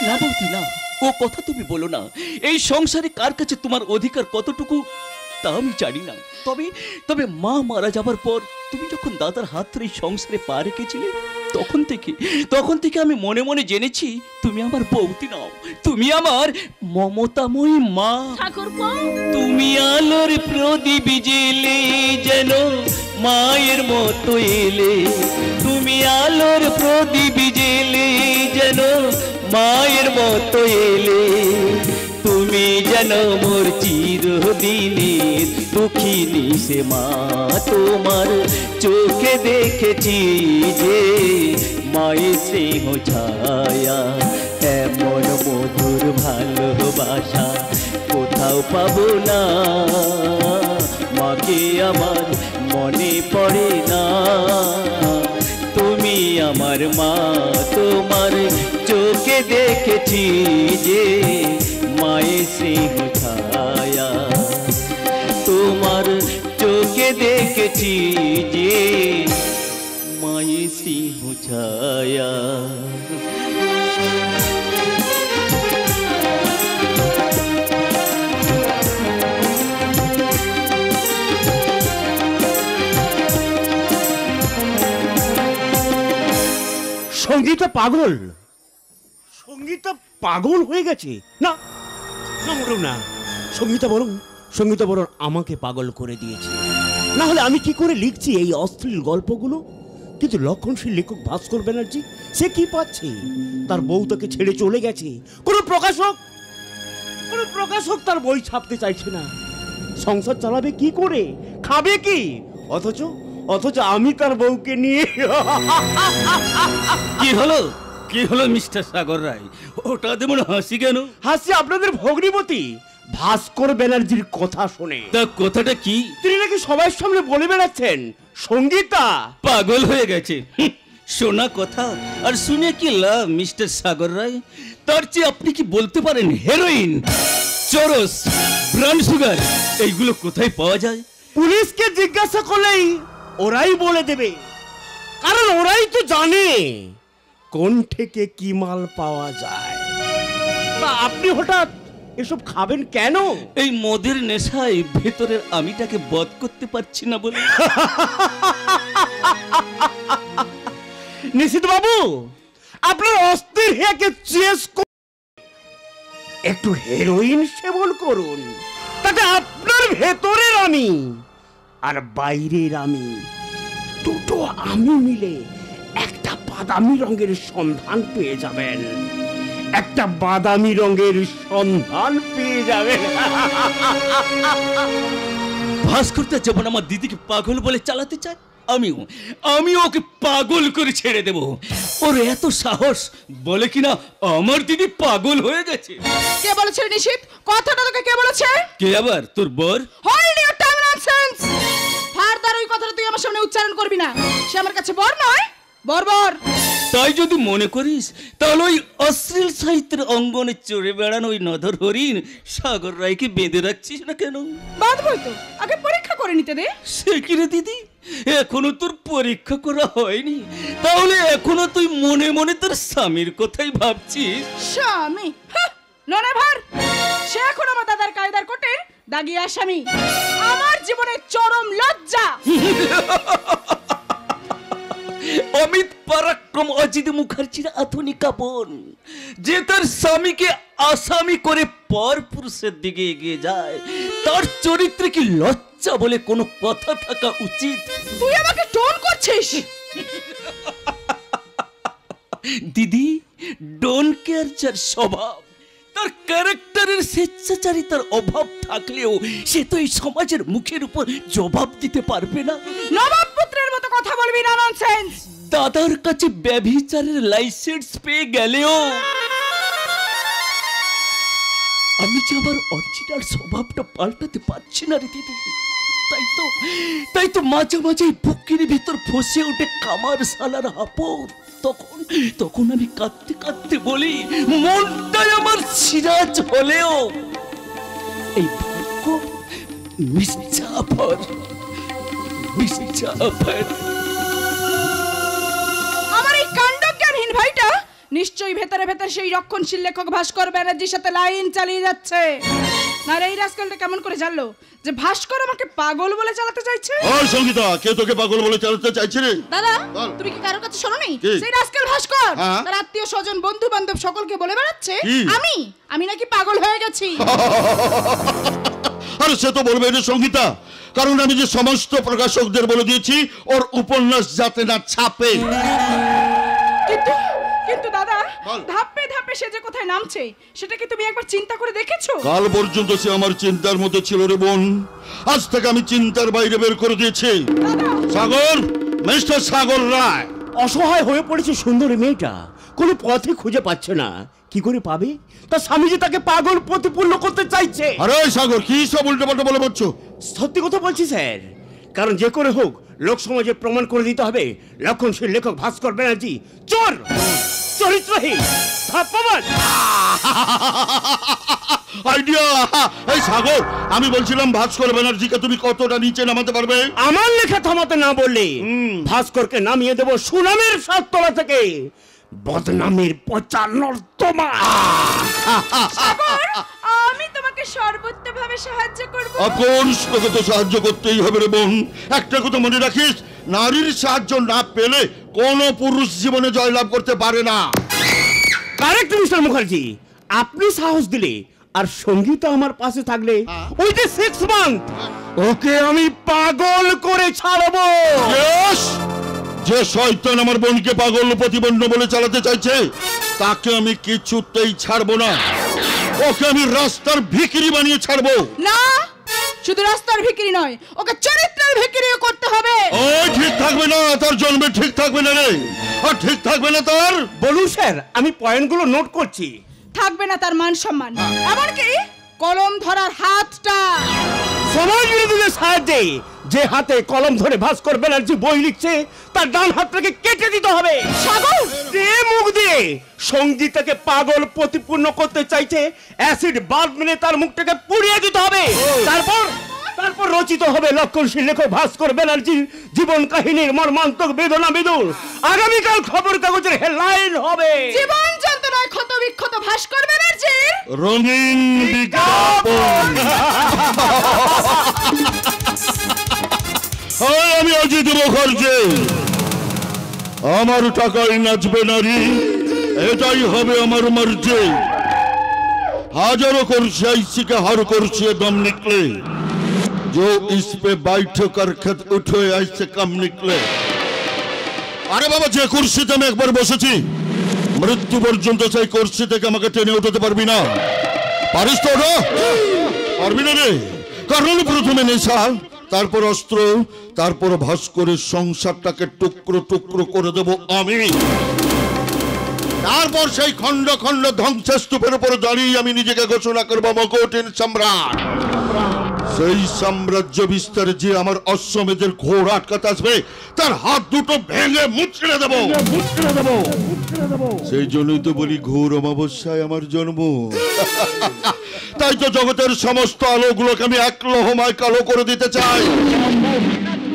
না বৌদি না, ও কথা তুমি বলো না। এই সংসারে কার কাছে তোমার অধিকার কতটুকু তা আমি জানি না। তবে মা মারা যাবার পর তুমি যখন দাদার হাত ধরে এই সংসারে পা রেখেছিলে তখন থেকে আমি মনে মনে জেনেছি তুমি আমার বৌদি নাও, তুমি আমার মমতাময়ী মা। তুমি আলোর প্রদীপ জেলে যেন মায়ের মতো এলে, তুমি আলোর প্রদীপ জেলে যেন মায়ের মতো এলে, তুমি যেন মোর চিরদিনের দুঃখিনী সে মা। তোমার চোখে দেখেছি যে মায়ের স্নেহ ছায়া, এমন মধুর ভালোবাসা কোথাও কোথাও পাবো না, মাকে আমার মনে পড়ে না। তুমি আমার মা, তোমার চোখে দেখেছি যে মায়ের স্নেহ ছায়া, তোমার চোখে দেখেছি যে মায়ের স্নেহ ছায়া। সঙ্গীতা পাগল, সঙ্গীতা পাগল হয়ে গেছে? না না মোটেও না, সঙ্গীতা বরং আমাকে পাগল করে দিয়েছে। না হলে আমি কি করে লিখছি এই অশ্লীল গল্পগুলো? কিন্তু লক্ষণশীল লেখক ভাস্কর ব্যানার্জি সে কি পাচ্ছে? তার বউ তাকে ছেড়ে চলে গেছে, কোনো প্রকাশক তার বই ছাপতে চাইছে না। সংসার চালাবে কি করে, খাবে কি? অথচ আমি তার বউকে নিয়ে কি হলো মিস্টার সাগর রায়, ওটা যেমন হাসি কেন? হাসি আপনাদের ভগ্নিপতি ভাস্কর ব্যানার্জির কথা শুনে। তা কথাটা কি? তিনি নাকি সবার সামনে বলে বেড়াচ্ছেন সঙ্গীতা পাগল হয়ে গেছে। শোনা কথা আর শুনে কি লাভ মিস্টার সাগর রায়? তার চেয়ে আপনি কি বলতে পারেন হেরোইন, চরস, ব্রাউন সুগার এইগুলো কোথায় পাওয়া যায়? পুলিশকে জিজ্ঞাসা করলেই ওরাই বলে দেবে, কারণ ওরাই তো জানে কোন থেকে কি মাল পাওয়া যায়। তা আপনি হঠাৎ এসব খাবেন কেন? এই মদের নেশায় ভেতরের আমিটাকে বধ করতে পারছি না বলে। নিশিত বাবু, আপনার অস্থির হেয়াকে চেস একটু হেরোইন সেবন করুন, তাতে আপনার ভেতরের আমি আর বাইরের আমি দুটো আমি মিলে একটা বাদামি রঙের সন্ধান পেয়ে যাবেন, একটা বাদামি রঙের সন্ধান পেয়ে যাবেন। ভাস্করটা যেমন আমার দিদিকে পাগল বলে চালাতে চায়, আমিও ওকে পাগল করে ছেড়ে দেব। ওর এত সাহস বলে কিনা আমার দিদি পাগল হয়ে গেছে। কে বলেছে নিশিত? কথাটা তোকে কে বলেছে? কে আবার? তোর বর? Hold your tongue nonsense. Further ওই কথাটা তুই আমার সামনে উচ্চারণ করবি না। সে আমার কাছে বর নয়, বর্বর। তাই যদি মনে করিস তাহলে ওই অশ্লীল সাহিত্যের অঙ্গনে চড়ে বেড়ানো ওই নধর হরিণ সাগর রায়কে বেঁধে রাখছিস না কেন? বাঁধবই তো, আগে পরীক্ষা করে নিতে দে। সে কি রে দিদি, এখনো তোর পরীক্ষা করা হয়নি, তাহলে এখনো তুই মনে মনে তোর স্বামীর কথাই ভাবছিস? স্বামী ননে ভার, সে এখন আমার দাদার কায়দার কোটের দাগি আসামি, আমার জীবনের চরম লজ্জা। অমিত পরাক্রম অজিত মুখার্জির আধুনিকা বোন, যে তার স্বামীকে আসামি করে পর পুরুষের দিকে এগিয়ে যায়, তার চরিত্রে কি লজ্জা বলে কোনো কথা থাকা উচিত? তুই আমাকে টোন করছিস? দিদি, ডোন্ট কেয়ার যার স্বভাব, তার ক্যারেক্টারের স্বেচ্ছাচারিতার অভাব থাকলেও সে তো এই সমাজের মুখের উপর জবাব দিতে পারবে না। নবাব পুত্রের মতো কথা বলবি না, ননসেন্স। দাদার কাছে ব্যভিচারের লাইসেন্স পেয়ে গেলেও আমি যে আমার অরিজিনাল স্বভাবটা পাল্টাতে পারছি না রে দিদি। তাই তো মাঝে মাঝে বুকের ভিতর ফসে ওঠে কামার সালার হাপড়। তখন আমি কাঁদতে কাঁদতে বলি, মনটাই আমার সিরাজ হলেও এই ভাগ্য মির্জাফর। আমার এই কাণ্ডজ্ঞানহীন ভাইটা নিশ্চয়ই ভেতরে ভেতরে সেই রক্ষণশীল লেখক ভাস্কর ব্যানার্জির সাথে লাইন চালিয়ে যাচ্ছে। না রে, এই রাস্কেলটা কেমন করে জানলো যে ভাস্কর আমাকে পাগল বলে চালাতে চাইছে? ওই সঙ্গীতা, কে তোকে পাগল বলে চালাতে চাইছে রে? দাদা, তুমি কি কারোর কাছে শোনোনি? সেই রাস্কেল ভাস্কর তার আত্মীয় স্বজন বন্ধু বান্ধব সকলকে বলে বেড়াচ্ছে আমি নাকি পাগল হয়ে গেছি। আরে সে তো বলবে রে সঙ্গীতা, কারণ আমি যে সমস্ত প্রকাশকদের বলে দিয়েছি ওর উপন্যাস যাতে না ছাপে। কিন্তু দাদা, ধাপে ধাপে সে যে কোথায় নামছে সেটা কি তুমি একবার চিন্তা করে দেখেছো? কাল পর্যন্ত সে আমার চিন্তার মধ্যে ছিল রে বোন, আজ থেকে আমি চিন্তার বাইরে বের করে দিয়েছি। মিস্টার সাগর রায় অসহায় হয়ে পড়েছে সুন্দরী মেয়েটা, কোনো পথে খুঁজে পাচ্ছে না, কি করে পাবে? তার স্বামী যে তাকে পাগল প্রতিপূর্ণ করতে চাইছে। আরে সাগর, কি সব উল্টোপাল্টা বলে বলছো? সত্যি কথা বলছি স্যার, কারণ যে করে হোক লোক সমাজে প্রমাণ করে দিতে হবে রক্ষণশীল লেখক ভাস্কর ব্যানার্জি চোর, চরিত্রহীন, ধাপ্পাবাজ। আইডিয়া! এই সাগর, আমি বলছিলাম ভাস্কর ব্যানার্জিকে তুমি কতটা নিচে নামাতে পারবে? আমার লেখা থামাতে না বললে ভাস্করকে নামিয়ে দেব সুনামের সাততলা থেকে, বদনামের 95 তমা। আমি তোমাকে সর্বোত্তভাবে সাহায্য করব। অফকোর্স, তোকে তো সাহায্য করতেই হবে রে বোন। একটা কথা মনে রাখিস, নারীর সাহায্য না পেলে কোনো পুরুষ জীবনে জয়লাভ করতে পারে না। কারেক্ট মিস্টার মুখার্জি, আপনি সাহস দিলে আর সঙ্গীত আমার পাশে থাকলে ওই যে 6 মান্থ ওকে আমি পাগল করে ছাড়বো। Yes! যে শয়তান আমার বোনকে পাগল প্রতিবন্ধ বলে চালাতে চাইছে তাকে আমি কিছুতেই ছাড়বো না। ওকে আমি রাস্তার ভিখিরি বানিয়ে ছাড়বো। না, শুধু রাস্তার ভিখিরি নয়, ওকে চরিত্রের ভিখিরিও করতে হবে। ওই ঠিক থাকবে না, তার জন্মে ঠিক থাকবে না রে। আর ঠিক থাকবে না তার, বলুন স্যার, আমি পয়েন্টগুলো নোট করছি। থাকবে না তার মান সম্মান, এমনকি কলম ধরার হাতটা। সমাজ বিরোধীদের সাহায্যে যে হাতে কলম ধরে ভাস্কর ব্যানার্জি বই লিখছে তার ডান হাতটাকে কেটে দিতে হবে। সাগর, যে মুখ দিয়ে সঙ্গীতকে পাগল প্রতিপূর্ণ করতে চাইছে অ্যাসিড বাল্ব মেরে তার মুখটাকে পুড়িয়ে দিতে হবে। তারপর রচিত হবে লক্ষণশীল লেখক ভাস্কর ব্যানার্জির জীবন কাহিনীর মর্মান্তক বেদনা বিদুর। আগামীকাল খবর কাগজের হেডলাইন হবে জীবন যন্ত্রণায় ক্ষত বিক্ষত ভাস্কর ব্যানার্জির রঙিন বিজ্ঞাপন। আমি অজিত মুখার্জি, আমার টাকায় নাচবে নারী, এটাই হবে আমার মর্জি। হাজাरों कुर्सियां इसी के हर कुर्सी दम निकले, जो इस पे बैठ कर खत उठे ऐसे कम निकले। আরে বাবা, যে কুর্সিতে আমি একবার বসেছি মৃত্যু পর্যন্ত সেই কুর্সি থেকে আমাকে টেনে উঠাতে পারবি না। পারিস তো? ওটা পারবি না রে, কারণ প্রথমে নেশা, তারপর অস্ত্র, তারপর ভাস্করের সংসারটাকে টুকরো টুকরো করে দেব আমি। তারপর সেই খন্ড খন্ড ধ্বংসস্তূপের উপর দাঁড়িয়ে আমি নিজেকে ঘোষণা করবো মকটিন সম্রাট। সেই সাম্রাজ্য বিস্তারে যে আমার অশ্বমেধের ঘোড় আটকাতে আসবে তার হাত দুটো ভেঙে মুচড়ে দেব। সেই জন্যই তো বলি ঘোর অমাবস্যায় আমার জন্ম। তাই তো জগতের সমস্ত আলোগুলোকে আমি এক লোহমায় কালো করে দিতে চাই।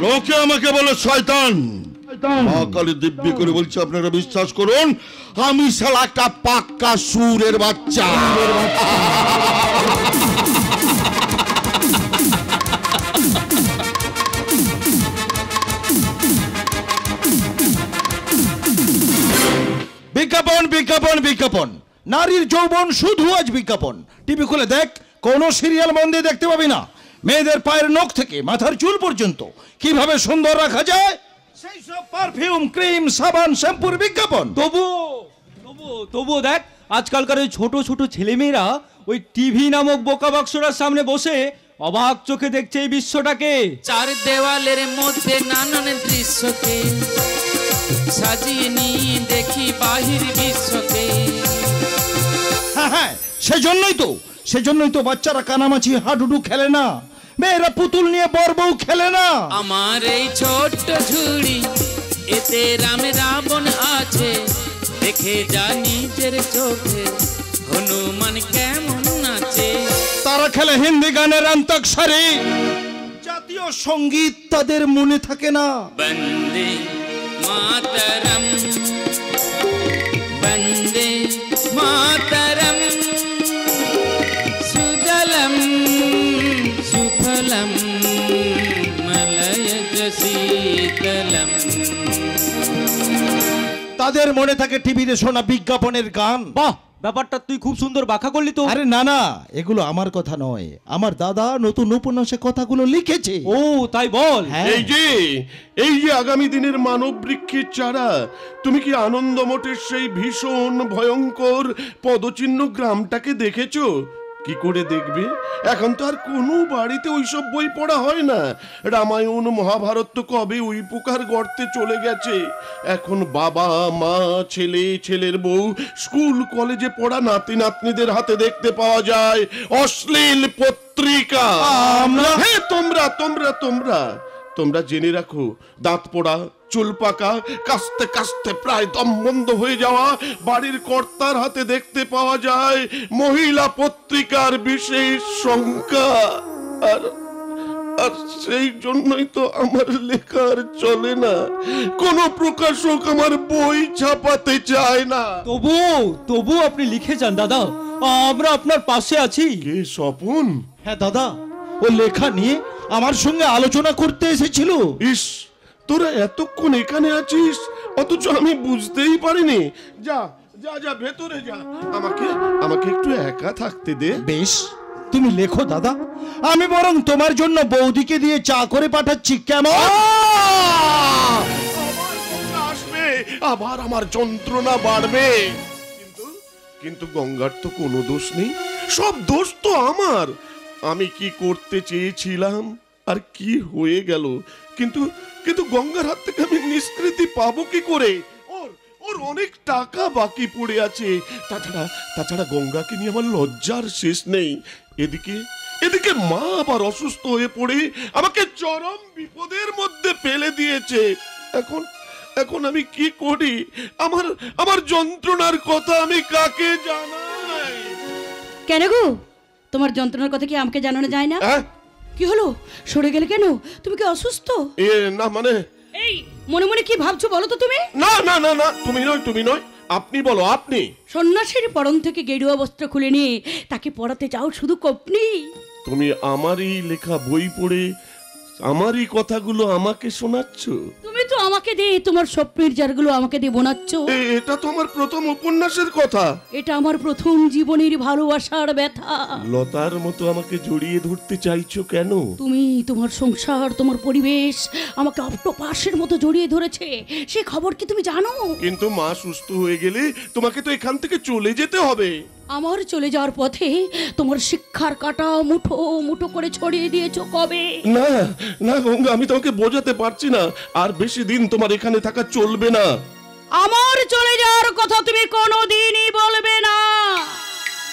লোকে আমাকে বলে শয়তান, মা কালী দিব্যি করে বলছে আপনারা বিশ্বাস করুন, আমি শালা একটা পাক্কা সুরের বাচ্চা। বিজ্ঞাপন বিজ্ঞাপন বিজ্ঞাপন, নারীর যৌবন শুধু আজ বিজ্ঞাপন। টিভি খুলে দেখ, কোনো সিরিয়াল মন দিয়ে দেখতে পাবি না। মেয়েদের পায়ের নখ থেকে মাথার চুল পর্যন্ত কিভাবে সুন্দর রাখা যায় সেই সব পারফিউম, ক্রিম, সাবান, শ্যাম্পুর বিজ্ঞাপন। তবুও দেখ, আজকালকার ওই ছোট ছোট ছেলেমেয়েরা ওই টিভি নামক বোকা বাক্সটার সামনে বসে অবাক চোখে দেখছে এই বিশ্বটাকে। চার দেওয়ালের মধ্যে নানান দৃশ্যকে সাজিয়ে নিয়ে দেখি বাহির বিশ্বকে। হ্যাঁ, সেজন্যই তো বাচ্চারা কানামাছি হাডুডু খেলে না, মেয়েরা পুতুল নিয়ে বর বউ খেলে না। আমার এই ছোট্ট ঝুড়ি এতে রাম রাবণ আছে, দেখে যা নিজের চোখে হনুমান কেমন নাচে। তারা খেলে হিন্দি গানের অন্তঃসারী, জাতীয় সঙ্গীত তাদের মনে থাকে না। বন্দে মাতরম, বন্দে মাতরম, সুজলম সুফলম মলয়জ শীতলম। তাদের মনে থাকে টিভিতে শোনা বিজ্ঞাপনের গান। বাহ, ব্যাপারটা তুই খুব সুন্দর ব্যাখ্যা করলি তো। আরে না, এগুলো আমার কথা নয়, আমার দাদা নতুন উপন্যাসে কথাগুলো লিখেছে। ও তাই বল। এই যে আগামী দিনের মানব বৃক্ষের চারা, তুমি কি আনন্দমঠের সেই ভীষণ ভয়ঙ্কর পদচিহ্ন গ্রামটাকে দেখেছো? কি করে দেখবে? এখন তো আর কোনো বাড়িতে ওইসব বই পড়া হয় না। রামায়ণ মহাভারত তো কবে ওই পোকার গর্তে চলে গেছে। এখন বাবা মা ছেলে ছেলের বউ স্কুল কলেজে পড়া নাতি নাতনিদের হাতে দেখতে পাওয়া যায় অশ্লীল পত্রিকা। হ্যাঁ, তোমরা তোমরা তোমরা তোমরা জেনে রাখো, দাঁত পোড়া, চুল পাকা, কাস্তে কাস্তে প্রায় দম বন্ধ হয়ে যাওয়া বাড়ির কর্তার হাতে দেখতে পাওয়া যায় মহিলা পত্রিকার বিশেষ সংখ্যা। আর আর সেই জন্যই তো আমার লেখার চলে না, কোন প্রকাশক আমার বই ছাপাতে চায় না। তবু আপনি লিখে যান দাদা, আমরা আপনার পাশে আছি। কে স্বপন? হ্যাঁ দাদা, ও লেখা নিয়ে আমার সঙ্গে আলোচনা করতে এসেছিল। ইস, তোরা এতক্ষণ এখানে আছিস অথচ আমি বুঝতেই পারিনি। যা যা যা ভেতরে যা, আমাকে একটু একা থাকতে দে। বেশ, তুমি লেখো দাদা, আমি বরং তোমার জন্য বৌদিকে দিয়ে চা করে পাঠাচ্ছি, কেমন? আসবে আবার আমার যন্ত্রণা বাড়বে। কিন্তু গঙ্গার তো কোনো দোষ নেই, সব দোষ তো আমার। আমি কি করতে চেয়েছিলাম আর কি হয়ে গেল। কিন্তু গঙ্গার হাত থেকে আমি নিষ্কৃতি পাবো কি করে? ওর অনেক টাকা বাকি পড়ে আছে। তাছাড়া গঙ্গাকে নিয়ে আমার লজ্জার শেষ নেই। এদিকে মা আবার অসুস্থ হয়ে পড়ে আমাকে চরম বিপদের মধ্যে ফেলে দিয়েছে। এখন আমি কি করি? আমার যন্ত্রণার কথা আমি কাকে জানাই? কেন গো, তোমার যন্ত্রণার কথা কি আমাকে জানানো যায় না? কি হলো, সরে গেলে কেন? তুমি কি অসুস্থ? না মানে, এই মনে মনে কি ভাবছো বলো তো তুমি? না না না না, তুমি নয়, আপনি বলো। আপনি সন্ন্যাসীর পরন থেকে গেরুয়া বস্ত্র খুলে নিয়ে তাকে পড়াতে চাও শুধু কপনি? তুমি আমারই লেখা বই পড়ে আমারই কথাগুলো আমাকে শোনাচ্ছ? তুমি তো আমাকে দিয়ে তোমার স্বপ্নের জারগুলো আমাকে দিয়ে বোনাচ্ছ। এটা তো আমার প্রথম উপন্যাসের কথা। এটা আমার প্রথম জীবনের ভালোবাসার ব্যথা। লতার মতো আমাকে জড়িয়ে ধরতে চাইছো কেন? তুমি, তোমার সংসার, তোমার পরিবেশ আমাকে অক্টোপাসের মতো জড়িয়ে ধরেছে। সে খবর কি তুমি জানো? কিন্তু মা সুস্থ হয়ে গেলে তোমাকে তো এখান থেকে চলে যেতে হবে। আমার চলে যাওয়ার পথে তোমার শিক্ষার কাঁটা মুঠো মুঠো করে ছড়িয়ে দিয়েছো কবে? না না গঙ্গা, আমি তোমাকে বোঝাতে পারছি না। আর বেশি দিন তোমার এখানে থাকা চলবে না। আমার চলে যাওয়ার কথা তুমি কোনোদিনই বলবে না।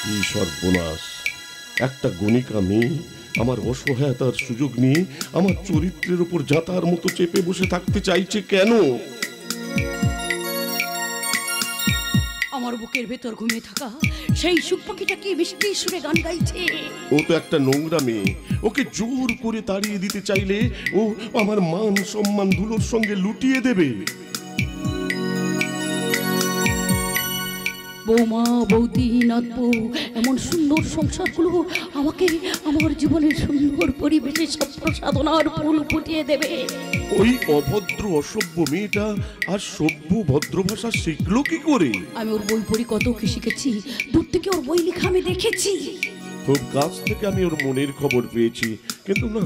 কি সর্বনাশ! একটা গণিকা মেয়ে আমার অসহায়তার সুযোগ নিয়ে আমার চরিত্রের উপর জাতার মতো চেপে বসে থাকতে চাইছে কেন? আমার বুকের ভেতর ঘুমিয়ে থাকা সেই সুখ পাখিটা কি মিষ্টি সুরে গান গাইছে। ও তো একটা নোংরা মেয়ে, ওকে জোর করে তাড়িয়ে দিতে চাইলে ও আমার মান সম্মান ধুলোর সঙ্গে লুটিয়ে দেবে। বৌমা, বৌদি, নাতবু, এমন সুন্দর সংসারগুলো আমাকে আমার জীবনের সুন্দর পরিবেশে স্বপ্ন সাধনার ফুল ফুটিয়ে দেবে। ওই অভদ্র অসভ্য মেয়েটা আর সভ্য ভদ্র ভাষা শিখলো কি করে? আমি ওর বই পড়ি কত কি শিখেছি, দূর থেকে ওর বই লেখা আমি দেখেছি। খুব কাছ থেকে আমি ওর মনের খবর পেয়েছি। কিন্তু না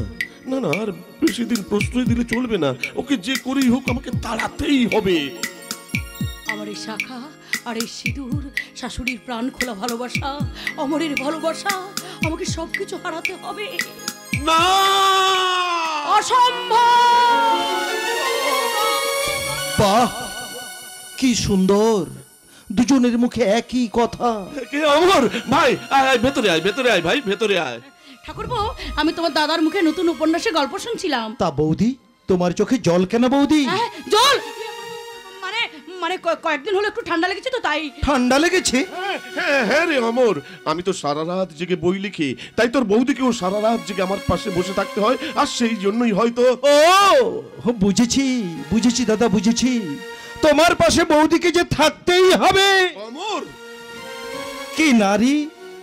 না না, আর বেশি দিন প্রশ্রয় দিলে চলবে না। ওকে যে করেই হোক আমাকে তাড়াতেই হবে। আমার এই শাখা আর এই সিঁদুর, শাশুড়ির প্রাণ খোলা ভালোবাসা, অমরের ভালোবাসা, আমাকে সবকিছু হারাতে হবে। না, অসম্ভব। বাহ, কি সুন্দর! দুজনের মুখে একই কথা। কে অমর? ভাই আয়, ভেতরে আয়, ভেতরে আয় ভাই, ভেতরে আয়। ঠাকুরপো, আমি তোমার দাদার মুখে নতুন উপন্যাসে গল্প শুনছিলাম। তা বৌদি, তোমার চোখে জল কেন বৌদি? জল মানে কয়েকদিন হলো একটু ঠান্ডা লেগেছে তো তাই। ঠান্ডা লেগেছে? হ্যাঁ রে অমর, আমি তো সারা রাত জেগে বই লিখি, তাই তোর বৌদিকেও সারা রাত জেগে আমার পাশে বসে থাকতে হয়। আর সেই জন্যই হয়তো। ও বুঝেছি দাদা, বুঝেছি। তোমার পাশে বৌদিকে যে থাকতেই হবে। অমর, কি নারী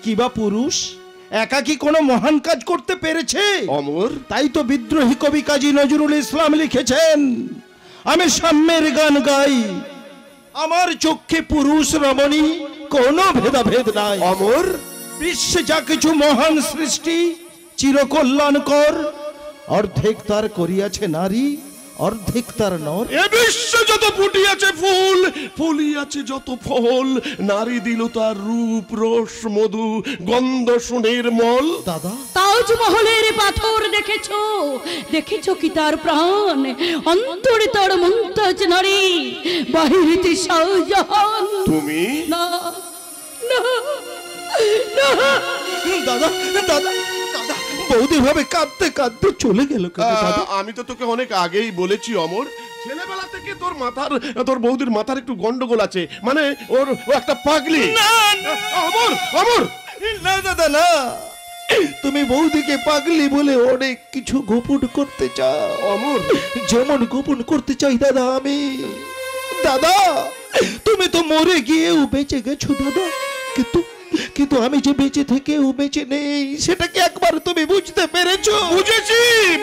কি বা পুরুষ একাকী কোনো মহান কাজ করতে পেরেছে? অমর, তাই তো বিদ্রোহী কবি কাজী নজরুল ইসলাম লিখেছেন, আমি সাম্যের গান গাই, আমার চোখে পুরুষ রমণী কোনো ভেদাভেদ নাই। অমর, বিশ্বে যা কিছু মহান সৃষ্টি চিরকল্যাণকর, অর্ধেক তার করিয়াছে নারী, অর্ধেক তার নর। এ বিশ্বে যত ফুটিয়াছে ফুল, ফলিয়াছে যত ফল, নারী দিল তার রূপ রস মধু গন্ধ সোনের মল। দাদা তাজমহলের পাথর দেখেছো, দেখেছো কি তার প্রাণ, অন্তরে তার মুমতাজ নারী, বাহিরেতে শাহজাহান। তুমি না না না। দাদা দাদা দাদা বৌদি ভাবে কাঁদতে কাঁদতে চলে গেল কেন দাদা? আমি তো তোকে অনেক আগেই বলেছি অমর, ছেলেবেলা থেকে তোর বৌদির মাথার একটু গন্ডগোল আছে, মানে ও একটা পাগলি। অমর অমর না দাদা না, তুমি বৌদিকে পাগলি বলে অনেক কিছু গোপন করতে চাও অমর। যেমন গোপন করতে চাই দাদা আমি। দাদা তুমি তো মরে গিয়েও বেঁচে গেছো দাদা, কিন্তু আমি যে বেঁচে থেকেও বেঁচে নেই, সেটা কি একবার তুমি বুঝতে পেরেছো?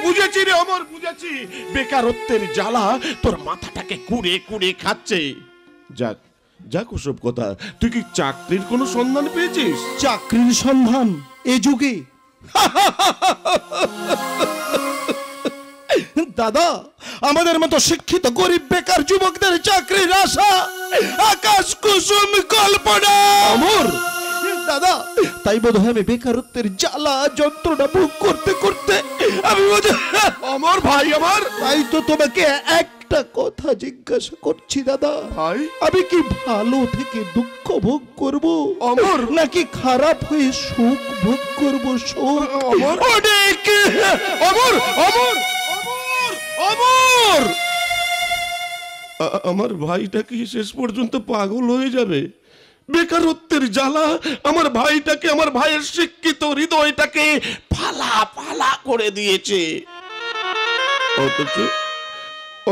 বুঝেছি রে অমর, বুঝেছি। বেকারত্বের জ্বালা তোর মাথাটাকে কুড়ে কুড়ে খাচ্ছে। যাক যাক ওসব কথা, তুই কি চাকরির কোনো সন্ধান পেয়েছিস? চাকরির সন্ধান এ যুগে? দাদা আমাদের মতো শিক্ষিত গরিব বেকার যুবকদের চাকরির আশা আকাশ কুসুম কল্পনা। অমর দাদা তাই বোধহয় আমি বেকারত্বের জ্বালা যন্ত্রণা ভোগ করতে করতে আমি অমর ভাই আমার, তাই তো তোমাকে একটা কথা জিজ্ঞাসা করছি দাদা ভাই, আমি কি ভালো থেকে দুঃখ ভোগ করব অমর, নাকি খারাপ হয়ে সুখ ভোগ করব? সুখ অমর, অনেক অমর অমর অমর। আমার ভাইটা কি শেষ পর্যন্ত পাগল হয়ে যাবে? বেকারত্বের জ্বালা আমার ভাইটাকে, আমার ভাইয়ের শিক্ষিত হৃদয়টাকে ফালা ফালা করে দিয়েছে।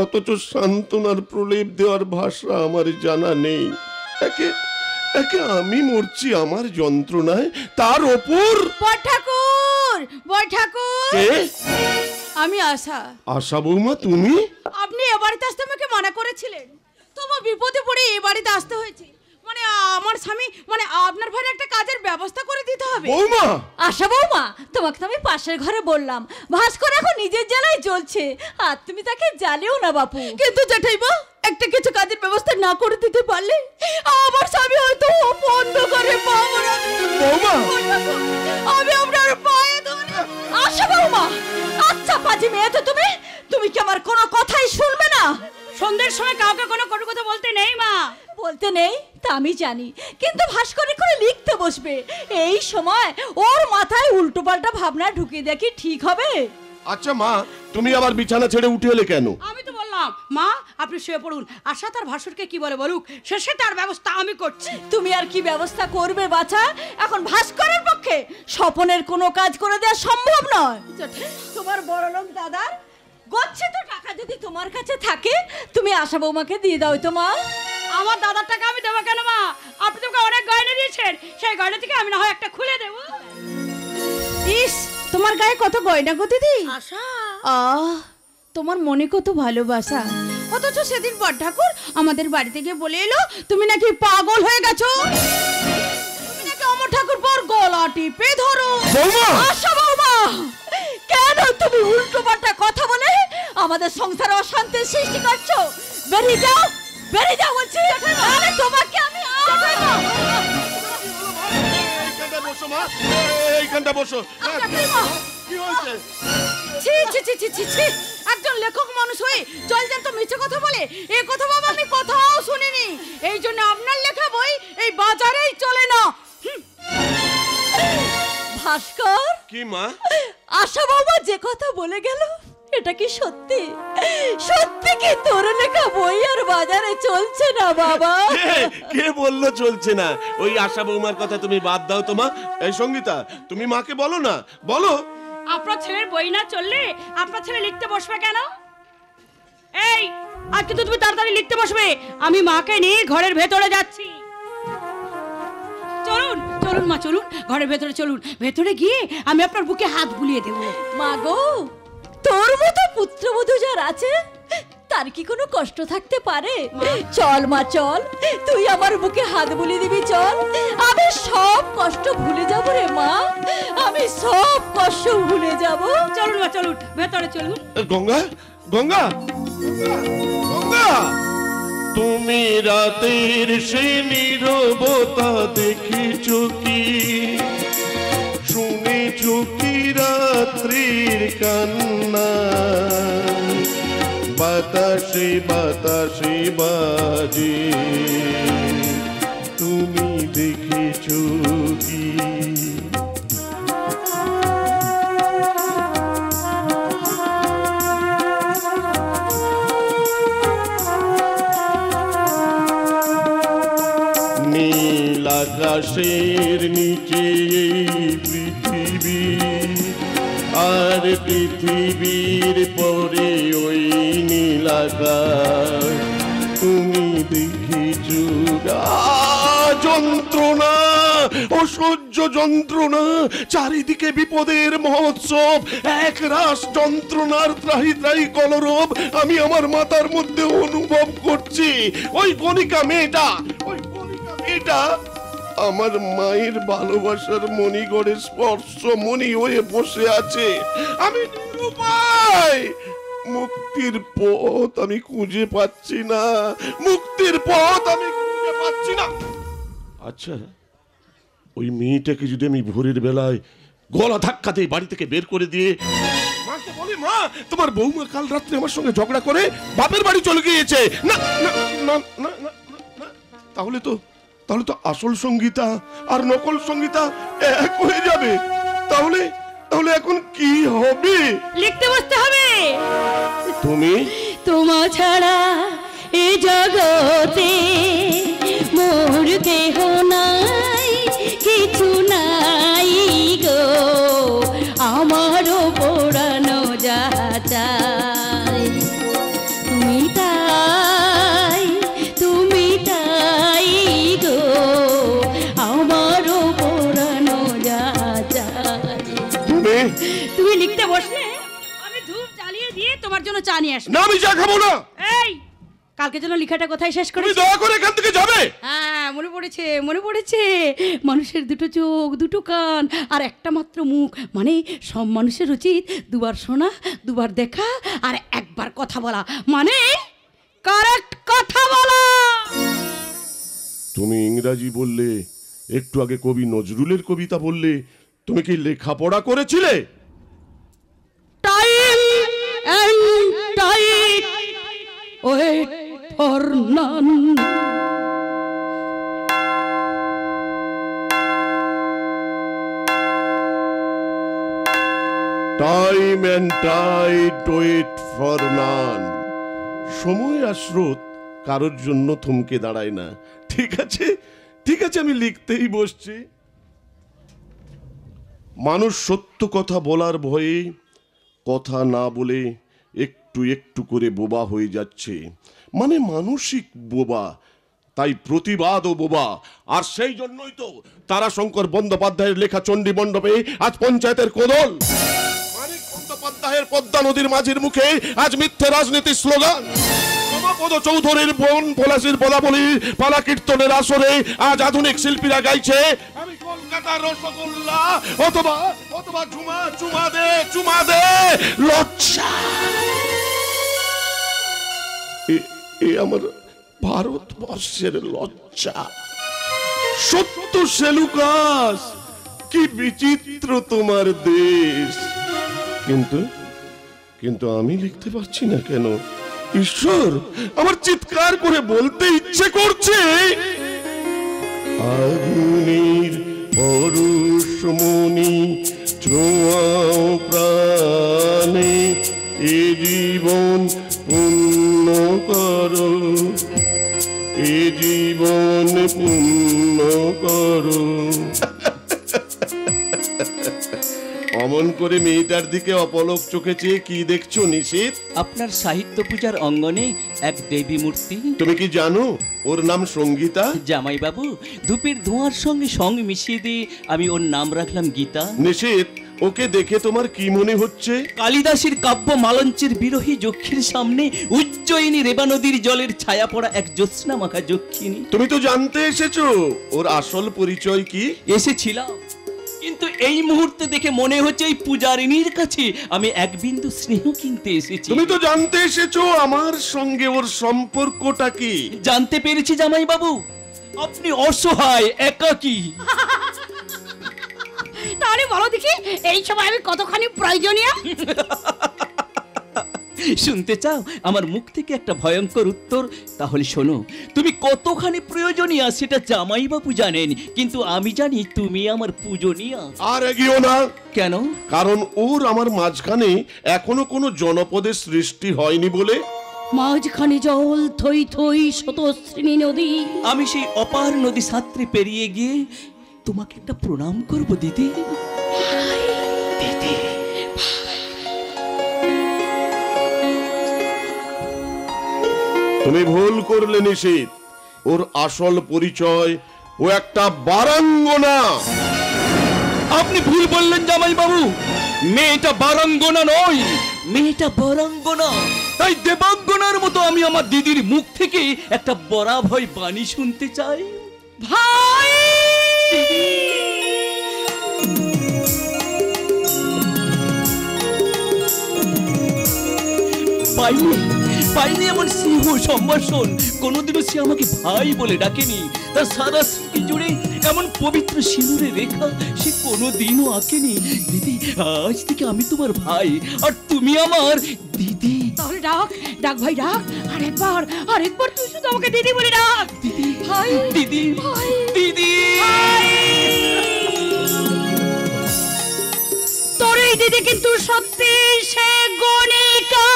অথচ সান্ত্বনার প্রলেপ দেওয়ার ভাষা আমার জানা নেই। একে আমি মরছি আমার যন্ত্রণায়, তার ওপর বড় ঠাকুর, বড় ঠাকুর, আমি আশা বৌমা তুমি? আপনি এ বাড়িতে আসতে আমাকে মানা করেছিলেন, তবু বিপদে পড়ে এই বাড়িতে আসতে হয়েছে। মানে আমার স্বামী, মানে আপনার ভাইয়ের একটা কাজের ব্যবস্থা করে দিতে হবে। বৌমা, আশা বৌমা, তোমাকে তো আমি পাশের ঘরে বললাম, ভাস্কর এখন নিজের জ্বালায় জ্বলছে, আর তুমি তাকে জ্বালিও না বাপু। কিন্তু জেঠাইমা, একটা কিছু কাজের ব্যবস্থা না করে দিতে পারলে আমার স্বামী হয়তো বন্ধ করে পাবো না। বৌমা, আমি আপনার পায়ে ধরে। আশা বৌমা, আচ্ছা পাজি মেয়ে তো তুমি কি আমার কোনো কথাই শুনবে না? সন্ধ্যের সময় কাউকে কোনো কথা বলতে নেই মা। বলতে নেই তা আমি জানি, কিন্তু ভাস্কর করে লিখতে বসবে, এই সময় ওর মাথায় উল্টো পাল্টা ভাবনা ঢুকিয়ে দেখি ঠিক হবে? আচ্ছা মা, তুমি আবার বিছানা ছেড়ে উঠে এলে কেন? আমি তো বললাম মা আপনি শুয়ে পড়ুন, আশা তার ভাসুরকে কি বলে বলুক, শেষে তার ব্যবস্থা আমি করছি। তুমি আর কি ব্যবস্থা করবে বাছা? এখন ভাস্করের পক্ষে স্বপনের কোনো কাজ করে দেওয়া সম্ভব নয়। তোমার বড়লোক দাদার গচ্ছিত টাকা যদি তোমার কাছে থাকে, তুমি আশা বৌমাকে দিয়ে দাও তো মা। আমার দাদার টাকা আমি দেবো কেন মা? আপনি তোকে অনেক গয়না দিয়েছেন, সেই গয়না থেকে আমি না হয় একটা খুলে দেবো। ইস, তোমার গায়ে কত গয়না গো দিদি। আশা, তোমার মনে কত ভালোবাসা, অথচ সেদিন বড় ঠাকুর আমাদের বাড়ি থেকে বলে এলো তুমি নাকি পাগল হয়ে গেছো, তুমি নাকি অমর ঠাকুর পর গলা টিপে ধরো। আশা বৌমা, কেন তুমি উল্টো পাল্টা কথা বলে আমাদের সংসারে অশান্তির সৃষ্টি করছো? বেরিয়ে যাও, বেরিয়ে যাও বলছি। আরে তোমাকে আমি এইখানটা বসো। কি হয়েছে? ছি ছি ছি ছি ছি ছি, একজন লেখক মানুষ হয়ে জলজান তো মিছে কথা বলে, এই কথা বাবা আমি কোথাও শুনিনি। এই জন্য আপনার লেখা বই এই বাজারেই চলে না। ভাস্কর, কি মা? আশা বাবা যে কথা বলে গেল এটা কি সত্যি? সত্যি কি তোর লেখা বই আর বাজারে চলছে না বাবা? কে বললো চলছে না? ওই আশা বৌমার কথা তুমি বাদ দাও তো মা। এই সঙ্গীতা, তুমি মাকে বলো না, বলো। আপনার ছেলের বই না চললে আপনার ছেলে লিখতে বসবে কেন? এই আজকে তো তুমি তাড়াতাড়ি লিখতে বসবে, আমি মাকে নিয়ে ঘরের ভেতরে যাচ্ছি। চলুন চলুন মা, চলুন ঘরের ভেতরে চলুন, ভেতরে গিয়ে আমি আপনার বুকে হাত বুলিয়ে দেবো। মা গো, তোর মতো পুত্রবধূ যার আছে তার কি কোনো কষ্ট থাকতে পারে? চল মা চল, তুই আমার বুকে হাত বুলিয়ে দিবি, চল। আমি সব কষ্ট ভুলে যাবো রে মা, আমি সব কষ্ট ভুলে যাব। চলুন মা চলুন, ভেতরে চলুন। গঙ্গা, গঙ্গা, গঙ্গা, তুমি রাতের সে নীরবতা দেখেছো কি, শুনেছো কি রাত্রির কান্না, বাতাসে বাতাসে বাজে, তুমি দেখেছো কি? নীল আকাশের নিচে এই পৃথিবী, আর পৃথিবীর পরে ওই নীল আকাশ, তুমি দেখেছো যন্ত্রণা, অসহ্য যন্ত্রণা, চারিদিকে বিপদের মহোৎসব, এক রাস যন্ত্রণার ত্রাহি ত্রাহি কলরব আমি আমার মাথার মধ্যে অনুভব করছি। ওই গণিকা মেয়েটা, ওই গণিকা মেয়েটা আমার মায়ের ভালোবাসার মণিগড়ে স্পর্শ মণি হয়ে বসে আছে। আমি নিরুপায়, মুক্তির পথ আমি খুঁজে পাচ্ছি না, মুক্তির পথ আমি খুঁজে পাচ্ছি না। আচ্ছা, ওই মেয়েটাকে যদি আমি ভোরের বেলায় গলা ধাক্কা দিয়ে বাড়ি থেকে বের করে দিয়ে মাকে বলি, মা তোমার বৌমা কাল রাত্রে আমার সঙ্গে ঝগড়া করে বাপের বাড়ি চলে গিয়েছে, না না না না না, তাহলে তো আসল সঙ্গীতা আর নকল সঙ্গীতা এক হয়ে যাবে। তাহলে তাহলে এখন কি হবে? লিখতে বসতে হবে। তুমি তোমা ছাড়া এই জগতে মোর কেহ নাই, কিছু নাই গো, আমারও পোড়ানো যাহা চাই, তুমি তাই, তুমি তাই গো, আমারও পোড়ানো যাহা চাই। তুমি লিখতে বসলে আমি ধূপ জ্বালিয়ে দিয়ে তোমার জন্য চা নিয়ে আসবো। না, আমি চা খাবো না। এই কালকে যেন লেখাটা কোথায় শেষ করে, তুমি দয়া করে এখান থেকে যাবে। হ্যাঁ, মনে পড়েছে, মনে পড়েছে। মানুষের দুটো চোখ, দুটো কান আর একটা মাত্র মুখ, মানে সব মানুষের উচিত দুবার শোনা, দুবার দেখা আর একবার কথা বলা, মানে কারেক্ট কথা বলা। তুমি ইংরাজি বললে, একটু আগে কবি নজরুলের কবিতা বললে, তুমি কি লেখাপড়া করেছিলে? Time and tide wait for none. Time and tide wait for none. সময় আর স্রোত কারোর জন্য থমকে দাঁড়ায় না। ঠিক আছে, ঠিক আছে, আমি লিখতেই বসছি। মানুষ সত্য কথা বলার ভয়ে কথা না বলে একটু একটু করে বোবা হয়ে যাচ্ছে, মানে মানসিক বোবা, তাই প্রতিবাদও বোবা। আর সেই জন্যই তো তারাশঙ্কর বন্দ্যোপাধ্যায়ের লেখা চণ্ডী মণ্ডপে আজ পঞ্চায়েতের কোদল, মানিক বন্দ্যোপাধ্যায়ের পদ্মা নদীর মাঝির মুখে আজ মিথ্যে রাজনীতির স্লোগান, রমাপদ চৌধুরীর বোন পলাশির পদাবলী পালা কীর্তনের আসরে আজ আধুনিক শিল্পীরা গাইছে আমি কলকাতার রসগোল্লা, অথবা অথবা চুমা চুমা দে চুমা দে লজ্জা। এ আমার ভারতবর্ষের লজ্জা। সত্য সেলুকাস, কি বিচিত্র তোমার দেশ। কিন্তু কিন্তু আমি লিখতে পারছি না কেন? ঈশ্বর, আমার চিৎকার করে বলতে ইচ্ছে করছে। আগুনের পরশমণি ছোঁয়াও প্রাণে, এ জীবন পূর্ণ করো, এ জীবন পূর্ণ করো। অমন করে মেয়েটার দিকে অপলক চোখে চেয়ে কি দেখছো নিশীথ? আপনার সাহিত্য পূজার অঙ্গনে এক দেবী মূর্তি। তুমি কি জানো ওর নাম সঙ্গীতা? জামাই বাবু, ধূপের ধোঁয়ার সঙ্গে সং মিশিয়ে দিয়ে আমি ওর নাম রাখলাম গীতা। নিশীথ, ওকে দেখে তোমার কি মনে হচ্ছে? কালিদাসের কাব্য মালঞ্চের বিরোহী যক্ষীর সামনে উজ্জয়িনী রেবা নদীর জলের ছায়া পড়া এক জ্যোৎস্না মাখা যক্ষিণী। তুমি তো জানতে এসেছো ওর আসল পরিচয় কি? এসেছিলাম, কিন্তু এই মুহূর্তে দেখে মনে হচ্ছে এই পূজারিনীর কাছে আমি এক বিন্দু স্নেহ কিনতে এসেছি। তুমি তো জানতে এসেছো আমার সঙ্গে ওর সম্পর্কটা কি। জানতে পেরেছি জামাই বাবু, আপনি অসহায়, একাকী। তাহলে বলো দেখি এই সময় আমি কতখানি প্রয়োজনীয়? শুনতে চাও আমার মুখ থেকে একটা ভয়ঙ্কর উত্তর? তাহলে শোনো, তুমি কতখানি প্রয়োজনীয় সেটা জামাই বাবু জানেন, কিন্তু আমি জানি তুমি আমার পূজনীয়। আর এগিয়েও না। কেন? কারণ ওর আমার মাঝখানে এখনো কোনো জনপদের সৃষ্টি হয়নি বলে। মাঝখানে জল থই থই স্রোতস্বিনী নদী। আমি সেই অপার নদী সাঁতরে পেরিয়ে গিয়ে তোমাকে একটা প্রণাম করব দিদি। দিদি, তুমি ভুল করলে নিশিত। ওর আসল পরিচয় ও একটা বারাঙ্গনা। আপনি ভুল বললেন জামাই বাবু, মেয়েটা বারাঙ্গনা নয়, মেয়েটা বরাঙ্গনা। তাই দেবাঙ্গনার মতো আমি আমার দিদির মুখ থেকে একটা বরাভয় বাণী শুনতে চাই। ভাই পাইনি পাইনি এমন সিংহ সম্ভাষণ। কোনোদিনও সে আমাকে ভাই বলে ডাকেনি। তার সারা স্মৃতি জুড়ে এমন পবিত্র সিঁদুরে রেখা সে কোনোদিনও আঁকেনি। দিদি, আজ থেকে আমি তোমার ভাই আর তুমি আমার দিদি। তাহলে ডাক ডাক ভাই ডাক, আরেকবার তুই শুধু আমাকে দিদি বলে ডাক। দিদি, ভাই, দিদি, ভাই, দিদি। তোর এই দিদি কিন্তু সত্যি সে গণিকা,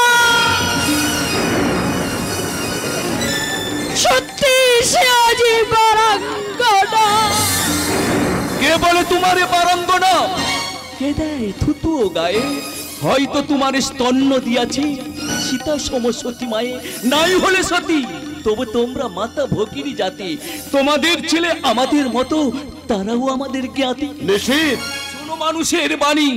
সত্যি সে আজি বারাঙ্গনা। কে বলে তোমারে বারাঙ্গনা? কে দেয় থুতু গায়ে? হয়তো তোমার স্তন্য দিয়াছে সীতা সম সতী মায়ে, নাই হলে সতী। তবু তোমরা মাতা ভগিনী জাতি, তোমাদের ছেলে আমাদের মতো, তারাও আমাদের জ্ঞাতি। নিশিত, শোনো মানুষের বাণী,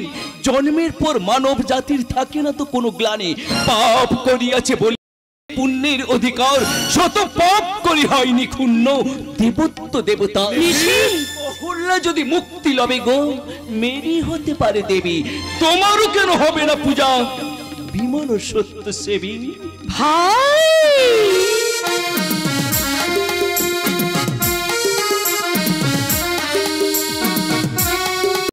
জন্মের পর মানব জাতির থাকে না তো কোনো গ্লানি। পাপ করিয়াছে বলি পুণ্যের অধিকার, শত পাপ করি হয়নি ক্ষুণ্ণ দেবত্ব দেবতা। অহল্যা যদি মুক্তি লবে গো, মেরি হতে পারে দেবী, তোমারও কেন হবে না পূজা বিমল সত্য সেবী। ভাই